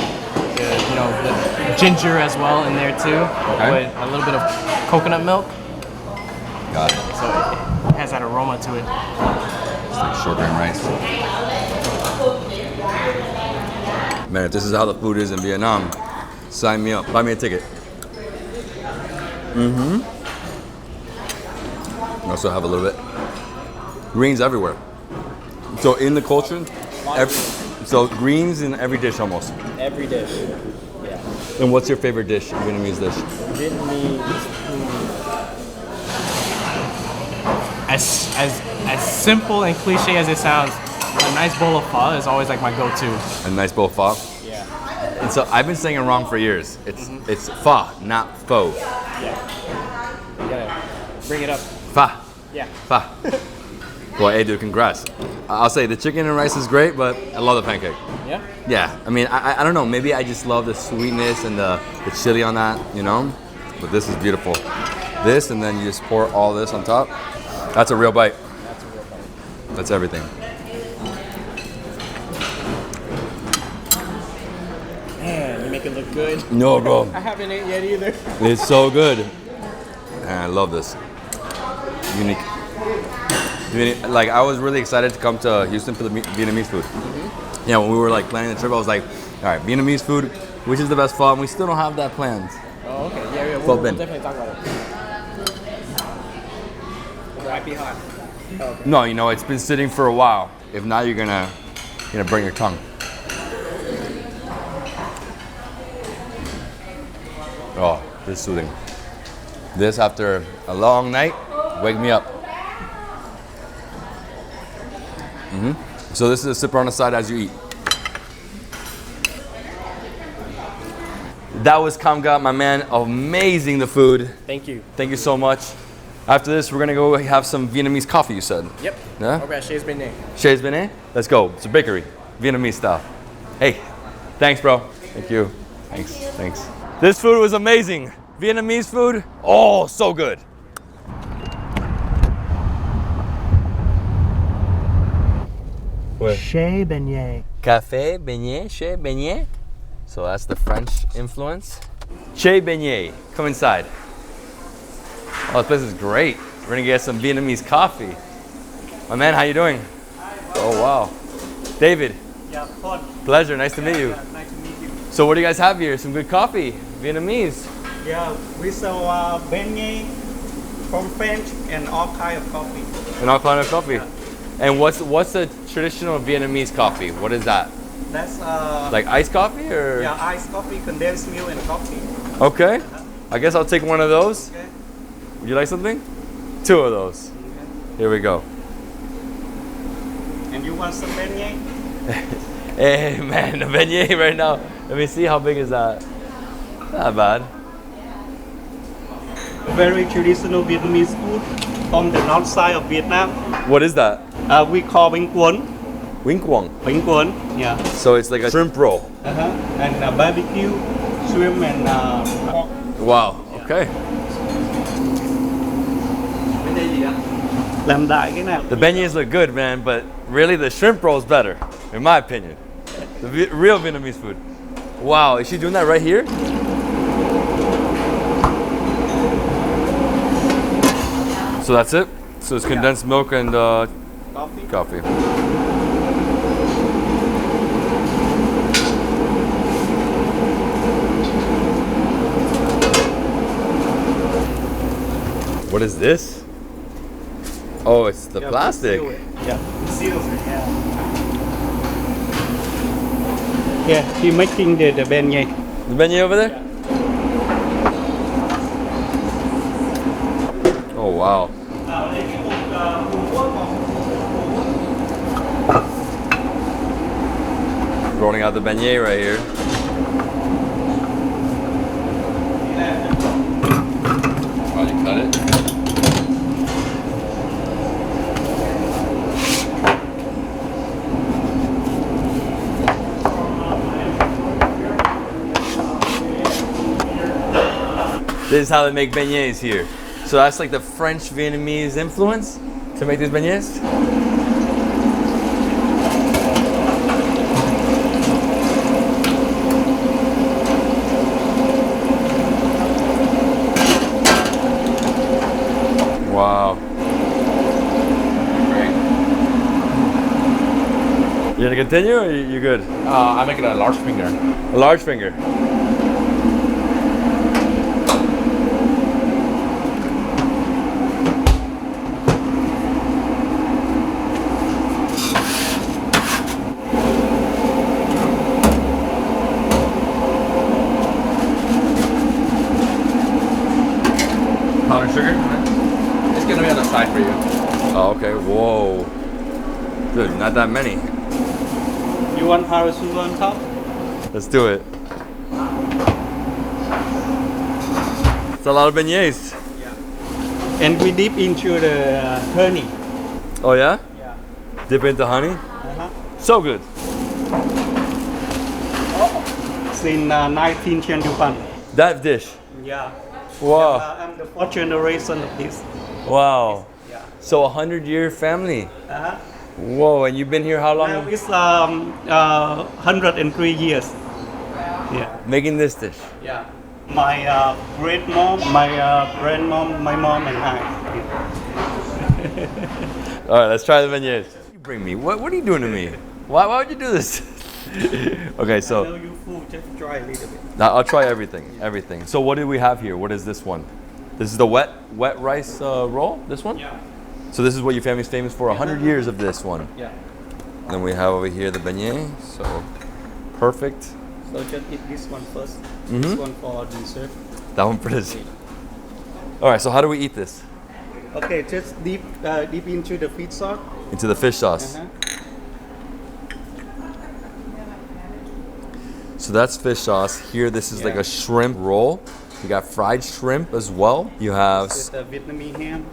the ginger as well in there too, with a little bit of coconut milk. Got it. So it has that aroma to it. It's like short-grain rice. Man, if this is how the food is in Vietnam, sign me up. Buy me a ticket. Also have a little bit. Greens everywhere. So in the culture, so greens in every dish almost. Every dish. Yeah. And what's your favorite dish, Vietnamese dish? Vietnamese. As simple and cliche as it sounds, a nice bowl of pho is always like my go-to. A nice bowl of pho? Yeah. And so I've been saying it wrong for years. It's pho, not pho. Yeah. You gotta bring it up. Pho. Yeah. Pho. Well, hey, dude, congrats. I'll say the chicken and rice is great, but I love the pancake. Yeah? Yeah. I mean, I don't know. Maybe I just love the sweetness and the chili on that, But this is beautiful. This, and then you just pour all this on top. That's a real bite. That's a real bite. That's everything. Man, you make it look good. No, bro. I haven't ate yet either. It's so good. And I love this. Unique. Like, I was really excited to come to Houston for the Vietnamese food. Yeah, when we were like planning the trip, I was like, all right, Vietnamese food, which is the best pho? And we still don't have that planned. Oh, okay. Yeah, we'll definitely talk about it. It might be hot. Oh, okay. No, it's been sitting for a while. If not, you're gonna burn your tongue. Oh, this is soothing. This after a long night, wake me up. So this is a sipper on the side as you eat. That was Kamga, my man. Amazing, the food. Thank you. Thank you so much. After this, we're gonna go have some Vietnamese coffee, you said? Yep. Yeah? Over at Chez Beignets. Chez Beignets? Let's go. It's a bakery. Vietnamese style. Hey, thanks, bro. Thank you. Thanks. This food was amazing. Vietnamese food, oh, so good. Chez Beignets. Café, beignet, Chez Beignets. So that's the French influence. Chez Beignets, come inside. Oh, this place is great. We're gonna get some Vietnamese coffee. My man, how you doing? Oh, wow. David. Yeah, fun. Pleasure, nice to meet you. Yeah, nice to meet you. So what do you guys have here? Some good coffee, Vietnamese. Yeah, we sell beignet from French and all kind of coffee. And all kind of coffee. Yeah. And what's a traditional Vietnamese coffee? What is that? That's Like iced coffee or? yeah, iced coffee, condensed milk, and coffee. Okay. I guess I'll take one of those. Okay. Would you like something? Two of those. Here we go. And you want some beignet? Hey man, the beignet right now. Let me see, how big is that? Not bad. Very traditional Vietnamese food from the north side of Vietnam. What is that? We call bánh cuốn. Wing Kwong. Bánh cuốn, yeah. So it's like a shrimp roll. And barbecue, shrimp and pork. Wow, okay. Làm đại cái nào. The beignets look good, man, but really the shrimp roll is better, in my opinion. The real Vietnamese food. Wow, is she doing that right here? So that's it? So it's condensed milk and coffee. What is this? Oh, it's the plastic. Yeah, it seals it, yeah. Yeah, he's making the beignet. The beignet over there? Oh, wow. Rolling out the beignet right here. Oh, you cut it? This is how they make beignets here. So that's like the French Vietnamese influence to make these beignets. Wow. Great. You gonna continue or you good? I'm making a large finger. A large finger. Powdered sugar? It's gonna be on the side for you. Oh, okay. Whoa. Good, not that many. You want powdered sugar on top? Let's do it. It's a lot of beignets. And we dip into the honey. Oh yeah? Yeah. Dip into honey? So good. Since 1921. That dish? Yeah. Wow. I'm the fourth generation of this. Wow. Yeah. So 100-year family. Uh-huh. Whoa, and you've been here how long? Now it's 103 years. Yeah. Making this dish? Yeah. My great mom, my grandmom, my mom, and I. All right, let's try the beignets. You bring me. What are you doing to me? Why would you do this? Okay, so. I know you food, just try a little bit. I'll try everything. So what do we have here? What is this one? This is the wet rice roll. This one? Yeah. So this is what your family's famous for. 100 years of this one. Yeah. And then we have over here the beignet. So perfect. So just eat this one first. Mhm. This one for dessert. That one for this. All right. So how do we eat this? Okay, just dip into the fish sauce. Into the fish sauce. So that's fish sauce. Here, this is like a shrimp roll. You got fried shrimp as well. You have This is the Vietnamese ham.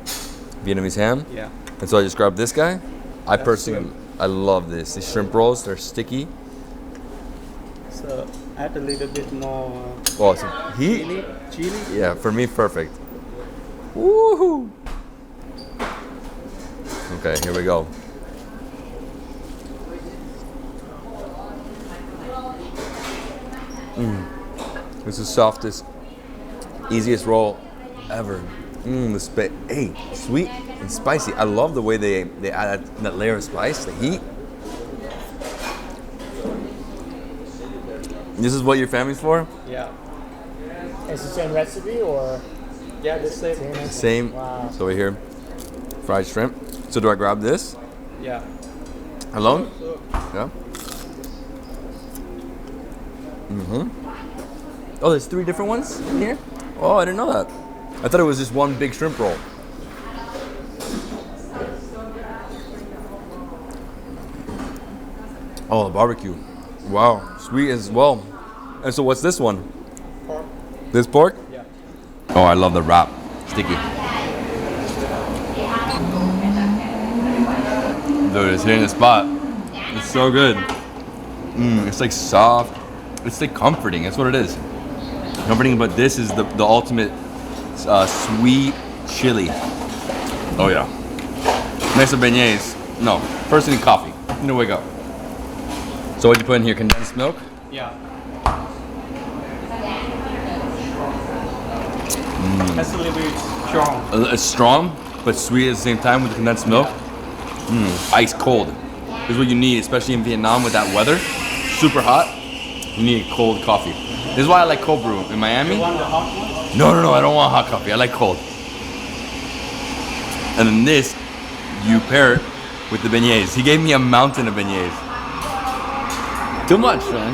Vietnamese ham. Yeah. And so I just grabbed this guy. I That's personally, shrimp. I love this. These shrimp rolls, they're sticky. So add a little bit more Oh, some heat. chili. Yeah, for me, perfect. Woohoo! Okay, here we go. This is softest, easiest roll ever. Hey, sweet and spicy. I love the way they add that layer of spice, the heat. This is what your family's for? Yeah. It's the same recipe or? Yeah, the same. Same. Wow. So over here, fried shrimp. So do I grab this Yeah. alone? Sure. Yeah. Oh, there's 3 different ones in here? Oh, I didn't know that. I thought it was just one big shrimp roll. Oh, the barbecue. Wow, sweet as well. And so what's this one? Pork. This pork? Yeah. Oh, I love the wrap. Sticky. Dude, it's hitting the spot. It's so good. It's like soft. It's like comforting. That's what it is. Comforting, but this is the ultimate sweet chili. Oh yeah. Next to beignets. No, first I need coffee. I need to wake up. So what'd you put in here? Condensed milk? Yeah. That's a little bit strong. It's strong, but sweet at the same time with the condensed milk. Ice cold. This is what you need, especially in Vietnam with that weather. Super hot. You need cold coffee. This is why I like cold brew. In Miami? You want the hot one? No, I don't want hot coffee. I like cold. And then this, you pair it with the beignets. He gave me a mountain of beignets. Too much, son.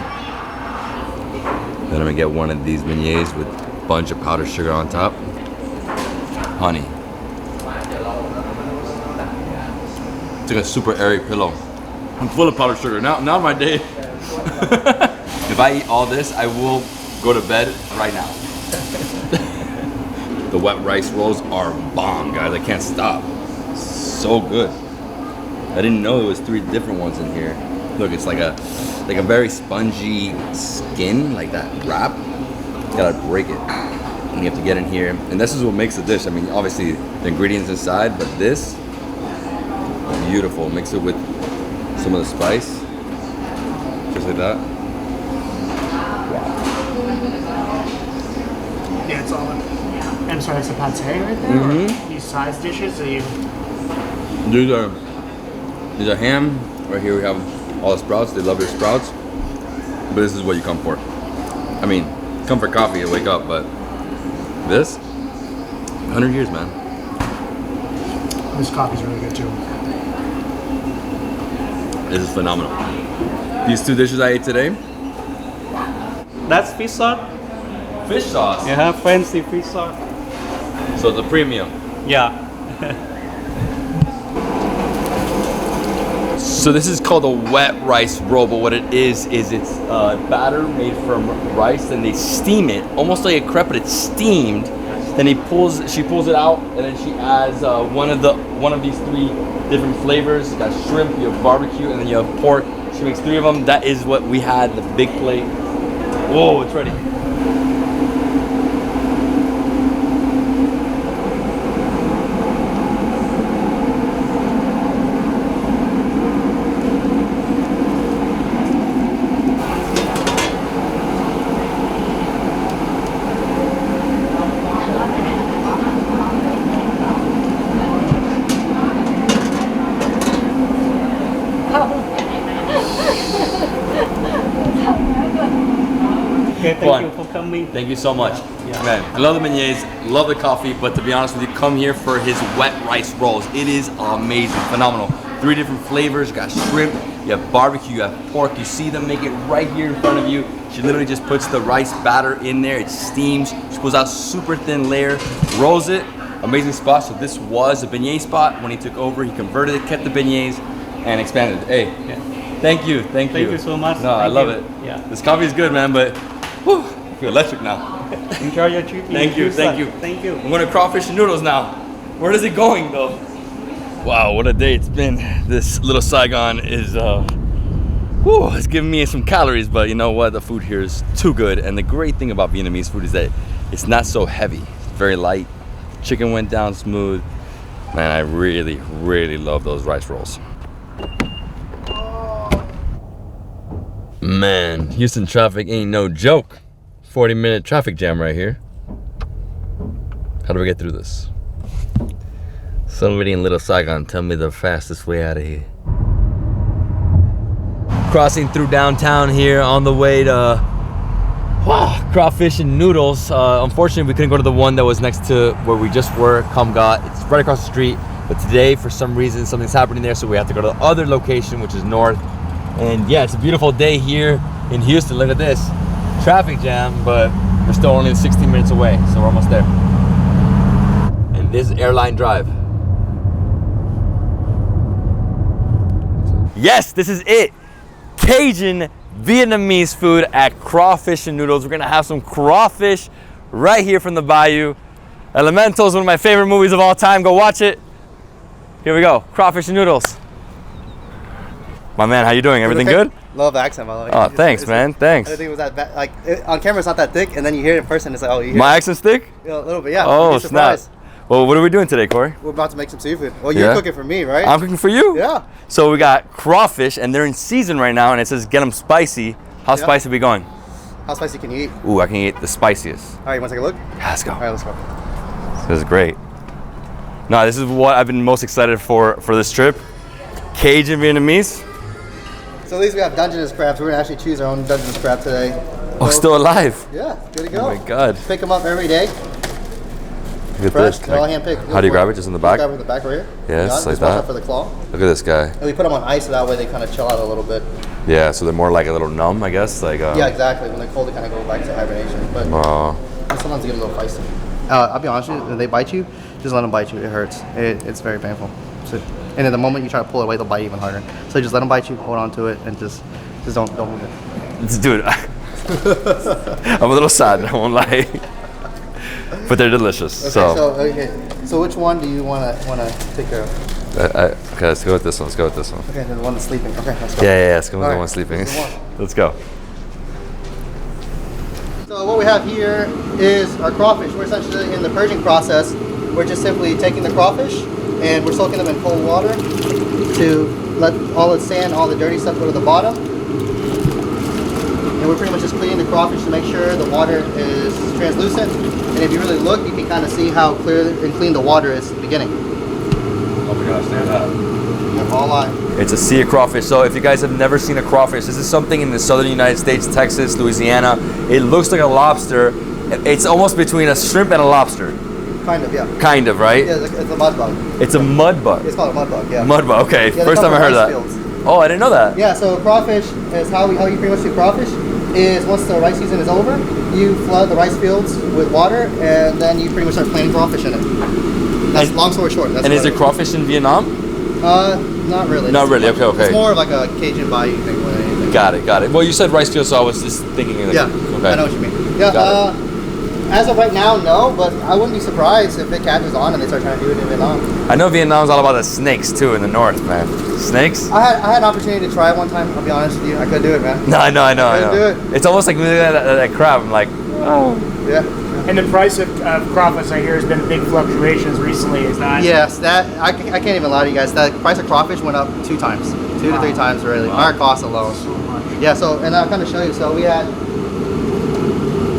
Then I'm gonna get one of these beignets with a bunch of powdered sugar on top. Honey. It's like a super airy pillow. I'm full of powdered sugar. Now my day. If I eat all this, I will go to bed right now. The wet rice rolls are bomb, guys. I can't stop. So good. I didn't know there was 3 different ones in here. Look, it's like a very spongy skin, like that wrap. You gotta break it. And you have to get in here. And this is what makes the dish. I mean, obviously the ingredients inside, but this, beautiful. Mix it with some of the spice. Just like that. Yeah, it's all. I'm sorry, it's a pate right there. Or these size dishes that you. These are ham. Right here we have all the sprouts. They love their sprouts. But this is what you come for. I mean, come for coffee and wake up, but this, 100 years, man. This coffee's really good too. This is phenomenal. These 2 dishes I ate today. That's fish sauce. Fish sauce? Yeah, fancy fish sauce. So the premium. Yeah. So this is called a wet rice roll, but what it is it's batter made from rice, and they steam it, almost like a crepe, but it's steamed. Then she pulls it out, and then she adds one of these 3 different flavors. You got shrimp, you have barbecue, and then you have pork. She makes 3 of them. That is what we had, the big plate. Whoa, it's ready. Okay, thank you for coming. Thank you so much. Man, I love the beignets, love the coffee, but to be honest with you, come here for his wet rice rolls. It is amazing, phenomenal. 3 different flavors. You got shrimp, you have barbecue, you have pork. You see them make it right here in front of you. She literally just puts the rice batter in there. It steams. She pulls out super thin layer, rolls it. Amazing spot. So this was a beignet spot. When he took over, he converted it, kept the beignets, and expanded it. Hey, thank you. Thank you so much. No, I love it. Yeah. This coffee is good, man, but whew, I feel electric now. Enjoy your trip. Thank you. Thank you. I'm going to crawfish and noodles now. Where is it going, though? Wow, what a day it's been. This Little Saigon is, it's giving me some calories, but you know what? The food here is too good. And the great thing about Vietnamese food is that it's not so heavy. It's very light. Chicken went down smooth. Man, I really, really love those rice rolls. Man, Houston traffic ain't no joke. 40-minute traffic jam right here. How do we get through this? Somebody in Little Saigon, tell me the fastest way out of here. Crossing through downtown here on the way to crawfish and noodles. Unfortunately, we couldn't go to the one that was next to where we just were, Got. It's right across the street. But today, for some reason, something's happening there, so we have to go to the other location, which is north. And yeah, it's a beautiful day here in Houston. Look at this. Traffic jam, but we're still only 16 minutes away, so we're almost there. And this is Airline Drive. Yes, this is it. Cajun Vietnamese food at Crawfish and Noodles. We're gonna have some crawfish right here from the bayou. Elemental is one of my favorite movies of all time. Go watch it. Here we go, Crawfish and Noodles. My man, how you doing? Everything good? Love the accent, by the way. Oh, thanks, man. Thanks. I think it was that bad. Like on camera, it's not that thick, and then you hear it in person, it's like, oh, you hear My it. accent's thick? Yeah, a little bit, yeah. Oh, You're snap. surprised. Well, what are we doing today, Corey? We're about to make some seafood. Well, you're Yeah? cooking for me, right? I'm cooking for you? Yeah. So we got crawfish, and they're in season right now, and it says get them spicy. How Yeah. spicy we going? How spicy can you eat? Ooh, I can eat the spiciest. All right, you want to take a look? Yeah, let's go. All right, let's go. This is great. No, this is what I've been most excited for this trip. Cajun-Vietnamese. So at least we have Dungeness crabs. We're gonna actually choose our own Dungeness crab today. Oh, still alive. Yeah, good to go. Oh my God. Pick them up every day. Look at Fresh, this. they're all hand-picked. How do you grab it? Just in the back? Grab it in the back right here. Yes, Got it. like Just watch that. out for the claw. Look at this guy. And we put them on ice so that way they kind of chill out a little bit. Yeah, so they're more like a little numb, I guess. Like. Yeah, exactly. When they're cold, they kind of go back to hibernation. But sometimes they get a little feisty. I'll be honest with you, when they bite you, just let them bite you. It hurts. It's very painful. So, and at the moment you try to pull it away, they'll bite even harder. So just let them bite you, hold on to it, and just don't move it. Dude, I'm a little sad, I won't lie. But they're delicious. Okay, so which one do you want to take care of? Okay, let's go with this one. Let's go with this one. Okay, the one that's sleeping. Okay, let's go. Yeah, let's go with the All one right, sleeping. this is the one. Let's go. So what we have here is our crawfish. We're essentially in the purging process. We're just simply taking the crawfish and we're soaking them in cold water to let all the sand, all the dirty stuff go to the bottom. And we're pretty much just cleaning the crawfish to make sure the water is translucent. And if you really look, you can kind of see how clear and clean the water is at the beginning. Oh my gosh, stand up. Yep, all live. It's a sea of crawfish. So if you guys have never seen a crawfish, this is something in the southern United States, Texas, Louisiana. It looks like a lobster. It's almost between a shrimp and a lobster. Kind of, yeah. Kind of, right? Yeah, it's a mud bug. It's a mud bug. It's called a mud bug, yeah. Mud bug, okay. Yeah, First time I heard that. fields. Oh, I didn't know that. Yeah, so crawfish is how you pretty much do crawfish is once the rice season is over, you flood the rice fields with water and then you pretty much start planting crawfish in it. That's long story short. That's And is there crawfish in Vietnam? Not really. Not really, okay. It's more of like a Cajun bayou thing more than anything. Got it. Well, you said rice field, so I was just thinking. Like, Yeah, okay. I know what you mean. Yeah, as of right now, no, but I wouldn't be surprised if it catches on and they start trying to do it in Vietnam. I know Vietnam's all about the snakes too in the north, man. Snakes? I had an opportunity to try it one time. I'll be honest with you, I couldn't do it, man. No, I know. Couldn't do it. It's almost like looking at that crab. I'm like, oh. Yeah. And the price of crawfish, I hear, has been big fluctuations recently. Is that? Yes, that I can't even lie to you guys. The price of crawfish went up 2 times, 2 to 3 times really. Wow. Our cost alone. So much. Yeah. So and I'll kind of show you. So we had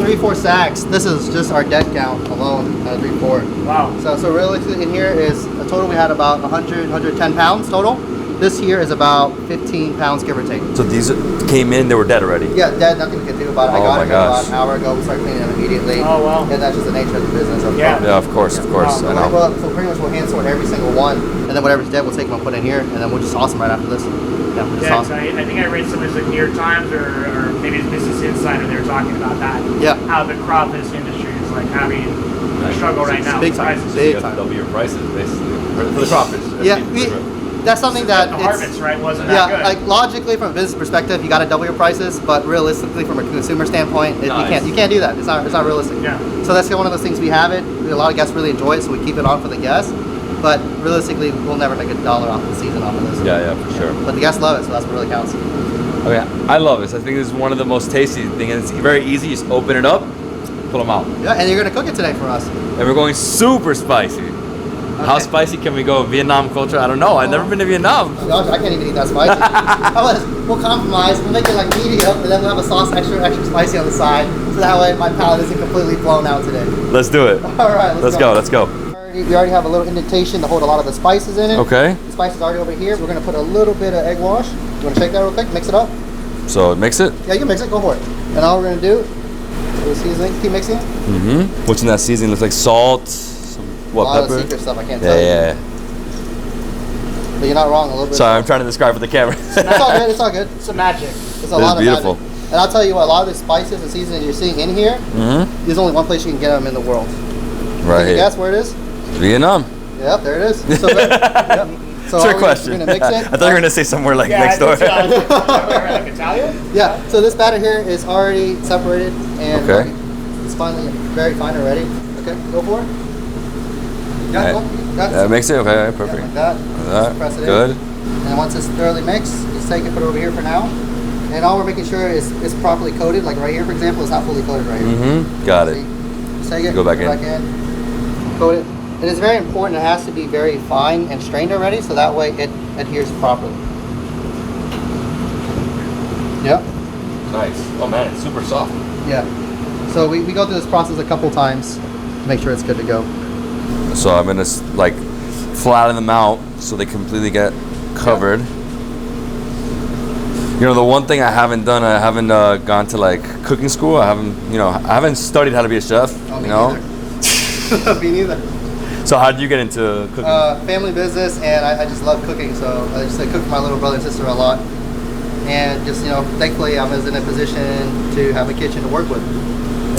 3-4 sacks. This is just our dead count alone. 3-4. Wow. So really in here is a total. We had about 110 pounds total. This here is about 15 pounds, give or take. So these came in, they were dead already? Yeah, dead, nothing we could do about it. I Oh got my it gosh. about an hour ago. We started cleaning them immediately. Oh, wow. And that's just the nature of the business. Yeah, of course. I know. Well, so pretty much we'll hand sort every single one, and then whatever's dead, we'll take them and put in here, and then we'll just toss them right after this. Yeah, we'll just Yeah, toss 'cause them. I think I read something like New York Times or maybe it's Business Insider. They were talking about that. Yeah. How the crawfish industry is like having a struggle right now. Big time. Prices. Big time. Double your prices, basically, for the crawfish. Yeah, that's something that The it's, harvest, right, wasn't yeah, that good. like logically from a business perspective, you got to double your prices, but realistically from a consumer standpoint, you can't do that. It's not realistic. Yeah. So that's one of those things we have it. A lot of guests really enjoy it, so we keep it on for the guests. But realistically, we'll never make $1 off the season off of this. Yeah, for sure. But the guests love it, so that's what really counts. Okay, I love this. I think this is one of the most tasty things. And it's very easy. You just open it up, pull them out. Yeah, and you're gonna cook it today for us. And we're going super spicy. How spicy can we go? Vietnam culture? I don't know. I've never been to Vietnam. Oh, gosh, I can't even eat that spicy. We'll compromise. We'll make it like medium, and then we'll have a sauce extra spicy on the side, so that way my palate isn't completely blown out today. Let's do it. All right, let's go. Let's go. We already have a little indentation to hold a lot of the spices in it. Okay. The spice is already over here. We're gonna put a little bit of egg wash. You wanna shake that real quick? Mix it up. So mix it. Yeah, you can mix it. Go for it. And all we're gonna do is seasoning. Keep mixing. Mm-hmm. What's in that seasoning? Looks like salt. A lot Pepper? of secret stuff I can't tell you. Yeah. But you're not wrong. A little bit. Sorry, I'm trying to describe for the camera. It's all good. It's all good. It's a magic. It's a lot of beautiful. magic. And I'll tell you what, a lot of the spices and seasonings you're seeing in here, there's only one place you can get them in the world. Right Can you here. guess where it is? Vietnam. Yep, there it is. So, yep. So Trick question. We're gonna mix it. I thought you were gonna say somewhere like next door. Like Italian? Yeah. So this batter here is already separated and Okay. it's finally very fine already. Okay, go for it. Yeah, go. That makes it okay. Perfect. Like that. Just press it Good. in. And once it's thoroughly mixed, just take it, put it over here for now. And all we're making sure is it's properly coated. Like right here, for example, it's not fully coated right here. Mm-hmm. Got it. Just take it. Go back in. Coat it. It is very important. It has to be very fine and strained already, so that way it adheres properly. Yep. Nice. Oh man, it's super soft. Yeah. So we go through this process a couple times to make sure it's good to go. So I'm gonna like flatten them out so they completely get covered. You know, the one thing I haven't done, I haven't gone to like cooking school. I haven't studied how to be a chef. Oh, you know. Me neither. So how did you get into cooking? Family business, and I just love cooking. So I just cook for my little brother and sister a lot, and just thankfully I was in a position to have a kitchen to work with,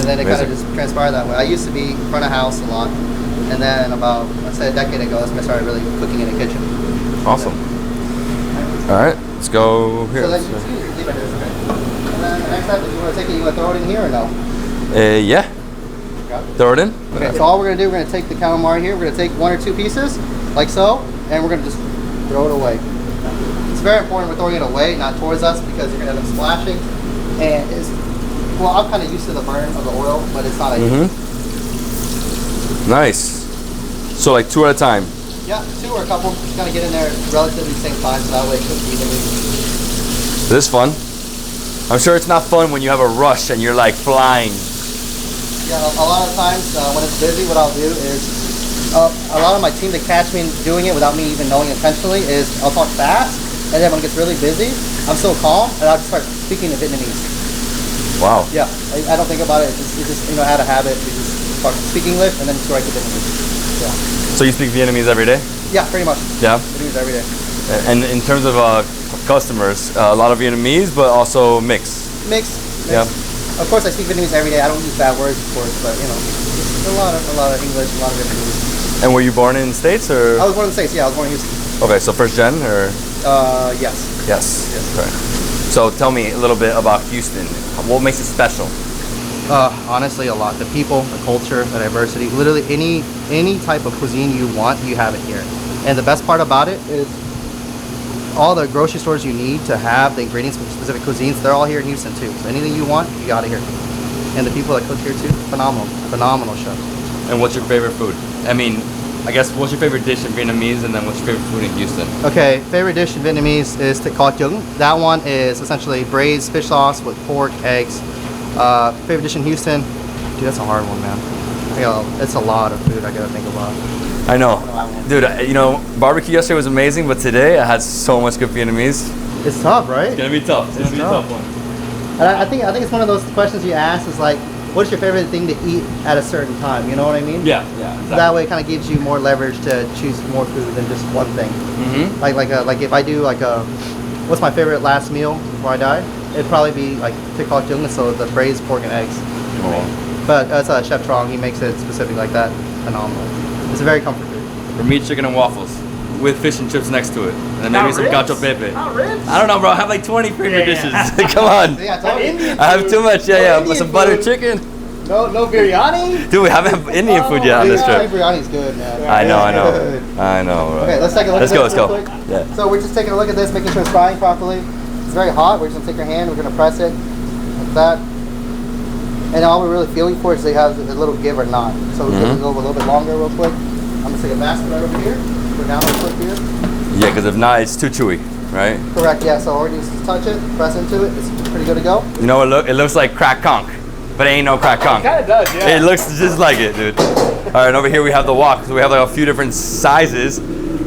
and then it kind of just transpired that way. I used to be front of house a lot, and then about I'd say a decade ago, that's when I started really cooking in a kitchen. Awesome. All right, let's go here. So then you leave it here, okay? And then the next step, if you want to take it, you want to throw it in here or no? Yeah. Throw it in. Okay, so all we're going to do, we're going to take the calamari here, we're going to take 1 or 2 pieces, like so, and we're going to just throw it away. It's very important we're throwing it away, not towards us, because you're going to end up splashing. And well, I'm kind of used to the burn of the oil, but it's not ideal. Nice. So like 2 at a time. Yeah, 2 or a couple. Just got to get in there relatively the same time, so that way it cooks evenly. This is fun. I'm sure it's not fun when you have a rush and you're like flying. Yeah, a lot of times when it's busy, what I'll do is a lot of my team that catch me doing it without me even knowing intentionally is I'll talk fast, and then when it gets really busy, I'm so calm, and I'll just start speaking in Vietnamese. Wow. Yeah, I don't think about it. It's just out of habit. You just start speak English and then just go right to Vietnamese. Yeah. So you speak Vietnamese every day? Yeah, pretty much. Yeah. Vietnamese every day. And in terms of customers, a lot of Vietnamese, but also mix. Mix. Yeah. Of course, I speak Vietnamese every day. I don't use bad words, of course, but a lot of English, a lot of Vietnamese. And were you born in the States or? I was born in the States. Yeah, I was born in Houston. Okay, so first gen or? Yes. Yes. Right. So tell me a little bit about Houston. What makes it special? Honestly, a lot. The people, the culture, the diversity. Literally any type of cuisine you want, you have it here. And the best part about it is all the grocery stores you need to have the ingredients for specific cuisines, they're all here in Houston too. So anything you want, you got it here. And the people that cook here too, phenomenal chefs. And what's your favorite food? I mean, I guess what's your favorite dish in Vietnamese, and then what's your favorite food in Houston? Okay, favorite dish in Vietnamese is cajun. That one is essentially braised fish sauce with pork, eggs. Favorite dish in Houston, dude, that's a hard one, man. It's a lot of food I gotta think about. I know. Dude, barbecue yesterday was amazing, but today I had so much good Vietnamese. It's tough, right? It's gonna be tough. It's gonna be a tough one. And I think it's one of those questions you ask is like, what's your favorite thing to eat at a certain time? You know what I mean? Yeah, yeah. Exactly. So that way it kind of gives you more leverage to choose more food than just one thing. Mm-hmm. Like if I do what's my favorite last meal before I die? It'd probably be like cajun, so the braised pork and eggs. Oh. But that's Chef Trong. He makes it specific like that. Phenomenal. It's a very comfort food. For me, chicken and waffles with fish and chips next to it, and then maybe some cacio pepe. Ribs? I don't know, bro. I have like 20 favorite dishes. Come on. Yeah, I have too much. Yeah, with some buttered chicken. No biryani? Dude, we haven't had Indian food yet on this trip. Biryani's good, man. I know, bro. Okay, let's take a look Let's at go, this let's real go. quick. Yeah. So we're just taking a look at this, making sure it's frying properly. It's very hot. We're just gonna take your hand, we're gonna press it like that. And all we're really feeling for is they have a little give or not. So we're gonna go a little bit longer real quick. I'm gonna take a basket right over here. Go down real quick here. Yeah, because if not, it's too chewy, right? Correct, yeah. So all we do is just touch it, press into it. It's pretty good to go. You know, it looks like crack conch, but it ain't no crack conch. It kind of does, yeah. It looks just like it, dude. All right, and over here we have the wok. So we have like a few different sizes.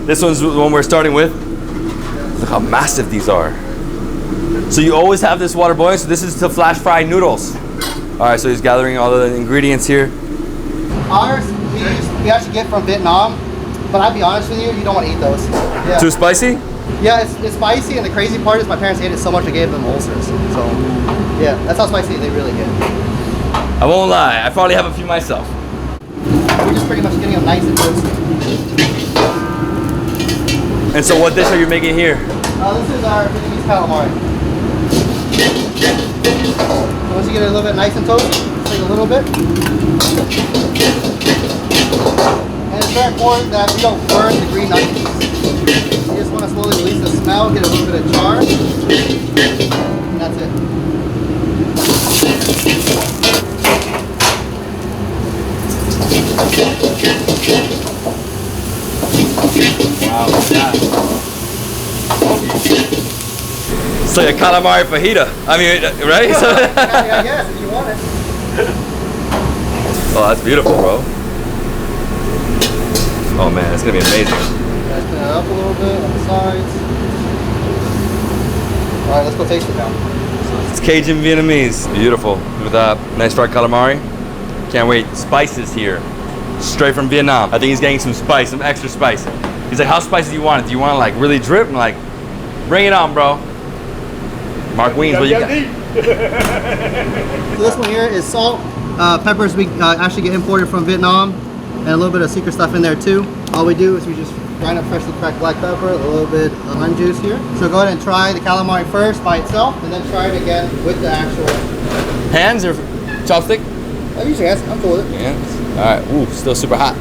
This one's the one we're starting with. Look how massive these are. So you always have this water boiling. So this is to flash fry noodles. All right, so he's gathering all the ingredients here. Ours, we actually get from Vietnam, but I'll be honest with you, you don't want to eat those. Yeah. Too spicy? Yeah, it's spicy, and the crazy part is my parents ate it so much I gave them ulcers. So, yeah, that's how spicy they really get. I won't lie, I probably have a few myself. We're just pretty much getting them nice and toasty. And so what dish are you making here? This is our Vietnamese calamari. Once you get it a little bit nice and toasty, take a little bit. And it's very important that we don't burn the green onions. You just want to slowly release the smell, get a little bit of char, and that's it. Wow, yeah. It's like a calamari fajita. I mean, right? Yeah, yes, if you want it. Oh, that's beautiful, bro. Oh man, it's gonna be amazing. Guys, put it up a little bit on the sides. All right, let's go taste it now. It's Cajun-Vietnamese. Beautiful. With that nice fried calamari. Can't wait. Spices here. Straight from Vietnam. I think he's getting some spice, some extra spice. He's like, how spicy do you want it? Do you want to like really drip? I'm like, bring it on, bro. Mark Weens, what you got? So this one here is salt. Peppers we actually get imported from Vietnam. And a little bit of secret stuff in there too. All we do is we just grind up freshly cracked black pepper, a little bit of lime juice here. So go ahead and try the calamari first by itself, and then try it again with the actual... Hands or chopstick? I usually ask, I'm cool with it. Hands. All right, ooh, still super hot.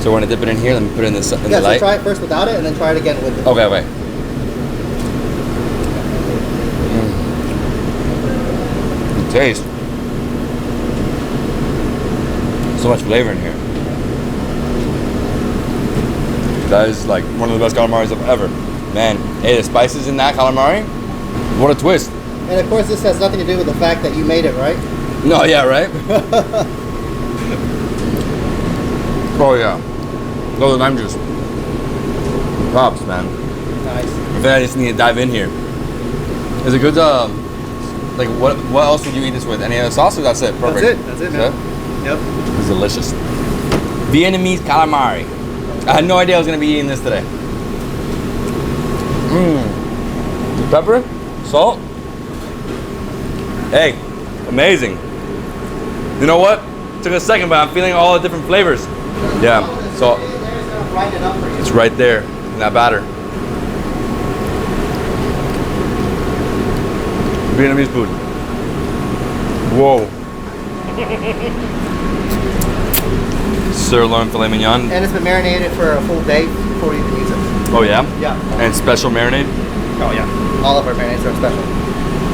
So we're gonna dip it in here, let me put it in the So light. try it first without it, and then try it again with it. Okay, okay. Taste. So much flavor in here. That is like one of the best calamaris I've ever. Man, hey, the spices in that calamari, what a twist. And of course this has nothing to do with the fact that you made it, right? No, yeah, right? Oh yeah. Go the lime juice. Props, man. Nice. I think I just need to dive in here. Is it good like what else would you eat this with? Any other sauce or that's it? Perfect. That's it, man. Yep. It's delicious. Vietnamese calamari. I had no idea I was gonna be eating this today. Pepper, salt. Hey, amazing. You know what? Took a second, but I'm feeling all the different flavors. Yeah, so it's right there in that batter. Vietnamese food. Whoa. Sirloin filet mignon. And it's been marinated for a full day before you can use it. Oh yeah? Yeah. And special marinade? Oh yeah. All of our marinades are special.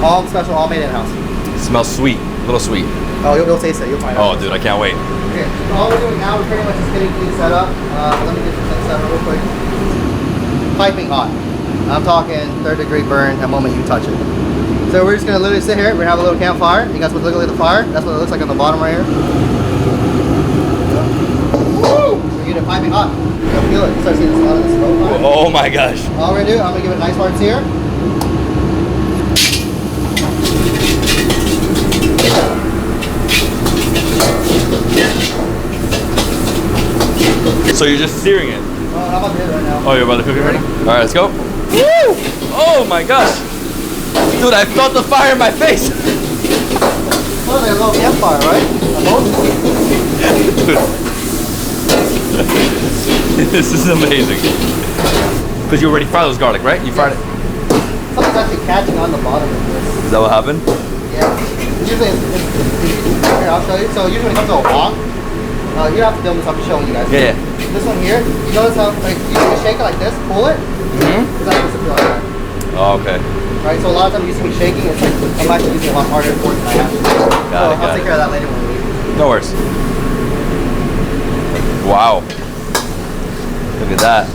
All special, all made in-house. It smells sweet, a little sweet. Oh, you'll taste it, you'll find out. Oh dude, I can't wait. Okay, so all we're doing now, we're pretty much just getting things set up. Let me get this thing set up real quick. Piping hot. I'm talking 3rd-degree burn the moment you touch it. So we're just gonna literally sit here, we're gonna have a little campfire. You guys would look at the fire, that's what it looks like on the bottom right here. Woo! We're getting piping hot. You'll feel it, you start seeing a lot of the smoke fire. Oh my gosh. All we're gonna do, I'm gonna give it a nice hard sear. So you're just searing it? I'm about to hit it right now. Oh, you're about to cook it right now? All right, let's go. Woo! Oh my gosh. Dude, I felt the fire in my face. Oh, there's a little campfire, right? Dude. This is amazing. Because you already fried those garlic, right? You fried it. Something's actually catching on the bottom of this. Is that what happened? Yeah. Usually, here, I'll show you. So usually when it comes to a wok, you don't have to film this, I'm just showing you guys. Yeah. This one here, you notice how like, you can shake it like this, pull it, it's not supposed to be like that. Oh, okay. Right, so a lot of times you see me shaking, it's like, I'm actually using a lot harder force than I have to. I'll take care of that later when we leave. No worries. Wow. Look at that.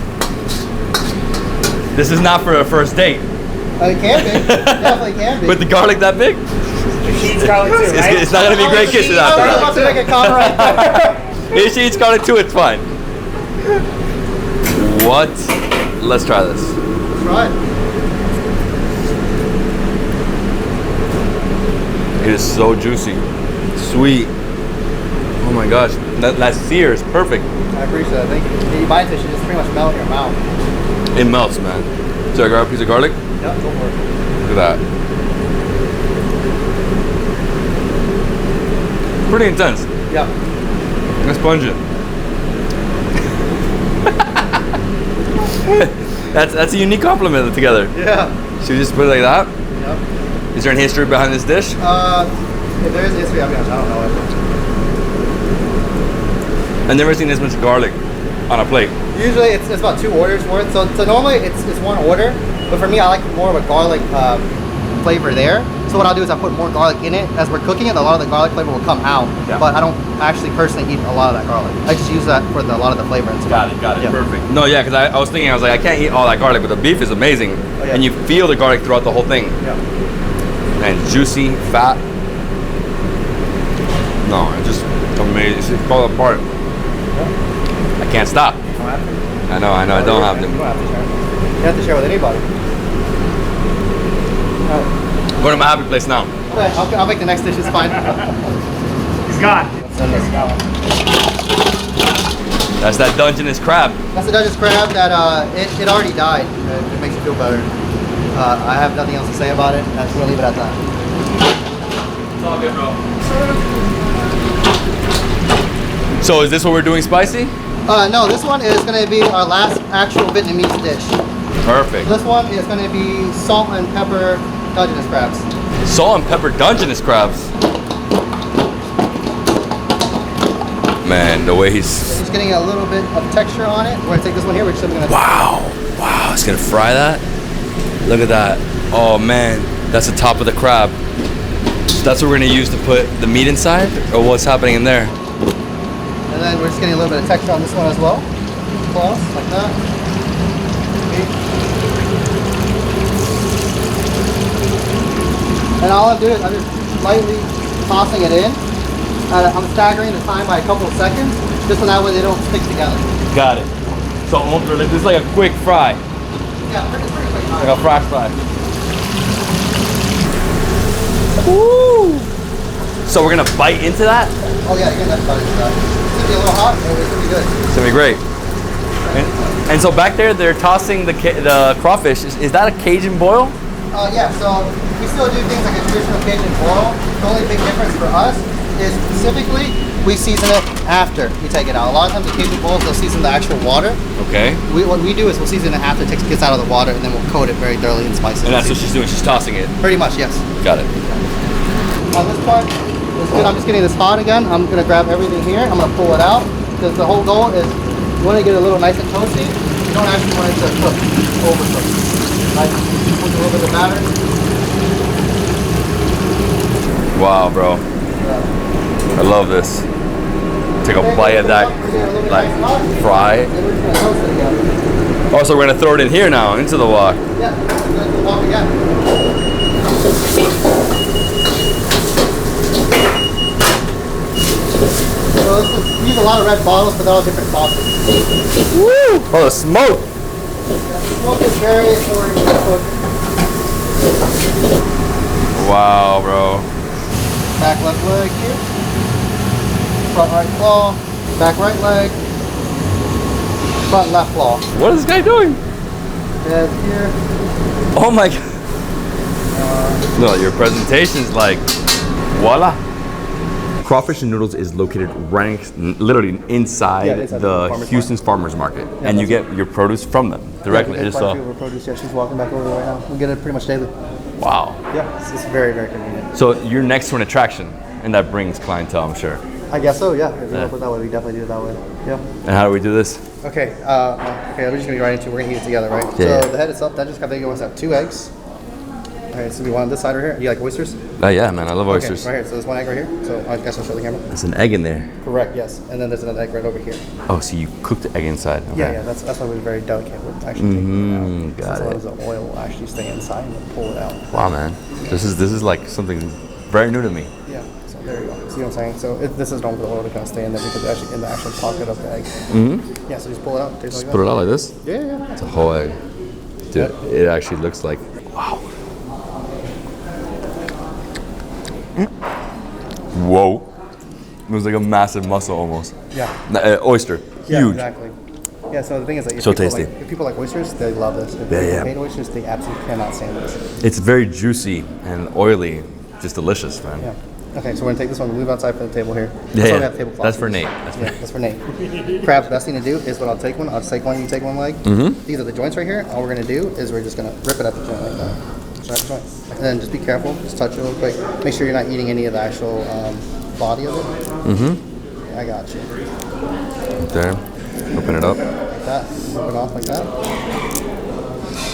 This is not for a first date. It can be. Definitely can be. With the garlic that big? She eats garlic too, right? It's not going to be great kisses after I'm about to make a comment right there. If she eats garlic too, it's fine. What? Let's try this. Let's try it. It is so juicy, sweet. Oh my gosh, that sear is perfect. I appreciate it. Thank you. You bite this, you just pretty much melt in your mouth. It melts, man. So I grab a piece of garlic? Yep, go for it. Look at that. Pretty intense. Yeah. It's pungent. That's a unique compliment together. Yeah. Should we just put it like that? Yep. Is there any history behind this dish? If there is history, I'll be honest, I don't know it. I've never seen this much garlic on a plate. Usually it's about 2 orders worth. So normally it's 1 order, but for me I like more of a garlic flavor there. So what I'll do is I put more garlic in it. As we're cooking it, a lot of the garlic flavor will come out, but I don't actually personally eat a lot of that garlic. I just use that for a lot of the flavor and stuff. Got it, perfect. No, yeah, because I was thinking, I was like, I can't eat all that garlic, but the beef is amazing. And you feel the garlic throughout the whole thing. Yeah. And juicy, fat. No, it's just amazing. It's falling apart. I can't stop. You don't have to. I know, I don't have to. You don't have to share. You have to share with anybody. Go to my happy place now. Okay, I'll make the next dish, it's fine. He's gone. That's that Dungeness crab. That's the Dungeness crab that it already died. It makes you feel better. I have nothing else to say about it. I'm just gonna leave it at that. It's all good, bro. So is this what we're doing spicy? No, this one is gonna be our last actual Vietnamese dish. Perfect. This one is gonna be salt and pepper Dungeness crabs. Salt and pepper Dungeness crabs. Man, the way he's... Just getting a little bit of texture on it. We're gonna take this one here, we're just gonna... Wow, it's gonna fry that? Look at that. Oh man, that's the top of the crab. That's what we're gonna use to put the meat inside? Or what's happening in there? And then we're just getting a little bit of texture on this one as well. Close, like that. Okay. And all I'm doing is I'm just lightly tossing it in. I'm staggering the time by a couple of seconds, just so that way they don't stick together. Got it. So this is like a quick fry. Yeah, pretty quick. Like a fry. Woo! So we're gonna bite into that? Oh yeah, you're gonna bite into that. It's gonna be a little hot, but it's gonna be good. It's gonna be great. And so back there, they're tossing the crawfish. Is that a Cajun boil? Yeah, so we still do things like a traditional Cajun boil. The only big difference for us is specifically we season it after we take it out. A lot of times the Cajun boils, they'll season the actual water. Okay. What we do is we'll season it after it gets out of the water, and then we'll coat it very thoroughly in spices. And that's what she's doing, she's tossing it. Pretty much, yes. Got it. On this part, it's good. I'm just getting this hot again. I'm gonna grab everything here. I'm gonna pull it out, because the whole goal is you want to get it a little nice and toasty. You don't actually want it to cook, overcook. Like, put a little bit of batter. Wow, bro. I love this. Take a bite of that, like, fry. Oh, so we're gonna throw it in here now, into the wok. Yeah, the wok again. So we use a lot of red bottles, but they're all different sauces. Woo! Oh, the smoke! Yeah, the smoke is very important to cook. Wow, bro. Back left leg here. Front right claw. Back right leg. Front left claw. What is this guy doing? Head here. Oh my god. No, your presentation's like, voila. Crawfish and Noodles is located literally inside the Houston's Farmers Market, and you get your produce from them directly. Yeah, I just saw. Produce. Yeah, she's walking back over there right now. We get it pretty much daily. Wow. Yeah, it's very, very convenient. So you're next to an attraction, and that brings clientele, I'm sure. I guess so. Yeah. If you want to put it that way, we definitely do it that way. Yeah. And how do we do this? Okay. Okay. We're just gonna get right into it. We're gonna heat it together, right? Yeah. So the head itself, that just got to have 2 eggs. All right. So we want this side right here. You like oysters? Yeah, man. I love oysters. Okay, right here. So there's 1 egg right here. So I guess I'll show the camera. There's an egg in there. Correct. Yes. And then there's another egg right over here. Oh, so you cook the egg inside? Okay. Yeah. That's why we're very delicate with actually taking it out. Got it. So the oil will actually stay inside and then pull it out. Wow, man. This is like something very new to me. Yeah. So there you go. See what I'm saying? So this is normal for the oil to kind of stay in there because it's actually in the actual pocket of the egg. Mm-hmm. Yeah. So just pull it out. Just put it out like this? Yeah. It's a whole egg. Dude, it actually looks like, wow. Whoa. It was like a massive mussel almost. Yeah. Oyster. Yeah, Huge. exactly. Yeah, so the thing is that So tasty. If people like oysters, they love this. If Yeah. they hate oysters, they absolutely cannot stand this. It's very juicy and oily. Just delicious, man. Yeah. Okay, so we're gonna take this one, move outside from the table here. Yeah, So we yeah. have tablecloths. That's for Nate. That's for Nate. Crab's best thing to do is what I'll take one, you take one leg. Mhm. These are the joints right here. All we're gonna do is we're just gonna rip it at the joint like that. Just at the joint. And then just be careful, just touch it real quick. Make sure you're not eating any of the actual body of it. Mm-hmm. I got you. There. Open it up. Like that. Rip it off like that.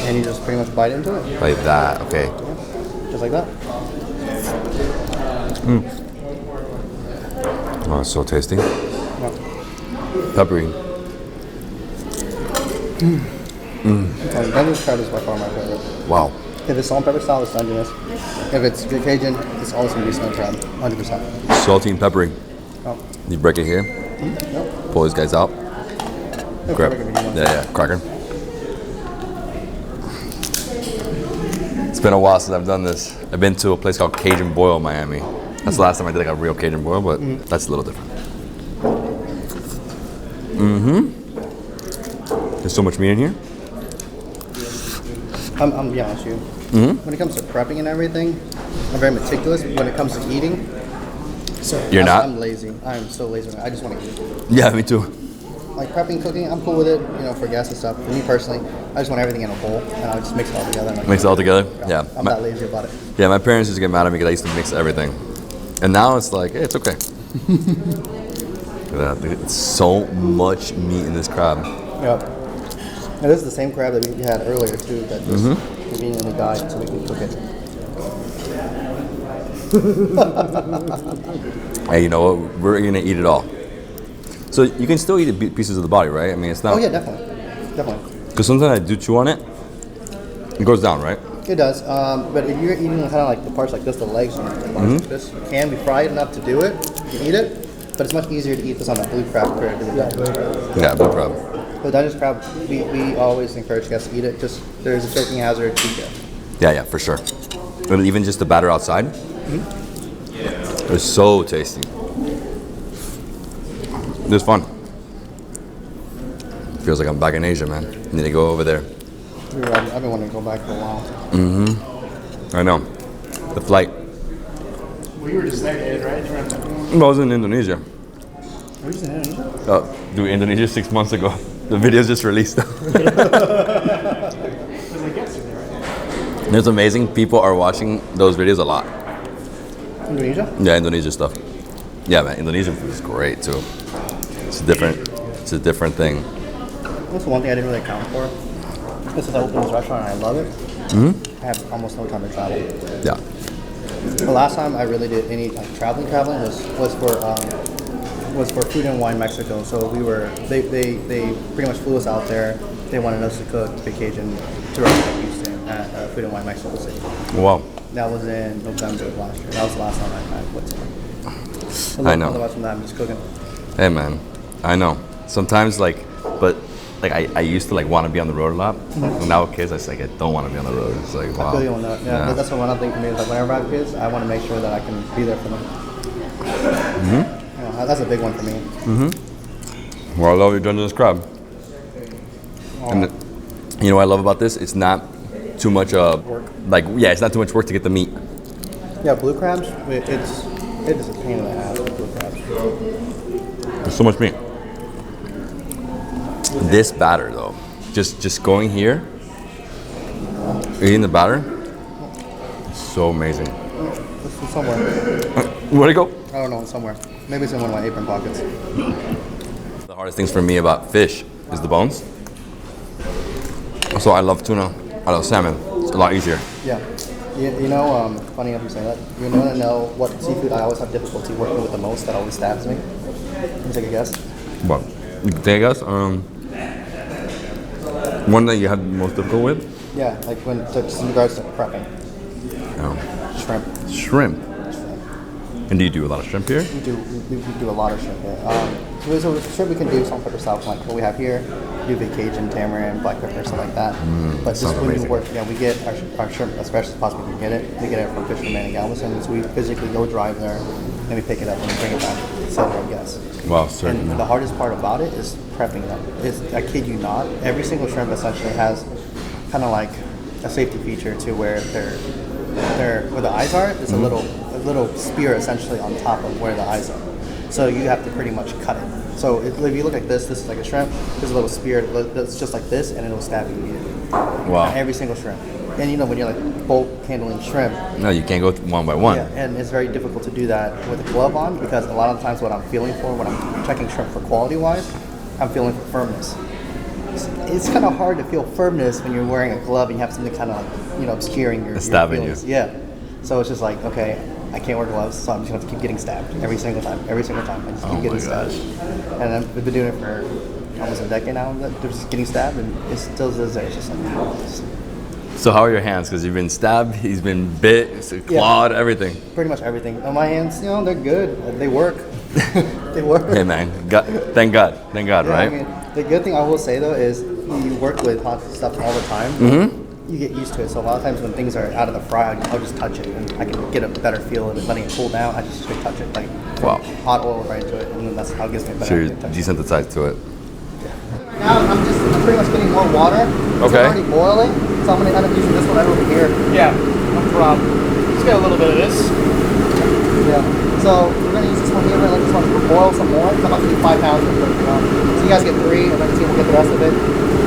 And you just pretty much bite into it. Like that. Okay. Just like that. Mm. Oh, it's so tasty. Peppery. Dungeness crab is by far my favorite. Wow. If it's salt and pepper style, it's Dungeness. If it's good Cajun, it's always going to be salt crab, 100%. Salty and peppery. Oh. You break it here. Yep. Pull these guys out. Grab. Yeah, cracker. It's been a while since I've done this. I've been to a place called Cajun Boil, Miami. That's the last time I did like a real Cajun boil, but that's a little different. Mm-hmm. There's so much meat in here. I'm going to be honest with you. Mm-hmm. When it comes to prepping and everything, I'm very meticulous. When it comes to eating, You're not? I'm lazy. I'm so lazy. I just want to eat. Yeah, me too. Like prepping, cooking, I'm cool with it, for gas and stuff. For me personally, I just want everything in a bowl, and I'll just mix it all together. Mix it all together? Yeah. I'm that lazy about it. Yeah, my parents used to get mad at me because I used to mix everything. And now it's like, hey, it's okay. Look at that. It's so much meat in this crab. Yep. And this is the same crab that we had earlier, too, that just conveniently died so we can cook it. Hey, you know what? We're going to eat it all. So you can still eat pieces of the body, right? I mean, it's not... Oh, yeah, definitely. Definitely. Because sometimes I do chew on it, it goes down, right? It does, but if you're eating kind of like the parts like this, the legs and the parts like this, you can be fried enough to do it. You can eat it, but it's much easier to eat this on a blue crab compared to the Dungeness crab. Yeah, blue crab. The Dungeness crab, we always encourage guests to eat it. Just there's a choking hazard. Yeah, for sure. And even just the batter outside, it's so tasty. It's fun. Feels like I'm back in Asia, man. Need to go over there. I've been wanting to go back for a while. I know. The flight. Well, you were just there, right? I was in Indonesia. Were you in Indonesia? Dude, Indonesia 6 months ago. The video's just released. It's amazing. People are watching those videos a lot. Indonesia? Yeah, Indonesia stuff. Yeah, man. Indonesian food is great too. It's different. It's a different thing. That's the one thing I didn't really account for. Because since I opened this restaurant and I love it, I have almost no time to travel. Yeah. The last time I really did any traveling was for Food and Wine Mexico. So they pretty much flew us out there. They wanted us to cook the Cajun throughout Houston at Food and Wine Mexico City. Wow. That was in November of last year. That was the last time I went to it. I know. Otherwise from that, I'm just cooking. Hey, man. I know. Sometimes I used to want to be on the road a lot. And now with kids, I don't want to be on the road. It's like, wow. I feel you on that. Yeah. That's one other thing for me is whenever I have kids, I want to make sure that I can be there for them. That's a big one for me. Well, I love your Dungeness crab. And you know what I love about this? It's not too much work. It's not too much work to get the meat. Yeah, blue crabs, it is a pain in the ass with blue crabs. There's so much meat. This batter though, just going here, eating the batter, it's so amazing. It's somewhere. Where'd it go? I don't know, it's somewhere. Maybe it's in one of my apron pockets. The hardest things for me about fish is the bones. So I love tuna, I love salmon. It's a lot easier. Yeah. Funny enough you say that. You want to know what seafood I always have difficulty working with the most that always stabs me? Can you take a guess? What? You can take a guess? One that you have the most difficult with? Yeah, like just in regards to prepping. Shrimp. Shrimp. And do you do a lot of shrimp here? We do a lot of shrimp here. So shrimp we can do salt, pepper, salt, like what we have here. We do Cajun, tamarind, black pepper, stuff like that. But just when we work, we get our shrimp as fresh as possible. We can get it. We get it from Fisherman in Galveston. So we physically go drive there, and we pick it up and we bring it back to sell to our guests. Wow, certainly. And the hardest part about it is prepping them. I kid you not, every single shrimp essentially has kind of like a safety feature to where where the eyes are. It's a little little spear essentially on top of where the eyes are. So you have to pretty much cut it. So if you look like this is like a shrimp. There's a little spear that's just like this, and it'll stab you immediately. Wow. Every single shrimp. And you know when you're like bulk handling shrimp. No, you can't go one by one. Yeah, and it's very difficult to do that with a glove on because a lot of the times what I'm feeling for when I'm checking shrimp for quality wise, I'm feeling for firmness. It's kind of hard to feel firmness when you're wearing a glove and you have something kind of like, you know, obscuring your stabbing feelings. you. Yeah. So it's just like, okay, I can't wear gloves, so I'm just going to keep getting stabbed every single time. I just keep getting stabbed. And I've been doing it for almost a decade now. They're just getting stabbed, and it still is there. It's just like, So how are your hands? Because you've been stabbed, he's been bit, clawed, everything. Pretty much everything. On my hands, you know, they're good. They work. They work. Hey man, thank God, Yeah, right? I mean, the good thing I will say though is you work with hot stuff all the time. Mm-hmm. You get used to it. So a lot of times when things are out of the fry, I'll just touch it and I can get a better feel of it. Letting it cool down, I just straight touch it like hot oil right into it, and then that's how it gives me a better. So you're desensitized to it. Now I'm pretty much getting more water. It's Okay. already boiling, so I'm gonna end up using this one right over here. Yeah, no problem. Let's get a little bit of this. Yeah. So we're gonna use this one here. We're gonna let this one boil some more. So I'm about to do 5 pounds of it. So you guys get 3, and then the team will get the rest of it.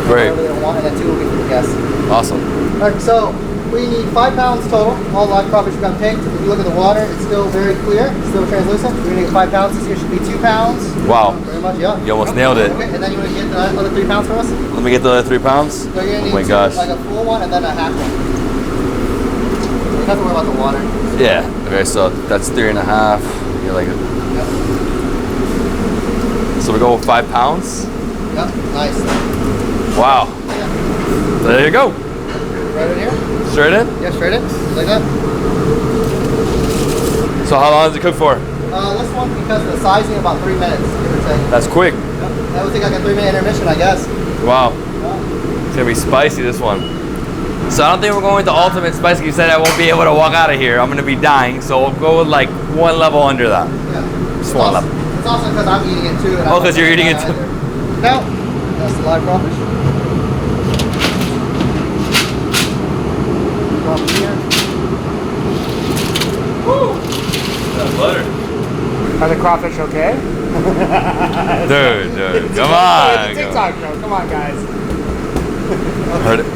Great. Whatever they want, and then 2 will be for the guests. Awesome. All right. So we need 5 pounds total. All the live crawfish we're gonna take. If you look at the water, it's still very clear, it's still translucent. We're gonna get 5 pounds. This here should be 2 pounds. Wow. Pretty much, yeah. You almost nailed it. Okay, and then you wanna get the other 3 pounds for us? Let me get the other 3 pounds. So you're gonna Oh need my gosh. like a full one and then a half one. So you don't have to worry about the water. Yeah. Okay, so that's 3.5. You're like. So we go with 5 pounds. Yep. Nice. Wow. There you go. Right in here. Straight in. Yeah, straight in. Like that. So how long does it cook for? This one, because of the sizing, about 3 minutes, give or take. That's quick. That would take like a 3-minute intermission, I guess. Wow. It's gonna be spicy, this one. So I don't think we're going with the ultimate spicy. You said I won't be able to walk out of here. I'm gonna be dying. So we'll go with like 1 level under that. Yeah. Just 1 level. It's also because I'm eating it too. Oh, because you're eating it too. No. That's the live crawfish. Drop it here. Woo! That's butter. Are the crawfish okay? Dude, come on. It's a TikTok show. Come on, guys.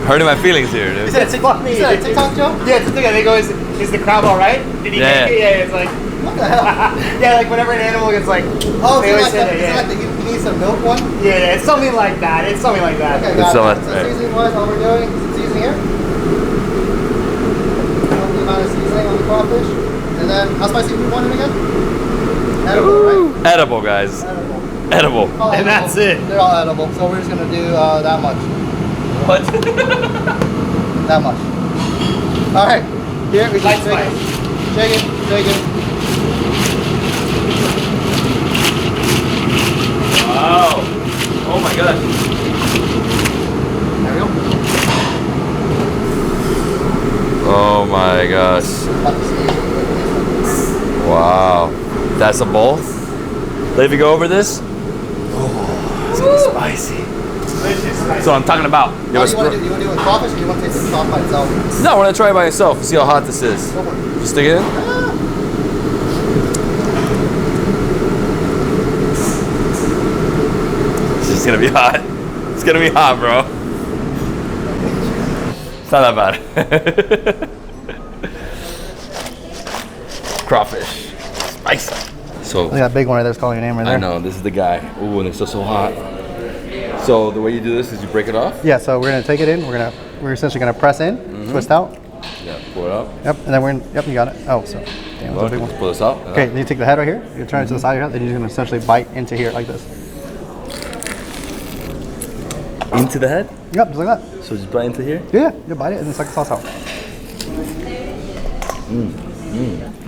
Hurting my feelings here, dude. Is that a TikTok show? Yeah, it's a thing. They go, is the crab all right? Did he Yeah. make it? Yeah, it's like. What the hell? Yeah, like whenever an animal gets like. Oh, they is it always like, say that, is it like the you need some milk one? Yeah, it's something like that. It's something like that. Okay, It's got it. so- So seasoning wise, all we're doing is seasoning here. The amount of seasoning on the crawfish. And then, how spicy do we want it again? Edible, right? Edible, guys. Edible. All And edible. that's it. They're all edible. So we're just gonna do that much. What? That much. All right. Here we Light just shake it. Shake it. Shake it. Wow. Oh my god. There we go. Oh my gosh. Wow. That's a bowl? Let me go over this. Oh, it's gonna be spicy. That's what I'm talking about. What do you want to do? You want to do it with crawfish or do you want to taste it soft by itself? No, we're gonna try it by itself and see how hot this is. Go for it. Just stick it in. It's gonna be hot. It's gonna be hot, bro. It's not that bad. Crawfish. Spicy. So Look at that big one right there. It's calling your name right there. I know, this is the guy. Ooh, and it's still so hot. So the way you do this is you break it off? Yeah, so we're gonna take it in. We're essentially gonna press in, twist out. Yeah, pull it up. Yep, and then yep, you got it. Oh, so damn, that's a big one. Pull this out. Okay, then you take the head right here. You turn it to the side of your head. Then you're gonna essentially bite into here like this. Into the head? Yep, just like that. So just bite into here? Yeah, you bite it and then suck the sauce out.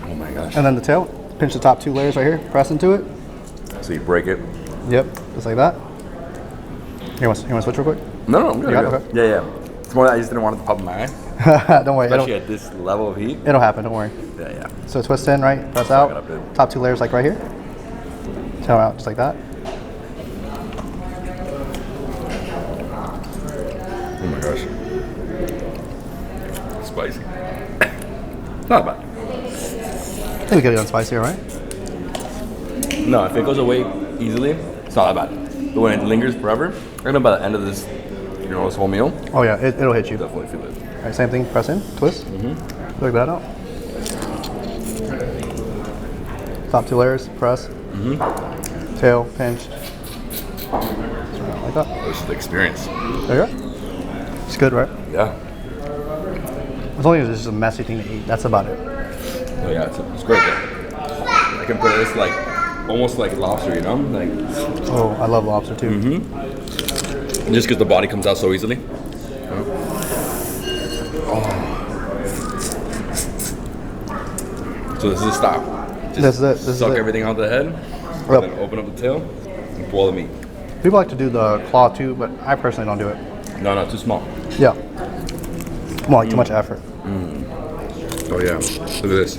Oh my gosh. And then the tail. Pinch the top 2 layers right here. Press into it. So you break it? Yep, just like that. You want to switch real quick? No, I'm good. You got it? Okay. Yeah. It's more that I just didn't want it to pop in my eye. Don't worry. Especially at this level of heat. It'll happen, don't worry. Yeah. So twist in, right? Press Suck it out. up, dude. Top 2 layers like right here. Tail out just like that. Oh my gosh. Spicy. Not bad. think we could have done spicier, right? No, if it goes away easily, it's not that bad. But when it lingers forever, I know by the end of this, this whole meal. Oh yeah, it'll hit you. Definitely feel it. All right, same thing. Press in, twist. Look that out. Top 2 layers, press. Tail, pinch. Like that. This is the experience. There you go. It's good, right? Yeah. As long as it's just a messy thing to eat, that's about it. Oh yeah, it's great. I can put this like almost like lobster, like. Oh, I love lobster too. And just because the body comes out so easily. So this is a stop. Just this is suck it. everything out the head, and then open up the tail, and pull the meat. People like to do the claw too, but I personally don't do it. No, too small. Yeah. More like too much effort. Oh yeah, look at this.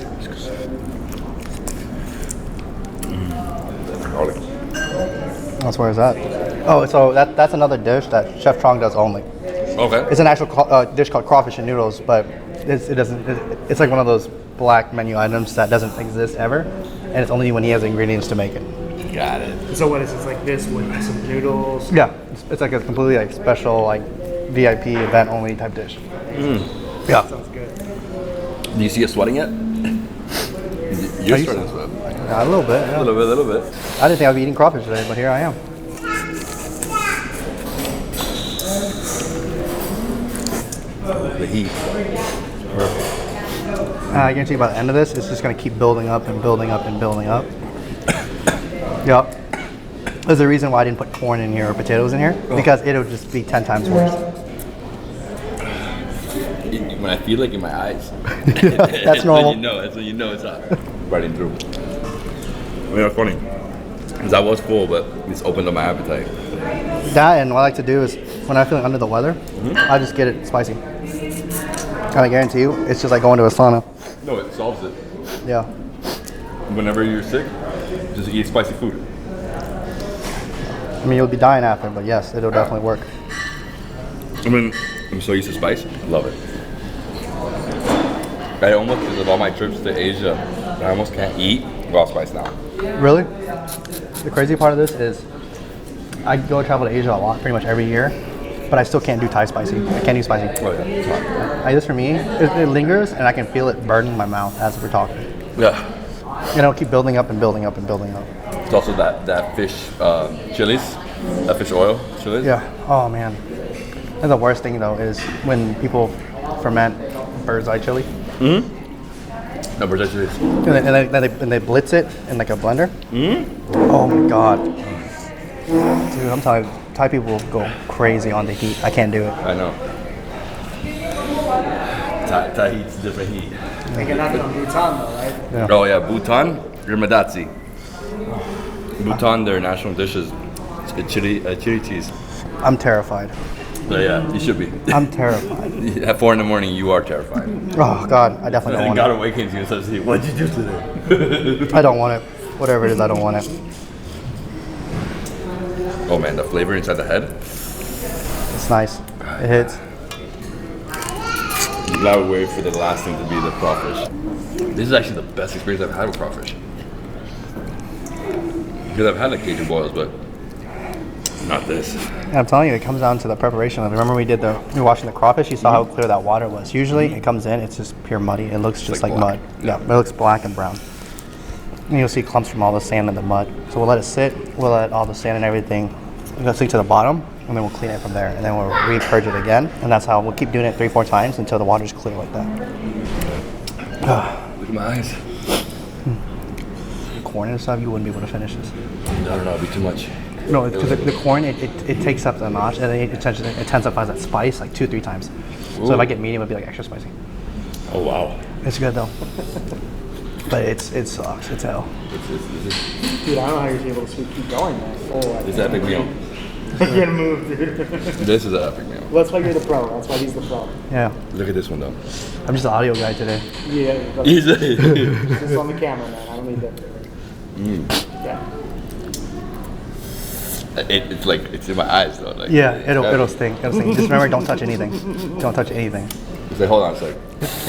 Garlic. That's where it's at. Oh, so that's another dish that Chef Trong does only. Okay. It's an actual dish called crawfish and noodles, but it's like one of those black menu items that doesn't exist ever, and it's only when he has ingredients to make it. Got it. So what is it? It's like this with some noodles? Yeah, it's like a completely like special like VIP event only type dish. Yeah. Sounds good. Do you see it sweating yet? You're starting to sweat. Yeah, a little bit. Yeah. A little bit. I didn't think I'd be eating crawfish today, but here I am. The heat. I guarantee you by the end of this, it's just going to keep building up and building up and building up. Yep. There's a reason why I didn't put corn in here or potatoes in here, because it'll just be 10 times worse. When I feel like in my eyes. That's normal. That's when you know it's hot. Biting through. I mean, it's funny. Because I was full, but it's opened up my appetite. That, and what I like to do is, when I'm feeling under the weather, I just get it spicy. And I guarantee you, it's just like going to a sauna. No, it solves it. Yeah. Whenever you're sick, just eat spicy food. I mean, you'll be dying after, but yes, it'll definitely work. I mean, I'm so used to spice. Love it. I almost, because of all my trips to Asia, I almost can't eat raw spice now. Really? The crazy part of this is, I go travel to Asia a lot, pretty much every year, but I still can't do Thai spicy. I can't do spicy. Oh, yeah. This for me, it lingers, and I can feel it burn in my mouth as we're talking. Yeah. And it'll keep building up and building up and building up. It's also that fish chilies, that fish oil chilies. Yeah. Oh man. And the worst thing though is when people ferment bird's eye chili. No, bird's eye chilies. And they blitz it in like a blender. Oh my god. Dude, I'm telling you, Thai people go crazy on the heat. I can't do it. I know. Thai heat's different heat. Making nothing on Bhutan though, right? Yeah. Oh yeah, Bhutan, Rimadatsi. Bhutan, their national dish is chili cheese. I'm terrified. So yeah, you should be. I'm terrified. At 4 a.m, you are terrified. Oh god, I definitely don't want God it. awakens you and says, "Hey, what did you do today?" I don't want it. Whatever it is, I don't want it. Oh man, the flavor inside the head. It's nice. It hits. I would wait for the last thing to be the crawfish. This is actually the best experience I've had with crawfish. Because I've had like Cajun boils, but not this. And I'm telling you, it comes down to the preparation of it. Remember we were washing the crawfish, you saw how clear that water was. Usually it comes in, it's just pure muddy. It looks just like mud. Yeah, it looks black and brown. And you'll see clumps from all the sand and the mud. So we'll let it sit, we'll let all the sand and everything go sink to the bottom, and then we'll clean it from there. And then we'll re-purge it again. And that's how we'll keep doing it 3-4 times until the water's clear like that. Look at my eyes. The corn and stuff, you wouldn't be able to finish this. No, it'd be too much. No, because the corn, it takes up the notch, and then it intensifies that spice like 2-3 times. Ooh. So if I get medium, it'd be like extra spicy. Oh wow. It's good though. But it sucks. It's hell. Dude, I don't know how you're able to keep going, man. This is epic meal. I can't move, dude. This is an epic meal. Well, that's why you're the pro. That's why he's the pro. Yeah. Look at this one though. I'm just an audio guy today. Yeah. Easy. Just on the camera, man. I don't need that. Yeah. It's like it's in my eyes though. Like, Yeah, it'll stink. Just remember, don't touch anything. Don't touch anything. It's like, hold on a sec.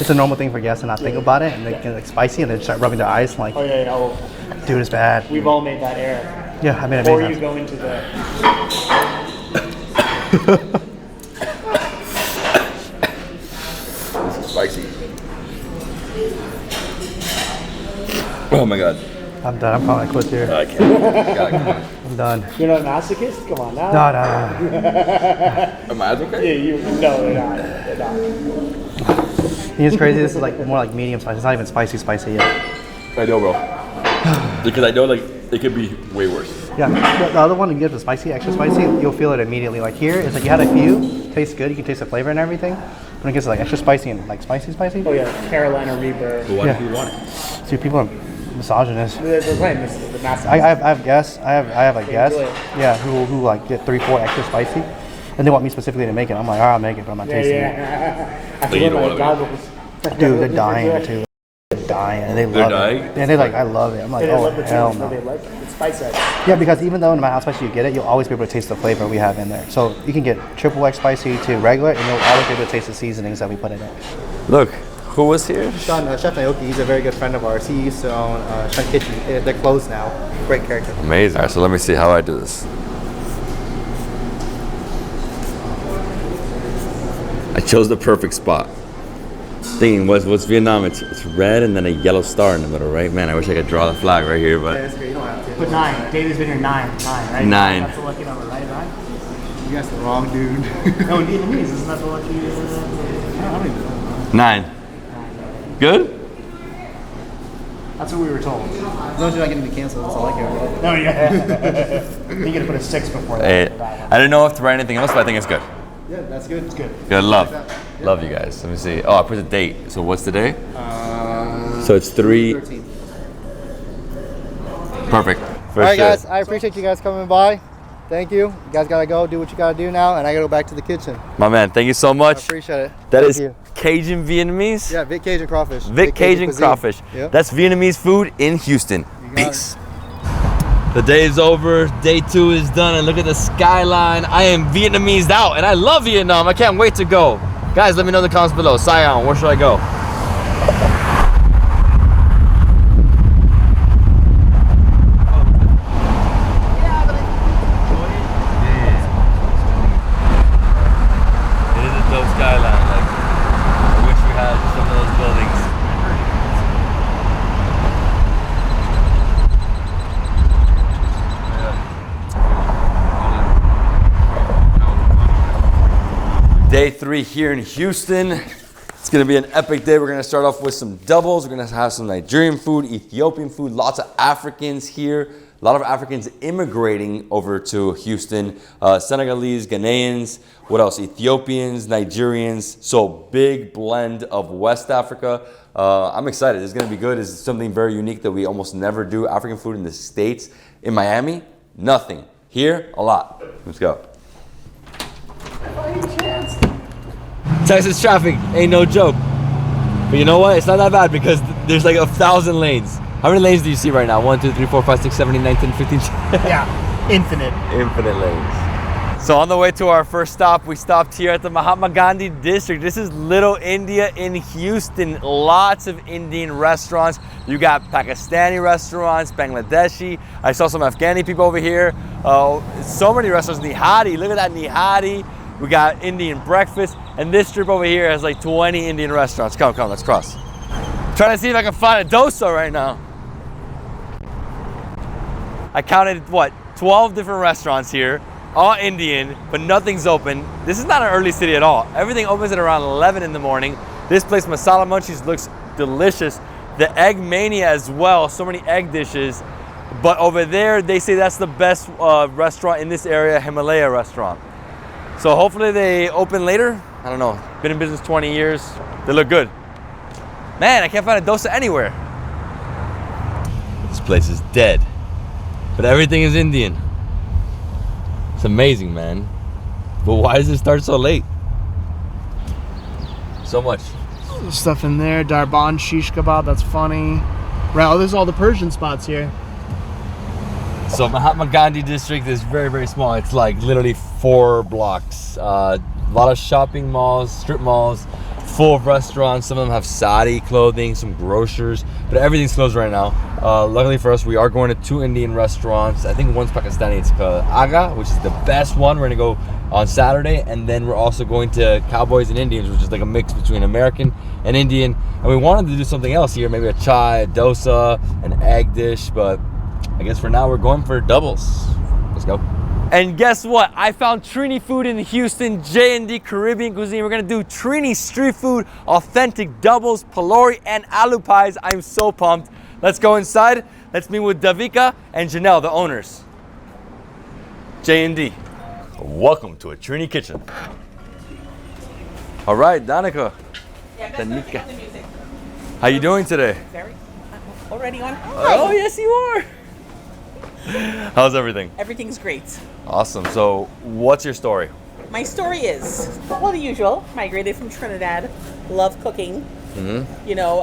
It's a normal thing for guests to not think about it, and they get like spicy, and they start rubbing their eyes like, Oh yeah, yeah. Oh, dude, it's bad. we've all made that error. Yeah, I made it. Before you go into the. This is spicy. Oh my god. I'm done. I'm probably quit here. I can't. God, come on. I'm done. You're not a masochist? Come on now. No. Am I okay? Yeah, no, they're not. They're not. You know, it's crazy. This is like more like medium spicy. It's not even spicy yet. I know, bro. Because I know like it could be way worse. Yeah. The other one, you get the spicy, extra spicy, you'll feel it immediately. Like here, it's like you had a few, tastes good. You can taste the flavor and everything. When it gets like extra spicy and like spicy. Oh yeah, Carolina Reaper. Why do you want it? See, people are misogynist. They're playing the massive. I have guests. I have like guests. Yeah, who like get 3-4 extra spicy, and they want me specifically to make it. I'm like, I'll make it, but I'm not tasting it. I forgot my goggles. Dude, they're dying too. They're dying, and they love it. And they're like, I love it. I'm like, oh hell no. They like it. It's spicy. Yeah, because even though no matter how spicy you get it, you'll always be able to taste the flavor we have in there. So you can get triple X spicy to regular, and you'll always be able to taste the seasonings that we put in it. Look, who was here? Sean, Chef Naoki, he's a very good friend of ours. He used to own Sean Kitchen. They're closed now. Great character. Amazing. All right, so let me see how I do this. I chose the perfect spot. Thinking, what's Vietnam? It's red and then a yellow star in the middle, right? Man, I wish I could draw the flag right here, but. Yeah, that's great. You don't have to. Put 9. Davidsbeenhere 9, right? 9. That's the lucky number, right? 9? You guys the wrong dude. No, in Vietnamese, isn't that the lucky? I don't even know. 9. Good? That's what we were told. As long as you're not getting me canceled, that's all I care about. No, yeah. You gotta put a 6 before that. Hey, I didn't know if to write anything else, but I think it's good. Yeah, that's good. It's good. Good, love. Love you guys. Let me see. Oh, I put the date. So what's the day? So it's 3. Perfect. All right, guys. I appreciate you guys coming by. Thank you. You guys gotta go do what you gotta do now, and I gotta go back to the kitchen. My man, thank you so much. I appreciate it. That Thank is you. Cajun-Vietnamese? Yeah, Vic Cajun crawfish. Vic Cajun cuisine. crawfish. Yep. That's Vietnamese food in Houston. Peace. The day is over. Day 2 is done, and look at the skyline. I am Vietnamesed out, and I love Vietnam. I can't wait to go. Guys, let me know in the comments below. Saigon, where should I go? Day 3 here in Houston. It's gonna be an epic day. We're gonna start off with some doubles. We're gonna have some Nigerian food, Ethiopian food, lots of Africans here. A lot of Africans immigrating over to Houston. Senegalese, Ghanaians, what else? Ethiopians, Nigerians. So big blend of West Africa. I'm excited. It's gonna be good. It's something very unique that we almost never do. African food in the States. In Miami, nothing. Here, a lot. Let's go. Texas traffic ain't no joke. But you know what? It's not that bad because there's like 1,000 lanes. How many lanes do you see right now? 1, 2, 3, 4, 5, 6, 7, 8, 9, 10, 15. Yeah, infinite. Infinite lanes. So on the way to our first stop, we stopped here at the Mahatma Gandhi district. This is Little India in Houston. Lots of Indian restaurants. You got Pakistani restaurants, Bangladeshi. I saw some Afghani people over here. So many restaurants. Nihari, look at that Nihari. We got Indian breakfast, and this strip over here has like 20 Indian restaurants. Come, let's cross. Trying to see if I can find a dosa right now. I counted, what, 12 different restaurants here, all Indian, but nothing's open. This is not an early city at all. Everything opens at around 11 in the morning. This place, Masala Munchies, looks delicious. The Egg Mania as well, so many egg dishes. But over there, they say that's the best restaurant in this area, Himalaya restaurant. So hopefully they open later. I don't know. Been in business 20 years. They look good. Man, I can't find a dosa anywhere. This place is dead. But everything is Indian. It's amazing, man. But why does it start so late? So much. Stuff in there. Darban shish kebab. That's funny. Right. Oh, there's all the Persian spots here. So Mahatma Gandhi district is very, very small. It's like literally 4 blocks. A lot of shopping malls, strip malls, full of restaurants. Some of them have sari clothing, some grocers, but everything's closed right now. Luckily for us, we are going to 2 Indian restaurants. I think one's Pakistani. It's Aga, which is the best one. We're gonna go on Saturday, and then we're also going to Cowboys and Indians, which is like a mix between American and Indian. And we wanted to do something else here, maybe a chai, a dosa, an egg dish, but I guess for now we're going for doubles. Let's go. And guess what? I found Trini food in Houston, J&D Caribbean Cuisine. We're gonna do Trini street food, authentic doubles, pylori, and aloo pies. I'm so pumped. Let's go inside. Let's meet with Davika and Janelle, the owners. J&D. Welcome to a Trini kitchen. All right, Danica. Yeah, Danica. How you doing today? I'm already on. Oh, yes you are. How's everything? Everything's great. Awesome. So, what's your story? My story is, well, the usual. Migrated from Trinidad. Love cooking. Mm-hmm. You know,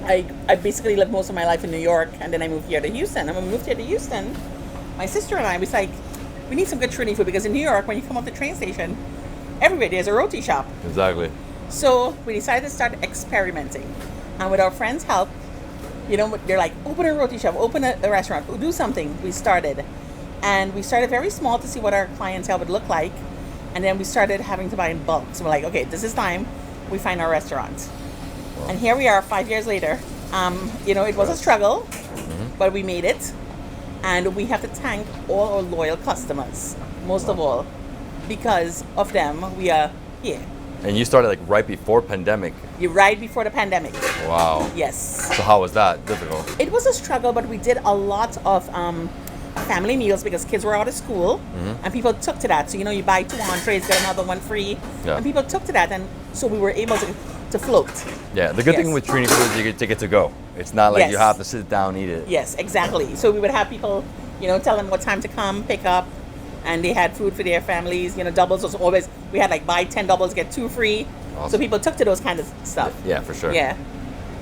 I basically lived most of my life in New York, and then I moved here to Houston. And when we moved here to Houston, my sister and I was like, we need some good Trini food, because in New York, when you come off the train station, everywhere there's a roti shop. Exactly. So we decided to start experimenting, and with our friends' help, you know, they're like, open a roti shop, open a restaurant, do something. We started. And we started very small to see what our clientele would look like. And then we started having to buy in bulk. So we're like, okay, this is time we find our restaurant. Wow. And here we are 5 years later. You know, it was a struggle, but we made it. And we have to thank all our loyal customers, most of all. Because of them, we are here. And you started like right before pandemic. You're right before the pandemic. Wow. Yes. So how was that? Difficult? It was a struggle, but we did a lot of family meals because kids were out of school, and people took to that. So, you know, you buy 2 entrees, get another one free. Yeah. And people took to that, and so we were able to float. Yeah, the good thing with Trini food is you get to get to go. It's not like you Yes. have to sit down and eat it. Yes, exactly. So we would have people, you know, tell them what time to come, pick up, and they had food for their families. You know, doubles was always, we had like buy 10 doubles, get 2 free. Awesome. So people took to those kind of stuff. Yeah, for sure. Yeah.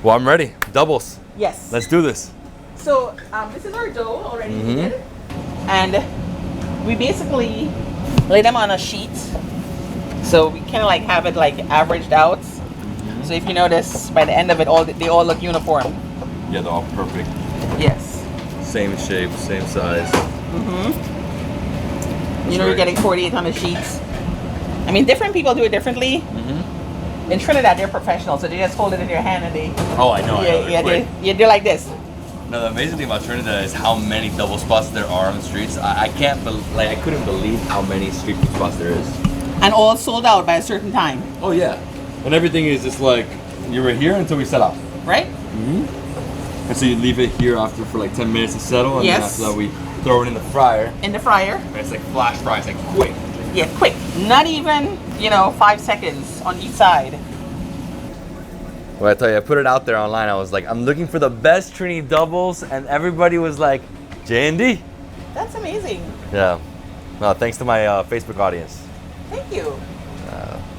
Well, I'm ready. Doubles. Yes. Let's do this. So this is our dough already heated. And we basically lay them on a sheet. So we kind of like have it like averaged out. So if you notice, by the end of it, they all look uniform. Yeah, they're all perfect. Yes. Same shape, same size. You know, you're getting 48 on the sheets. I mean, different people do it differently. In Trinidad, they're professionals, so they just hold it in their hand and they. Oh, I know. They're like this. No, the amazing thing about Trinidad is how many double spots there are on the streets. I couldn't believe how many street food spots there is. And all sold out by a certain time. Oh yeah, and everything is just like you were here until we set off. Right? And so you leave it here after for like 10 minutes to settle, and then Yes. after that we throw it in the fryer. In the fryer. And it's like flash fry. It's like quick. Yeah, quick. Not even, 5 seconds on each side. Well, I tell you, I put it out there online. I was like, I'm looking for the best Trini doubles, and everybody was like, J&D. That's amazing. Yeah. No, thanks to my Facebook audience. Thank you.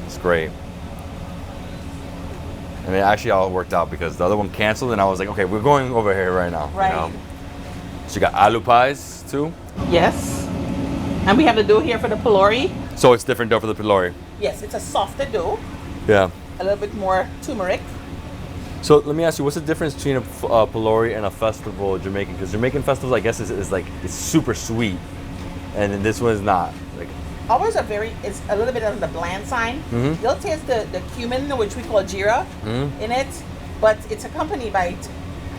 It's great. And it actually all worked out because the other one canceled, and I was like, okay, we're going over here right now. Right. You know? So you got aloo pies too? Yes. And we have the dough here for the pylori. So it's different dough for the pylori. Yes, it's a softer dough. Yeah. A little bit more turmeric. So let me ask you, what's the difference between a pylori and a festival Jamaican? Because Jamaican festivals, I guess, is like it's super sweet, and then this one is not. Like Ours are it's a little bit on the bland side. You'll taste the cumin, which we call jeera, in it, but it's accompanied by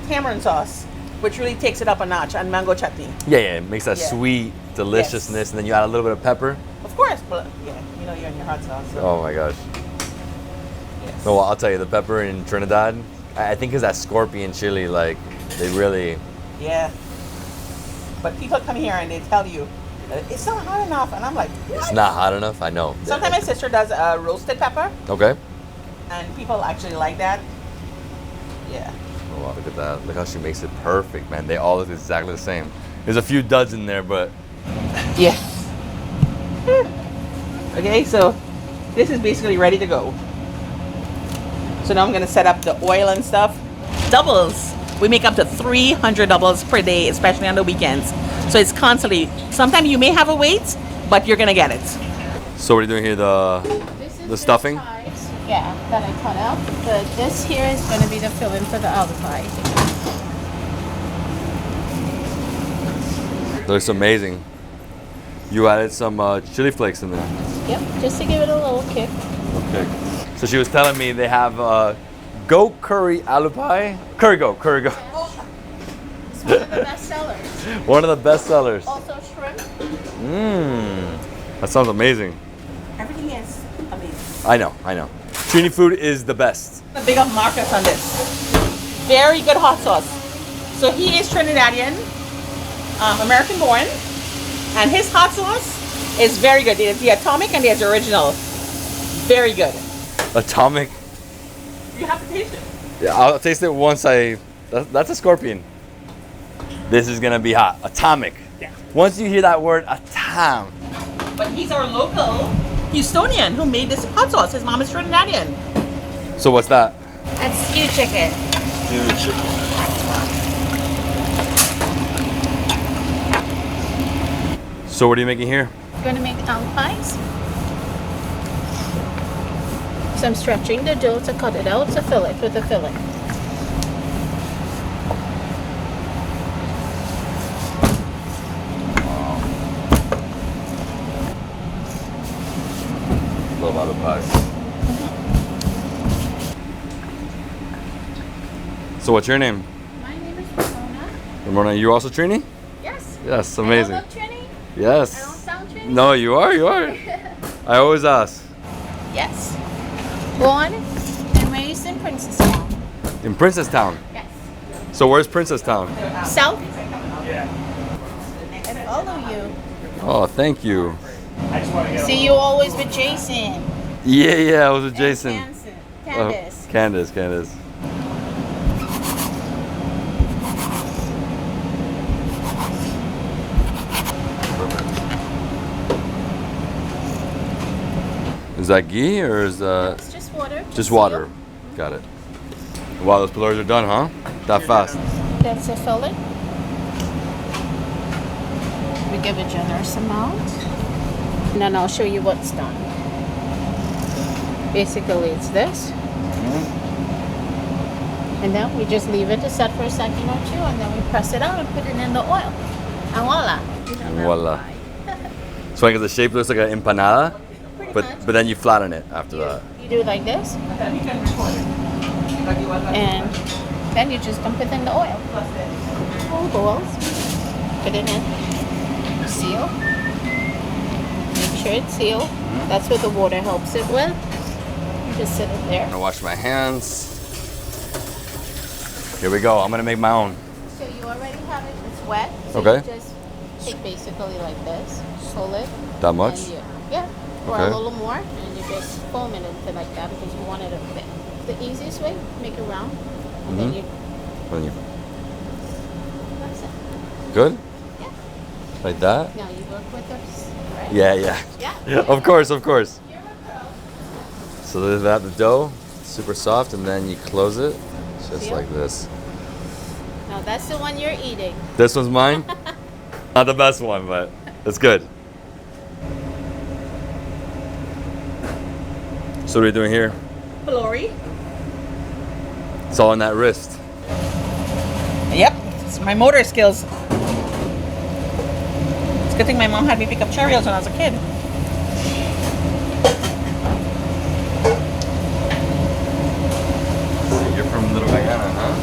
tamarind sauce, which really takes it up a notch, and mango chutney. Yeah, it makes that sweet deliciousness, and then you add a little bit of pepper. Of course, but you're in your hot sauce. So. Oh my gosh. Yes. No, well, I'll tell you, the pepper in Trinidad, I think is that scorpion chili, like, they really... Yeah. But people come here and they tell you, it's not hot enough, and I'm like, what? It's not hot enough, I know. Sometimes my sister does roasted pepper, Okay. and people actually like that. Yeah. Oh, wow, look at that. Look how she makes it perfect, man. They all look exactly the same. There's a few duds in there, but... Yeah. Okay, so this is basically ready to go. So now I'm gonna set up the oil and stuff. Doubles. We make up to 300 doubles per day, especially on the weekends. So it's constantly, sometimes you may have a wait, but you're gonna get it. So what are you doing here? The stuffing? Yeah, that I cut out. But this here is going to be the filling for the aloo pie. Looks amazing. You added some chili flakes in there. Yep, just to give it a little kick. Okay. So she was telling me they have goat curry aloo pie. Curry goat. It's one of the best sellers. One of the best sellers. Also shrimp. That sounds amazing. Everything is amazing. I know. Trini food is the best. The big of Marcus on this. Very good hot sauce. So he is Trinidadian, American born, and his hot sauce is very good. There's the atomic and there's the original. Very good. Atomic. You have to taste it. Yeah, I'll taste it once that's a scorpion. This is gonna be hot. Atomic. Yeah. Once you hear that word, atom. But he's our local Houstonian who made this hot sauce. His mom is Trinidadian. So what's that? That's stew chicken. So what are you making here? Going to make aloo pies. So I'm stretching the dough to cut it out to fill it with the filling. Love aloo pies. So what's your name? My name is Ramona. Ramona, you also Trini? Yes. Yes, amazing. I don't look Trini? Yes. I don't sound Trini? No, you are. I always ask. Yes. Born and raised in Princesstown. In Princesstown? Yes. So where's Princesstown? South. I follow you. Oh, thank you. See you always with Jason. Yeah, I was with Jason. Candace. Candace. Is that ghee or is that? It's just water. Just water. Got it. Wow, those pillars are done, huh? That fast. That's a filling. We give a generous amount. And then I'll show you what's done. Basically, it's this. And then we just leave it to set for a second or two, and then we press it out and put it in the oil. And voila. Voila. It's funny because the shape looks like an empanada, but then you flatten it after that. You do like this. And then you just dump it in the oil. All boils. Put it in. Seal. Make sure it's sealed. That's what the water helps it with. You just sit it there. I'm gonna wash my hands. Here we go. I'm gonna make my own. So you already have it. It's wet. So Okay. You just take basically like this. Pull it. That much? And yeah. Or Okay. a little more, and you just foam it into like that because you want it a bit. The easiest way, make it round, and then you. Then you. That's it. Good? Yeah. Like that? Now you work with us, right? Yeah. Yeah. Of course. So there's that, the dough, super soft, and then you close it, just like this. Now that's the one you're eating. This one's mine? Not the best one, but it's good. So what are we doing here? Glory. It's all in that wrist. Yep, it's my motor skills. It's a good thing my mom had me pick up Cheerios when I was a kid. You're from Little Saigon, huh?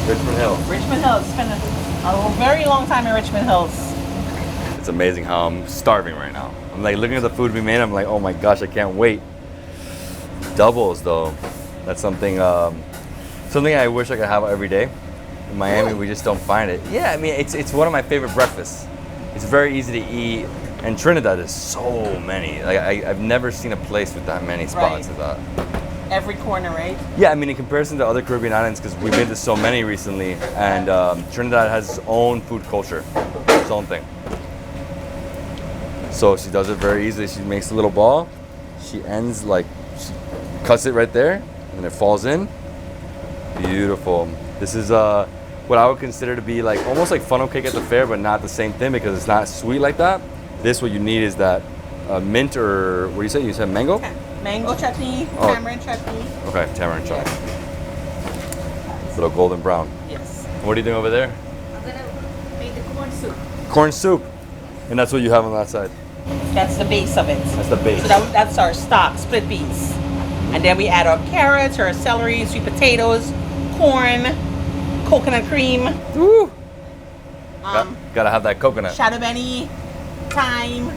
Richmond Hill. Richmond Hills. Spent a very long time in Richmond Hills. It's amazing how I'm starving right now. I'm like looking at the food we made, I'm like, oh my gosh, I can't wait. Doubles though, that's something something I wish I could have every day. In Miami, we just don't find it. Yeah, I mean, it's one of my favorite breakfasts. It's very easy to eat, and Trinidad is so many. Like I've never seen a place with that many spots as that. Every corner, right? Yeah, I mean, in comparison to other Caribbean islands, because we've been to so many recently, and Trinidad has its own food culture, its own thing. So she does it very easily. She makes a little ball. She ends like, she cuts it right there, and it falls in. Beautiful. This is what I would consider to be like almost like funnel cake at the fair, but not the same thing because it's not sweet like that. This, what you need is that mint or what do you say? You said mango? Mango chutney, Oh. tamarind chutney. Okay, tamarind chutney. Little golden brown. Yes. What are you doing over there? I'm gonna make the corn soup. Corn soup. And that's what you have on that side. That's the base of it. That's the base. So that's our stock, split peas. And then we add our carrots, our celery, sweet potatoes, corn, coconut cream. Woo! Gotta have that coconut. Shadow benny, thyme,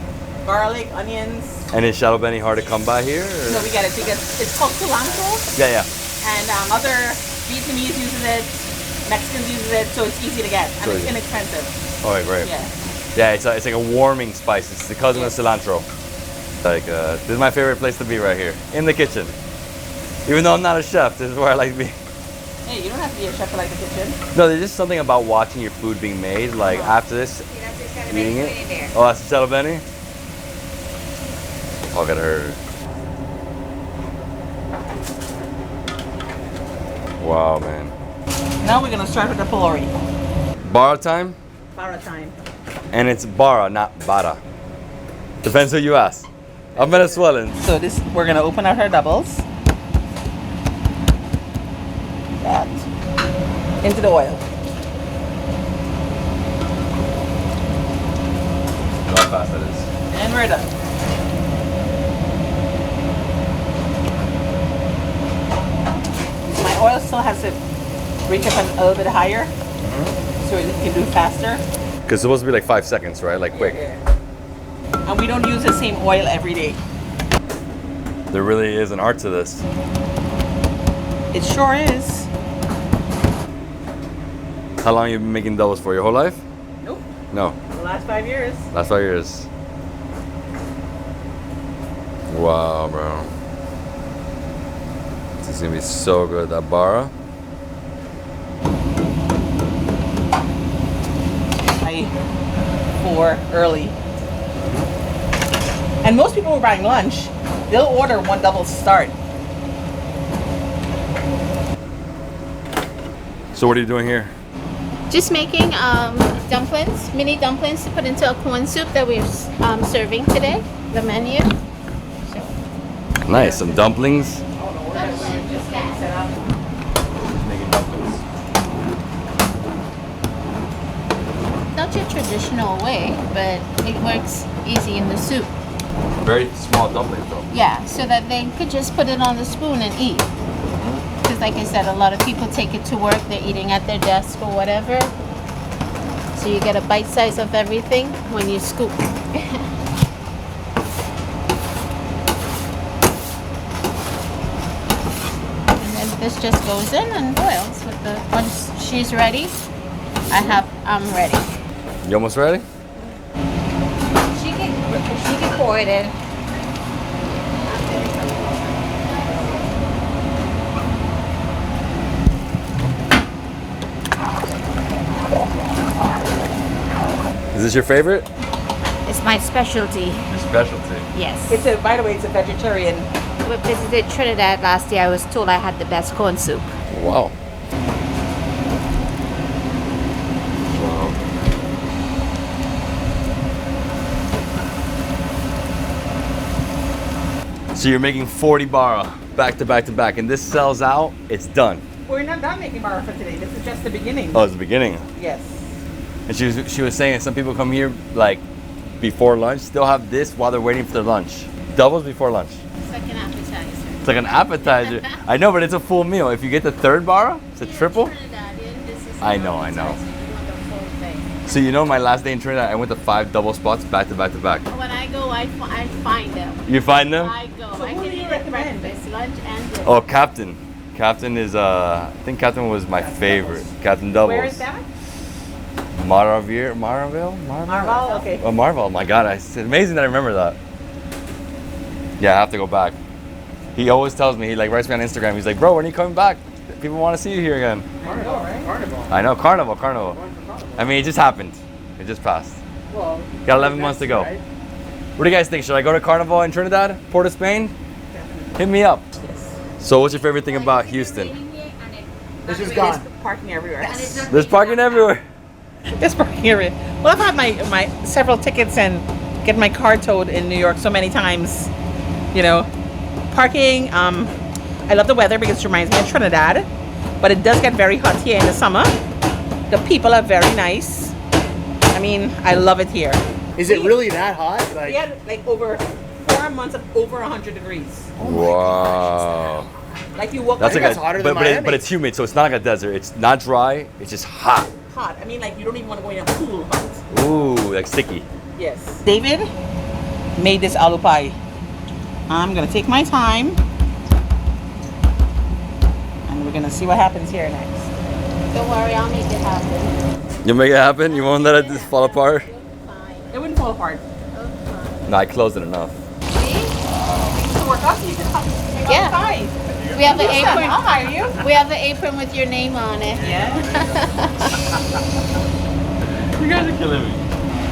garlic, onions. And is shadow benny hard to come by here? Or? So we get it because it's called cilantro. Yeah, yeah. And other Vietnamese uses it, Mexicans uses it, so it's easy to get and it's inexpensive. Oh, great. Yeah. Yeah, it's like a warming spice. It's the cousin of cilantro. Like, this is my favorite place to be right here, in the kitchen. Even though I'm not a chef, this is where I like to be. Hey, you don't have to be a chef to like the kitchen. No, there's just something about watching your food being made. Like after this, eating it. Oh, that's the shadow benny. Oh, I gotta hurt. Wow, man. Now we're gonna start with the pylori. Bara time, Bara time. and it's bara, not bara. Depends who you ask. I'm Venezuelan. So we're gonna open up our doubles. That into the oil. Look how fast that is. And we're done. My oil still has to reach up a little bit higher, so it can do faster. Because it's supposed to be like 5 seconds, right? Like quick. And we don't use the same oil every day. There really is an art to this. It sure is. How long have you been making doubles for? Your whole life? Nope. No. The last 5 years. Last 5 years. Wow, bro. This is gonna be so good. That bara. For early. And most people who are buying lunch, they'll order one double to start. So what are you doing here? Just making dumplings, mini dumplings to put into a corn soup that we're serving today, the menu. Nice, some dumplings. Not your traditional way, but it works easy in the soup. Very small dumplings though. Yeah, so that they could just put it on the spoon and eat. Because like I said, a lot of people take it to work, they're eating at their desk or whatever. So you get a bite size of everything when you scoop. And then this just goes in and boils. Once she's ready, I'm ready. You almost ready? She can pour it in. Is this your favorite? It's my specialty. Your specialty. Yes. By the way, it's a vegetarian. We visited Trinidad last year. I was told I had the best corn soup. Wow. So you're making 40 bara back to back to back, and this sells out, it's done. We're not done making bara for today. This is just the beginning. Oh, it's the beginning. Yes. And she was saying some people come here like before lunch, still have this while they're waiting for their lunch. Doubles before lunch. It's like an appetizer. It's like an appetizer. I know, but it's a full meal. If you get the third bara, it's a triple. I know. So you know, my last day in Trinidad, I went to 5 double spots back to back to back. When I go, I find them. You find them? I go. I can eat at breakfast, lunch, and dinner. Oh, Captain. Captain is I think Captain was my favorite. Captain Doubles. Where is that? Marvel? Marvel, okay. Oh, Marvel. My God, it's amazing that I remember that. Yeah, I have to go back. He always tells me, he like writes me on Instagram. He's like, bro, when are you coming back? People want to see you here again. Carnival, right? Carnival. I know, Carnival. I mean, it just happened. It just passed. Well, got 11 months to go. Right? What do you guys think? Should I go to Carnival in Trinidad, Port of Spain? Hit me up. Yes. So what's your favorite thing about Houston? This is gone. There's parking everywhere. There's parking everywhere. There's parking everywhere. Well, I've had my several tickets and get my car towed in New York so many times. You know, Parking, I love the weather because it reminds me of Trinidad, but it does get very hot here in the summer. The people are very nice. I mean, I love it here. Is it really that hot? We had like over 4 months of over 100 degrees. Wow. Like you walk. That's I like think a, hotter than but, Miami. but it's humid, so it's not like a desert. It's not dry. It's just hot. Hot. I mean, like you don't even want to go in a pool hot. Ooh, like sticky. Yes. David made this aloo pie. I'm gonna take my time, and we're gonna see what happens here next. Don't worry, I'll make it happen. You make it happen? You won't let it just fall apart? It wouldn't fall apart. No, I closed it enough. Yeah. We have the apron. I'll hire you. We have the apron with your name on it. Yeah. You guys are killing me.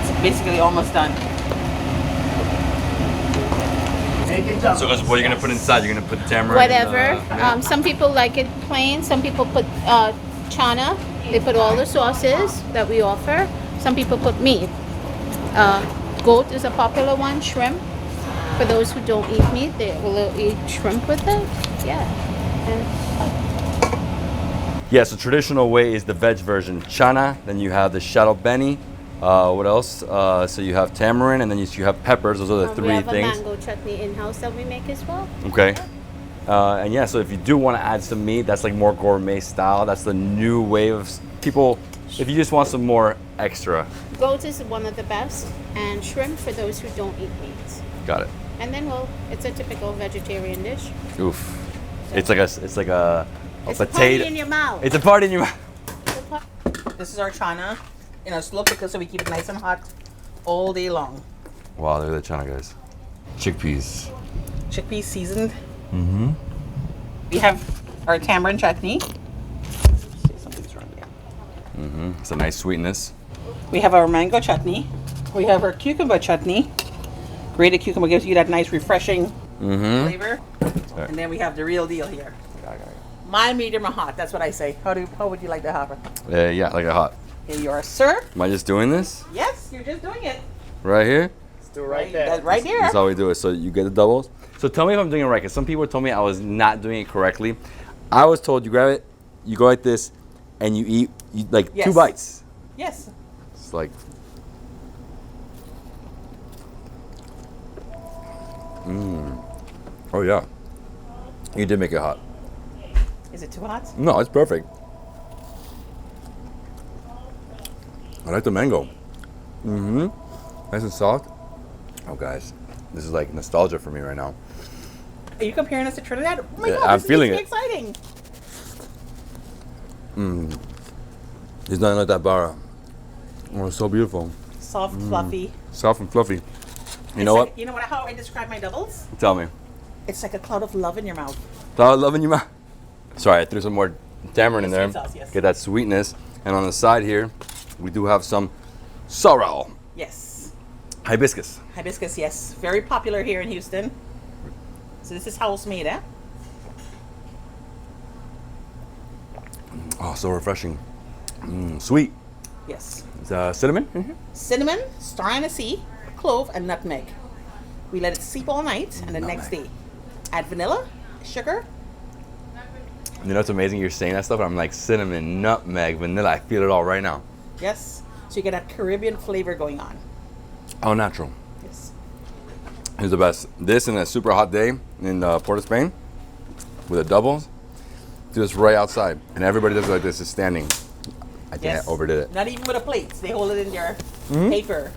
It's basically almost done. So guys, what are you gonna put inside? You're gonna put tamarind? Whatever. Some people like it plain. Some people put chana. They put all the sauces that we offer. Some people put meat. Goat is a popular one. Shrimp. For those who don't eat meat, they will eat shrimp with it. Yeah. Yeah, so traditional way is the veg version, chana. Then you have the shadow beni. What else? So you have tamarind, and then you have peppers. Those are the We three have things. a mango chutney in-house that we make as well. Okay. And yeah, so if you do want to add some meat, that's like more gourmet style. That's the new way of people. If you just want some more extra. Goat is one of the best, and shrimp for those who don't eat meat. Got it. And then, well, it's a typical vegetarian dish. Oof. It's like a It's potato. a party in your mouth. It's a party in your mouth. This is our chana in a slow cooker, so we keep it nice and hot all day long. Wow, look at the chana, guys. Chickpeas. Chickpeas seasoned. Mm-hmm. We have our tamarind chutney. Mm-hmm. It's a nice sweetness. We have our mango chutney. We have our cucumber chutney. Grated cucumber gives you that nice, refreshing Mm-hmm. flavor. And then we have the real deal here. Mild, medium, or hot. That's what I say. How would you like to have it? Yeah, like a hot. Here you are, sir. Am I just doing this? Yes, you're just doing it. Right here? Let's do it right there. That's right there. That's how we do it. So you get the doubles. So tell me if I'm doing it right, because some people told me I was not doing it correctly. I was told you grab it, you go like this, and you eat like Yes. 2 bites. Yes. It's like. Oh yeah. You did make it hot. Is it too hot? No, it's perfect. I like the mango. Mm-hmm. Nice and soft. Oh guys, this is like nostalgia for me right now. Are you comparing us to Trinidad? Oh my Yeah, God, I'm this feeling makes me it. exciting. There's nothing like that bara. Oh, it's so beautiful. Soft, fluffy. Soft and fluffy. You It's know like, what? You know what? How I describe my doubles? Tell me. It's like a cloud of love in your mouth. Thought love in your mouth. Sorry, I threw some more tamarind in there. Sweet sauce, yes. Get that sweetness. And on the side here, we do have some sorrel. Yes. Hibiscus. Hibiscus, yes. Very popular here in Houston. So this is house made, eh? Oh, so refreshing. Sweet. Yes. It's, cinnamon? Cinnamon, star anise, clove, and nutmeg. We let it steep all night, and the next day, add vanilla, sugar. You know what's amazing? You're saying that stuff, and I'm like cinnamon, nutmeg, vanilla. I feel it all right now. Yes. So you get that Caribbean flavor going on. All natural. Yes. Here's the best. This and a super hot day in Port of Spain with the doubles. Do this right outside, and everybody does it like this, is standing. I think Yes. I overdid it. Not even with a plate. They hold it in their paper.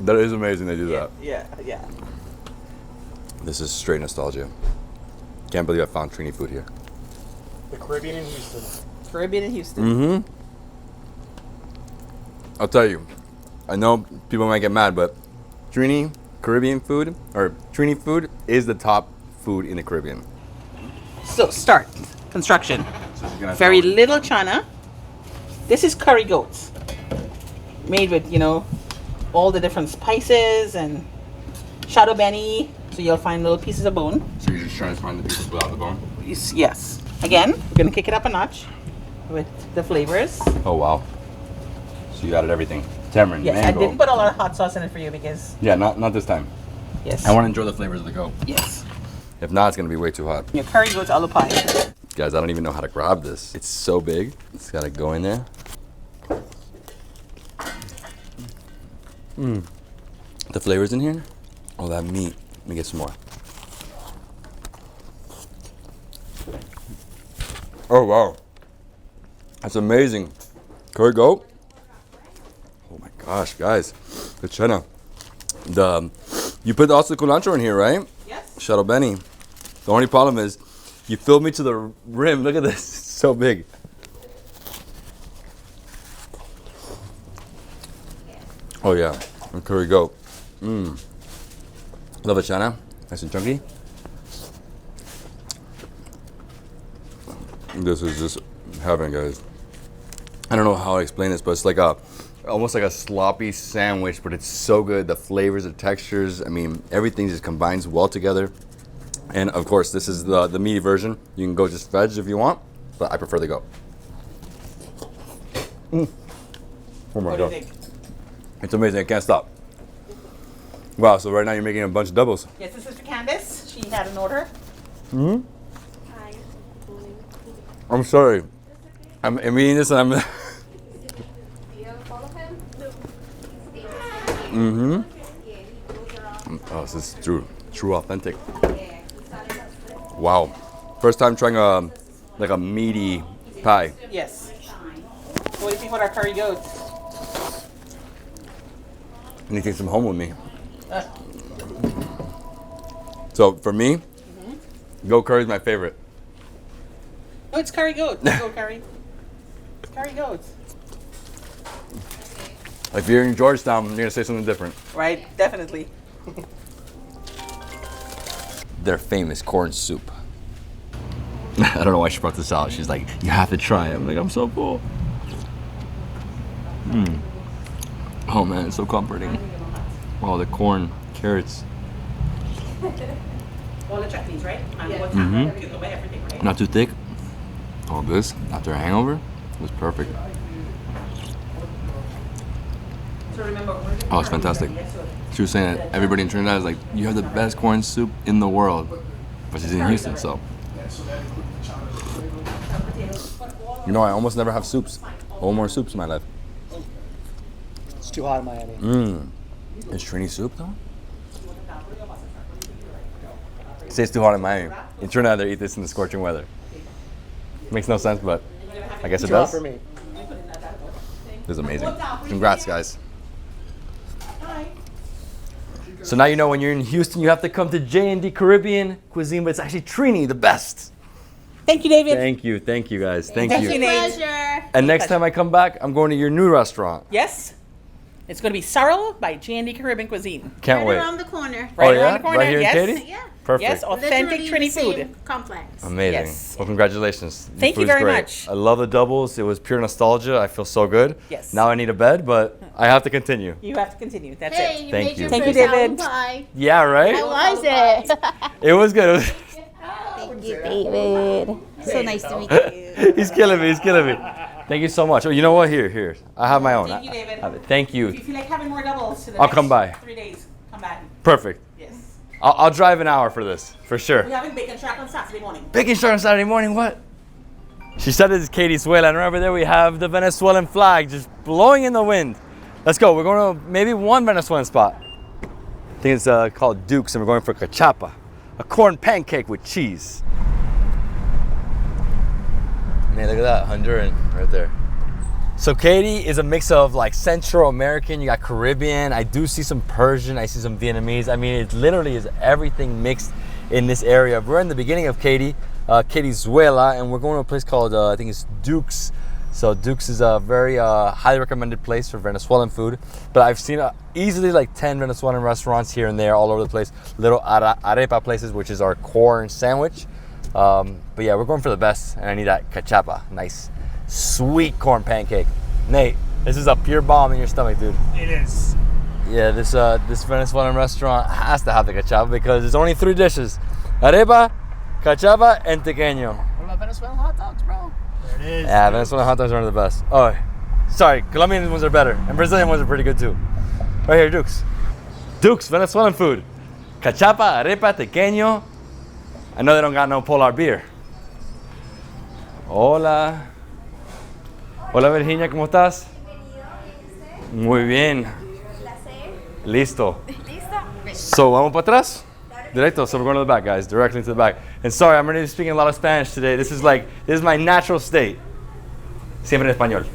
That is amazing they do that. Yeah, yeah. This is straight nostalgia. Can't believe I found Trini food here. The Caribbean in Houston. Caribbean in Houston. Mm-hmm. I'll tell you, I know people might get mad, but Trini Caribbean food, or Trini food, is the top food in the Caribbean. So start construction. So you're gonna Very little chana. This is curry goats, made with all the different spices and shadow beni. So you'll find little pieces of bone. So you're just trying to find the pieces without the bone? Yes. Again, we're gonna kick it up a notch with the flavors. Oh wow. So you added everything. Tamarind, Yes, mango. I didn't put a lot of hot sauce in it for you because Yeah, not this time. Yes. I want to enjoy the flavors of the goat. Yes. If not, it's gonna be way too hot. Your curry goes all the pie. Guys, I don't even know how to grab this. It's so big. It's gotta go in there. The flavors in here. Oh, that meat. Let me get some more. Oh, wow. That's amazing. Curry goat. Oh my gosh, guys. The chena. You put also culantro in here, right? Yes. Shadow Benny. The only problem is you filled me to the rim. Look at this. It's so big. Oh yeah. And curry goat. Love it, chana. Nice and chunky. This is just heaven, guys. I don't know how I explain this, but it's like almost like a sloppy sandwich, but it's so good. The flavors, the textures, I mean, everything just combines well together. And of course, this is the meaty version. You can go just veg if you want, but I prefer the goat. Oh my God. It's amazing, I can't stop. Wow, so right now you're making a bunch of doubles. Yes, this is for Candace. She had an order. I'm sorry. I'm eating this and I'm... Oh, this is true authentic. Wow. First time trying a meaty pie. Yes. What do you think about our curry goats? And you take some home with me. So for me, goat curry is my favorite. Oh, it's curry goat. Goat curry. It's curry goats. If you're in Georgetown, you're gonna say something different. Right, definitely. Their famous corn soup. I don't know why she brought this out. She's like, you have to try it. I'm like, I'm so full. Oh man, it's so comforting. Wow, the corn, carrots. All the chutneys, right? Mm-hmm. Not too thick. All this after a hangover was perfect. Oh, it's fantastic. She was saying that everybody in Trinidad is like, you have the best corn soup in the world. But she's in Houston, so. You know, I almost never have soups. All more soups in my life. It's too hot in Miami. Is Trini soup though? Say it's too hot in Miami. In Trinidad, they eat this in the scorching weather. Makes no sense, but I guess it does. For me. This is amazing. Congrats, guys. So now you know when you're in Houston, you have to come to J&D Caribbean cuisine, but it's actually Trini, the best. Thank you, David. Thank you guys. Thank Thank you. you, Nate. Pleasure. And next time I come back, I'm going to your new restaurant. Yes. It's going to be Sorrel by J&D Caribbean Cuisine. Can't wait. Around the corner. Right around the corner. Right here yes. in Katy? Yeah. Perfect. Yes, authentic Literally Trini the same food. complex. Amazing. Yes. Well, congratulations. The Thank you food's very great. much. I love the doubles. It was pure nostalgia. I feel so good. Yes. Now I need a bed, but I have to continue. You have to continue. That's Hey, it. you Thank made your you. Thank you, first David. apple pie. Yeah, right? How was it? It was good. It was Thank you, David. So nice to meet you. He's killing me. He's killing me. Thank you so much. Oh, you know what? Here. I have my own. Thank you, David. I have it. Thank If you. you feel like having more doubles to the I'll next come by. 3 days, come back. Perfect. Yes. I'll drive an hour for this, for sure. We're having bacon shack on Saturday morning. Bacon shack on Saturday morning, what? She said this is Venezuela, and right over there we have the Venezuelan flag just blowing in the wind. Let's go. We're going to maybe one Venezuelan spot. I think it's called Duke's, and we're going for cachapa, a corn pancake with cheese. Man, look at that, Honduran right there. So Katy is a mix of like Central American, you got Caribbean, I do see some Persian, I see some Vietnamese. I mean, it literally is everything mixed in this area. We're in the beginning of Katy, Venezuela, and we're going to a place called, I think it's Duke's. So Duke's is a very highly recommended place for Venezuelan food. But I've seen easily like 10 Venezuelan restaurants here and there all over the place. Little arepa places, which is our corn sandwich. But yeah, we're going for the best, and I need that cachapa, nice sweet corn pancake. Nate, this is a pure bomb in your stomach, dude. It is. Yeah, this Venezuelan restaurant has to have the cachapa because there's only 3 dishes: arepa, cachapa, and tequeño. What about Venezuelan hot dogs, bro? There it is. Yeah, Venezuelan hot dogs are one of the best. Oh, sorry, Colombian ones are better, and Brazilian ones are pretty good too. Right here, Duke's. Duke's Venezuelan food: cachapa, arepa, tequeño. I know they don't got no polar beer. Hola. Hola Virginia, ¿cómo estás? Muy bien. Listo. So, vamos para atrás? Directo. So we're going to the back, guys. Directly to the back. And sorry, I'm already speaking a lot of Spanish today. This is my natural state. Siempre en español.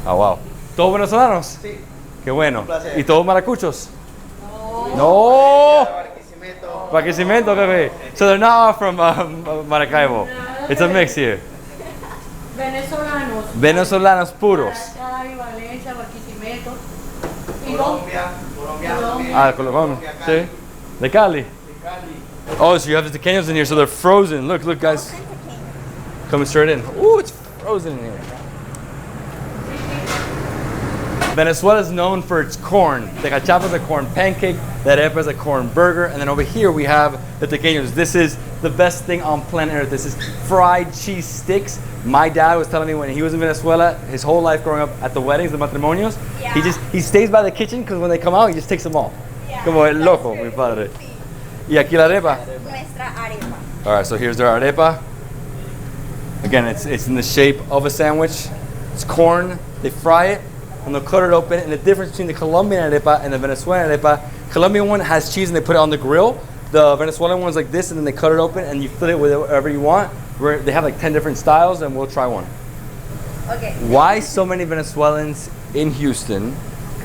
Oh, wow. ¿Todos venezolanos? Sí. Qué bueno. ¿Y todos maracuchos? No. Barquisimeto, okay. So they're not all from Maracaibo. No. It's a mix here. Venezolanos. Venezolanos puros. Maracay, Valencia, Barquisimeto. Colombia. Colombiano. Sí. De Cali. Oh, so you have the tequeños in here, so they're frozen. Look, guys. Coming straight in. Ooh, it's frozen in here. Venezuela is known for its corn. The cachapa is a corn pancake. The arepa is a corn burger. And then over here we have the tequeños. This is the best thing on planet Earth. This is fried cheese sticks. My dad was telling me when he was in Venezuela, his whole life growing up at the weddings, the matrimonios, he stays by the kitchen because when they come out, he just takes them all. Como el loco, mi padre. Y aquí la arepa. Nuestra arepa. All right, so here's their arepa. Again, it's in the shape of a sandwich. It's corn. They fry it and they'll cut it open. And the difference between the Colombian arepa and the Venezuelan arepa, Colombian one has cheese and they put it on the grill. The Venezuelan one's like this, and then they cut it open and you fill it with whatever you want. They have like 10 different styles, and we'll try one. Okay. Why so many Venezuelans in Houston,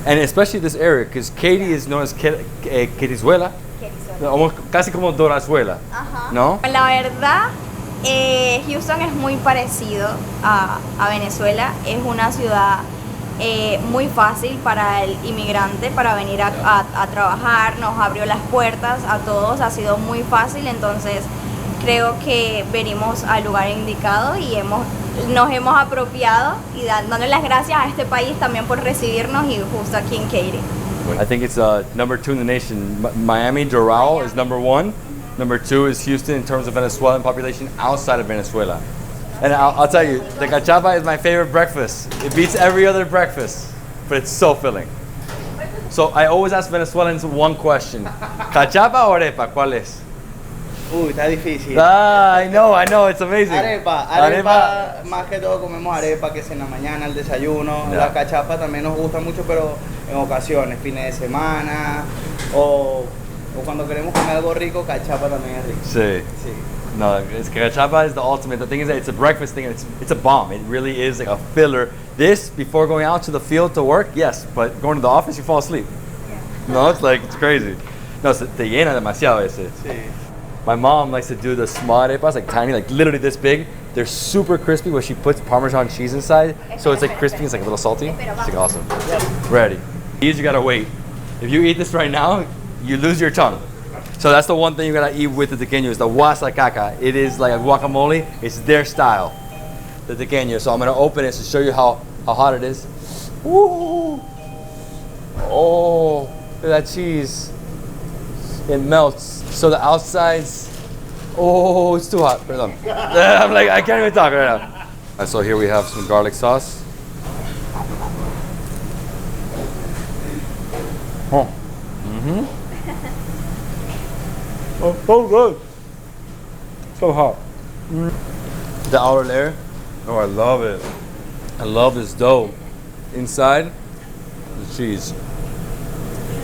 and especially this area? Because Katy is known as Querizuela, casi como Dorazuela, ¿no? La verdad, Houston es muy parecido a Venezuela. Es una ciudad muy fácil para el inmigrante para venir a trabajar. Nos abrió las puertas a todos, ha sido muy fácil. Entonces creo que venimos al lugar indicado y nos hemos apropiado y dándole las gracias a este país también por recibirnos y justo aquí en Katy. I think it's number 2 in the nation. Miami, Doral is number 1. Number 2 is Houston in terms of Venezuelan population outside of Venezuela. And I'll tell you, the cachapa is my favorite breakfast. It beats every other breakfast, but it's so filling. So I always ask Venezuelans one question. ¿Cachapa o arepa? ¿Cuál es? Uy, está difícil. I know, it's amazing. Arepa, más que todo comemos arepa, que es en la mañana, el desayuno. Yeah. La cachapa también nos gusta mucho, pero en ocasiones, fines de semana, o cuando queremos comer algo rico, cachapa también es rico. Sí. No, cachapa is the ultimate. The thing is that it's a breakfast thing, and it's a bomb. It really is like a filler. This, before going out to the field to work, yes, but going to the office, you fall asleep. Yeah. No, it's crazy. No, te llena demasiado ese. Sí. My mom likes to do the small arepas, like tiny, like literally this big. They're super crispy, where she puts Parmesan cheese inside, so it's like crispy, it's like a little salty. It's like awesome. Ready. These you gotta wait. If you eat this right now, you lose your tongue. So that's the one thing you gotta eat with the tequeño is the guasacaca. It is like a guacamole. It's their style, the tequeño. So I'm gonna open it to show you how hot it is. Woo! Oh, look at that cheese. It melts. So the outsides, oh, it's too hot. Perdón. I'm like, I can't even talk right now. And so here we have some garlic sauce. Oh. Mm-hmm. Oh, so good. So hot. The outer layer. Oh, I love it. I love this dough. Inside, the cheese.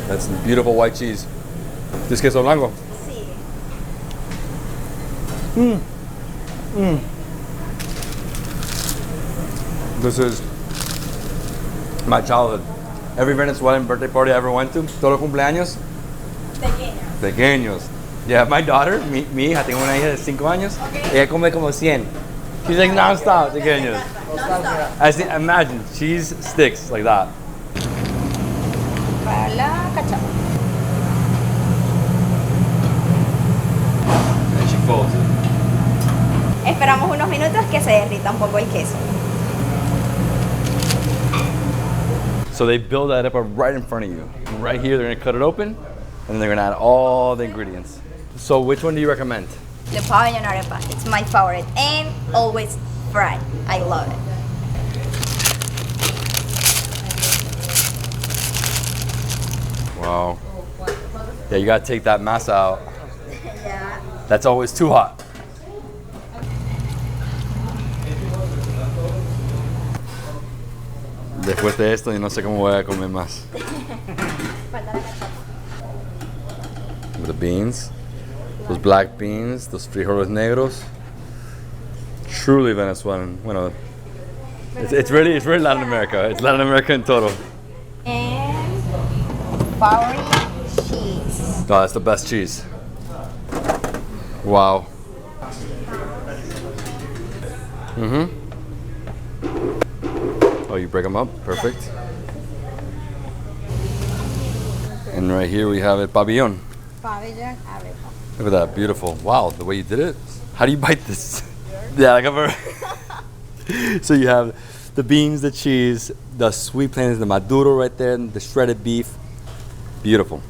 That's beautiful white cheese. This queso blanco. This is my childhood. Every Venezuelan birthday party I ever went to, todos los cumpleaños, pequeños. Yeah, my daughter, mi hija, tengo una hija de 5 años, ella come como 100. She's like non-stop pequeños. I see, imagine, cheese sticks like that. Para la cachapa. And she folds it. Esperamos unos minutos que se derrita un poco el queso. So they build that up right in front of you. Right here, they're gonna cut it open, and then they're gonna add all the ingredients. So which one do you recommend? The pabellón arepa. It's my favorite and always fried. I love it. Wow. Yeah, you gotta take that masa out. Yeah. That's always too hot. Después de esto, yo no sé cómo voy a comer más. With the beans, those black beans, those frijoles negros. Truly Venezuelan. Bueno, it's really Latin America. It's Latin America in total. And Bowery cheese. Oh, that's the best cheese. Wow. Mm-hmm. Oh, you break them up? Perfect. And right here we have it, pabellon. Pabellon. Look at that, beautiful. Wow, the way you did it. How do you bite this? Yeah, like I've So you have the beans, the cheese, the sweet plantains, the maduro right there, and the shredded beef. Beautiful.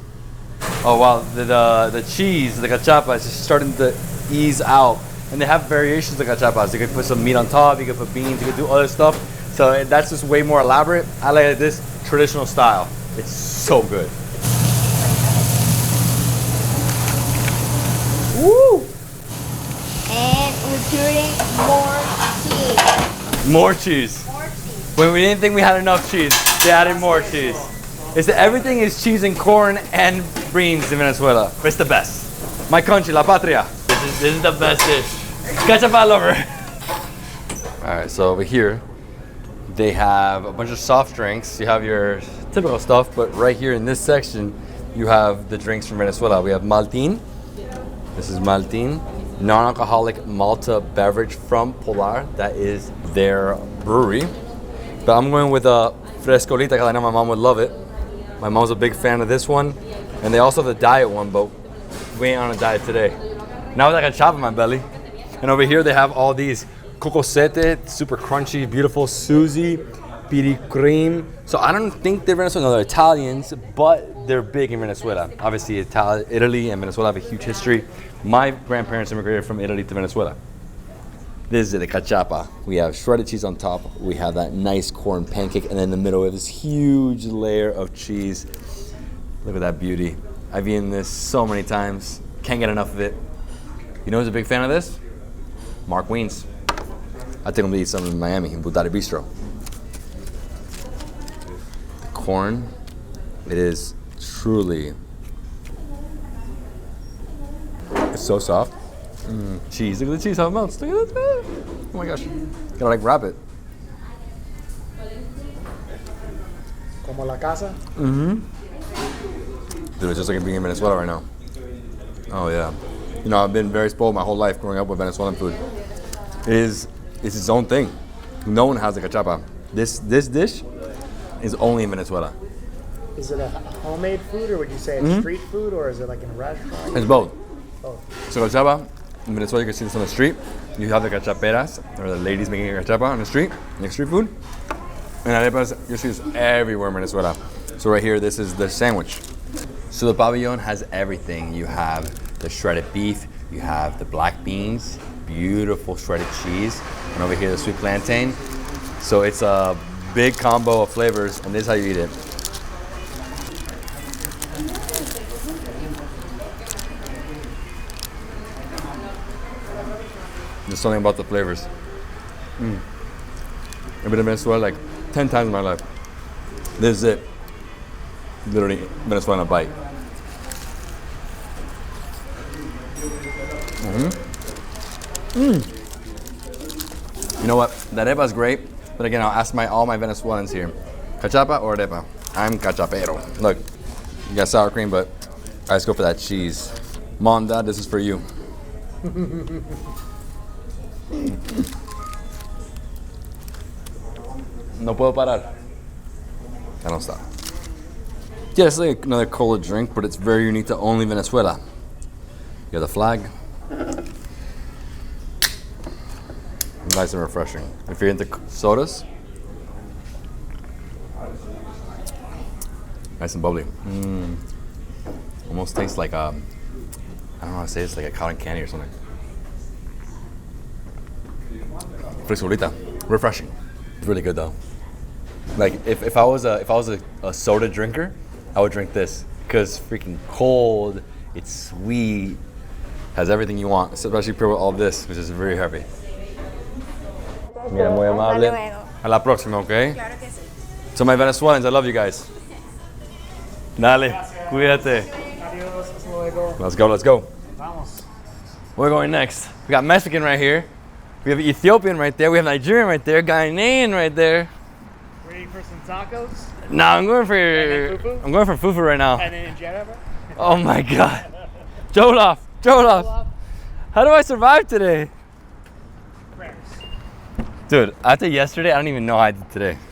Oh wow, the cheese, the cachapa is just starting to ease out. And they have variations of cachapas. You could put some meat on top, you could put beans, you could do other stuff. So that's just way more elaborate. I like this traditional style. It's so good. Woo! And we're putting more cheese. More cheese. When we didn't think we had enough cheese, they added more cheese. Everything is cheese and corn and beans in Venezuela. It's the best. My country, La Patria. This is the best dish. Cachapa lover. All right, so over here, they have a bunch of soft drinks. You have your typical stuff, but right here in this section, you have the drinks from Venezuela. We have Maltin. This is Maltin, non-alcoholic Malta beverage from Polar. That is their brewery. But I'm going with a Frescolita because I know my mom would love it. My mom's a big fan of this one. And they also have the diet one, but we ain't on a diet today. Now with like a chop in my belly. And over here they have all these cocosete, super crunchy, beautiful Suzy, piri cream. So I don't think they're Venezuelan, they're Italians, but they're big in Venezuela. Obviously Italy and Venezuela have a huge history. My grandparents immigrated from Italy to Venezuela. This is the cachapa. We have shredded cheese on top. We have that nice corn pancake, and then in the middle we have this huge layer of cheese. Look at that beauty. I've eaten this so many times. Can't get enough of it. You know who's a big fan of this? Mark Weens. I think I'm gonna eat some in Miami, in Budari Bistro. The corn, it is truly, it's so soft. Cheese, look at the cheese, how it melts. Look at that. Oh my gosh, gotta like wrap it. Como la casa? Mm-hmm. Dude, it's just like being in Venezuela right now. Oh yeah. You know, I've been very spoiled my whole life growing up with Venezuelan food. It's its own thing. No one has a cachapa. This dish is only in Venezuela. Is it a homemade food, or would you say it's street food, or is it like in a restaurant? It's both. Both. So cachapa, in Venezuela you can see this on the street. You have the cachaperas, or the ladies making a cachapa on the street, like street food. And arepas, you see this everywhere in Venezuela. So right here, this is the sandwich. So the pabellon has everything. You have the shredded beef, you have the black beans, beautiful shredded cheese, and over here the sweet plantain. So it's a big combo of flavors, and this is how you eat it. There's something about the flavors. I've been in Venezuela like 10 times in my life. This is it. Literally Venezuelan bite. You know what? The arepa is great, but again, I'll ask all my Venezuelans here. Cachapa or arepa? I'm cachapero. Look, you got sour cream, but I just go for that cheese. Mom, Dad, this is for you. No puedo parar. I don't stop. Yeah, it's like another cola drink, but it's very unique to only Venezuela. You got the flag. Nice and refreshing. If you're into sodas, nice and bubbly. Almost tastes like I don't know how to say it, it's like a cotton candy or something. Frescolita, refreshing. It's really good though. Like if I was a soda drinker, I would drink this because freaking cold. It's sweet. Has everything you want, especially pure with all this, which is very heavy. Mira, muy amable. A la próxima, okay? Claro que sí. So my Venezuelans, I love you guys. Dale, cuídate. Adios, hasta luego. Let's go, let's go. Vamos. Where are we going next? We got Mexican right here. We have Ethiopian right there. We have Nigerian right there. Ghanaian right there. Waiting for some tacos. No, I'm going for fufu? I'm going for fufu right now. And then injera. Oh my god. Jolof, Jolof. How do I survive today? Prayers. Dude, after yesterday, I don't even know how I did today.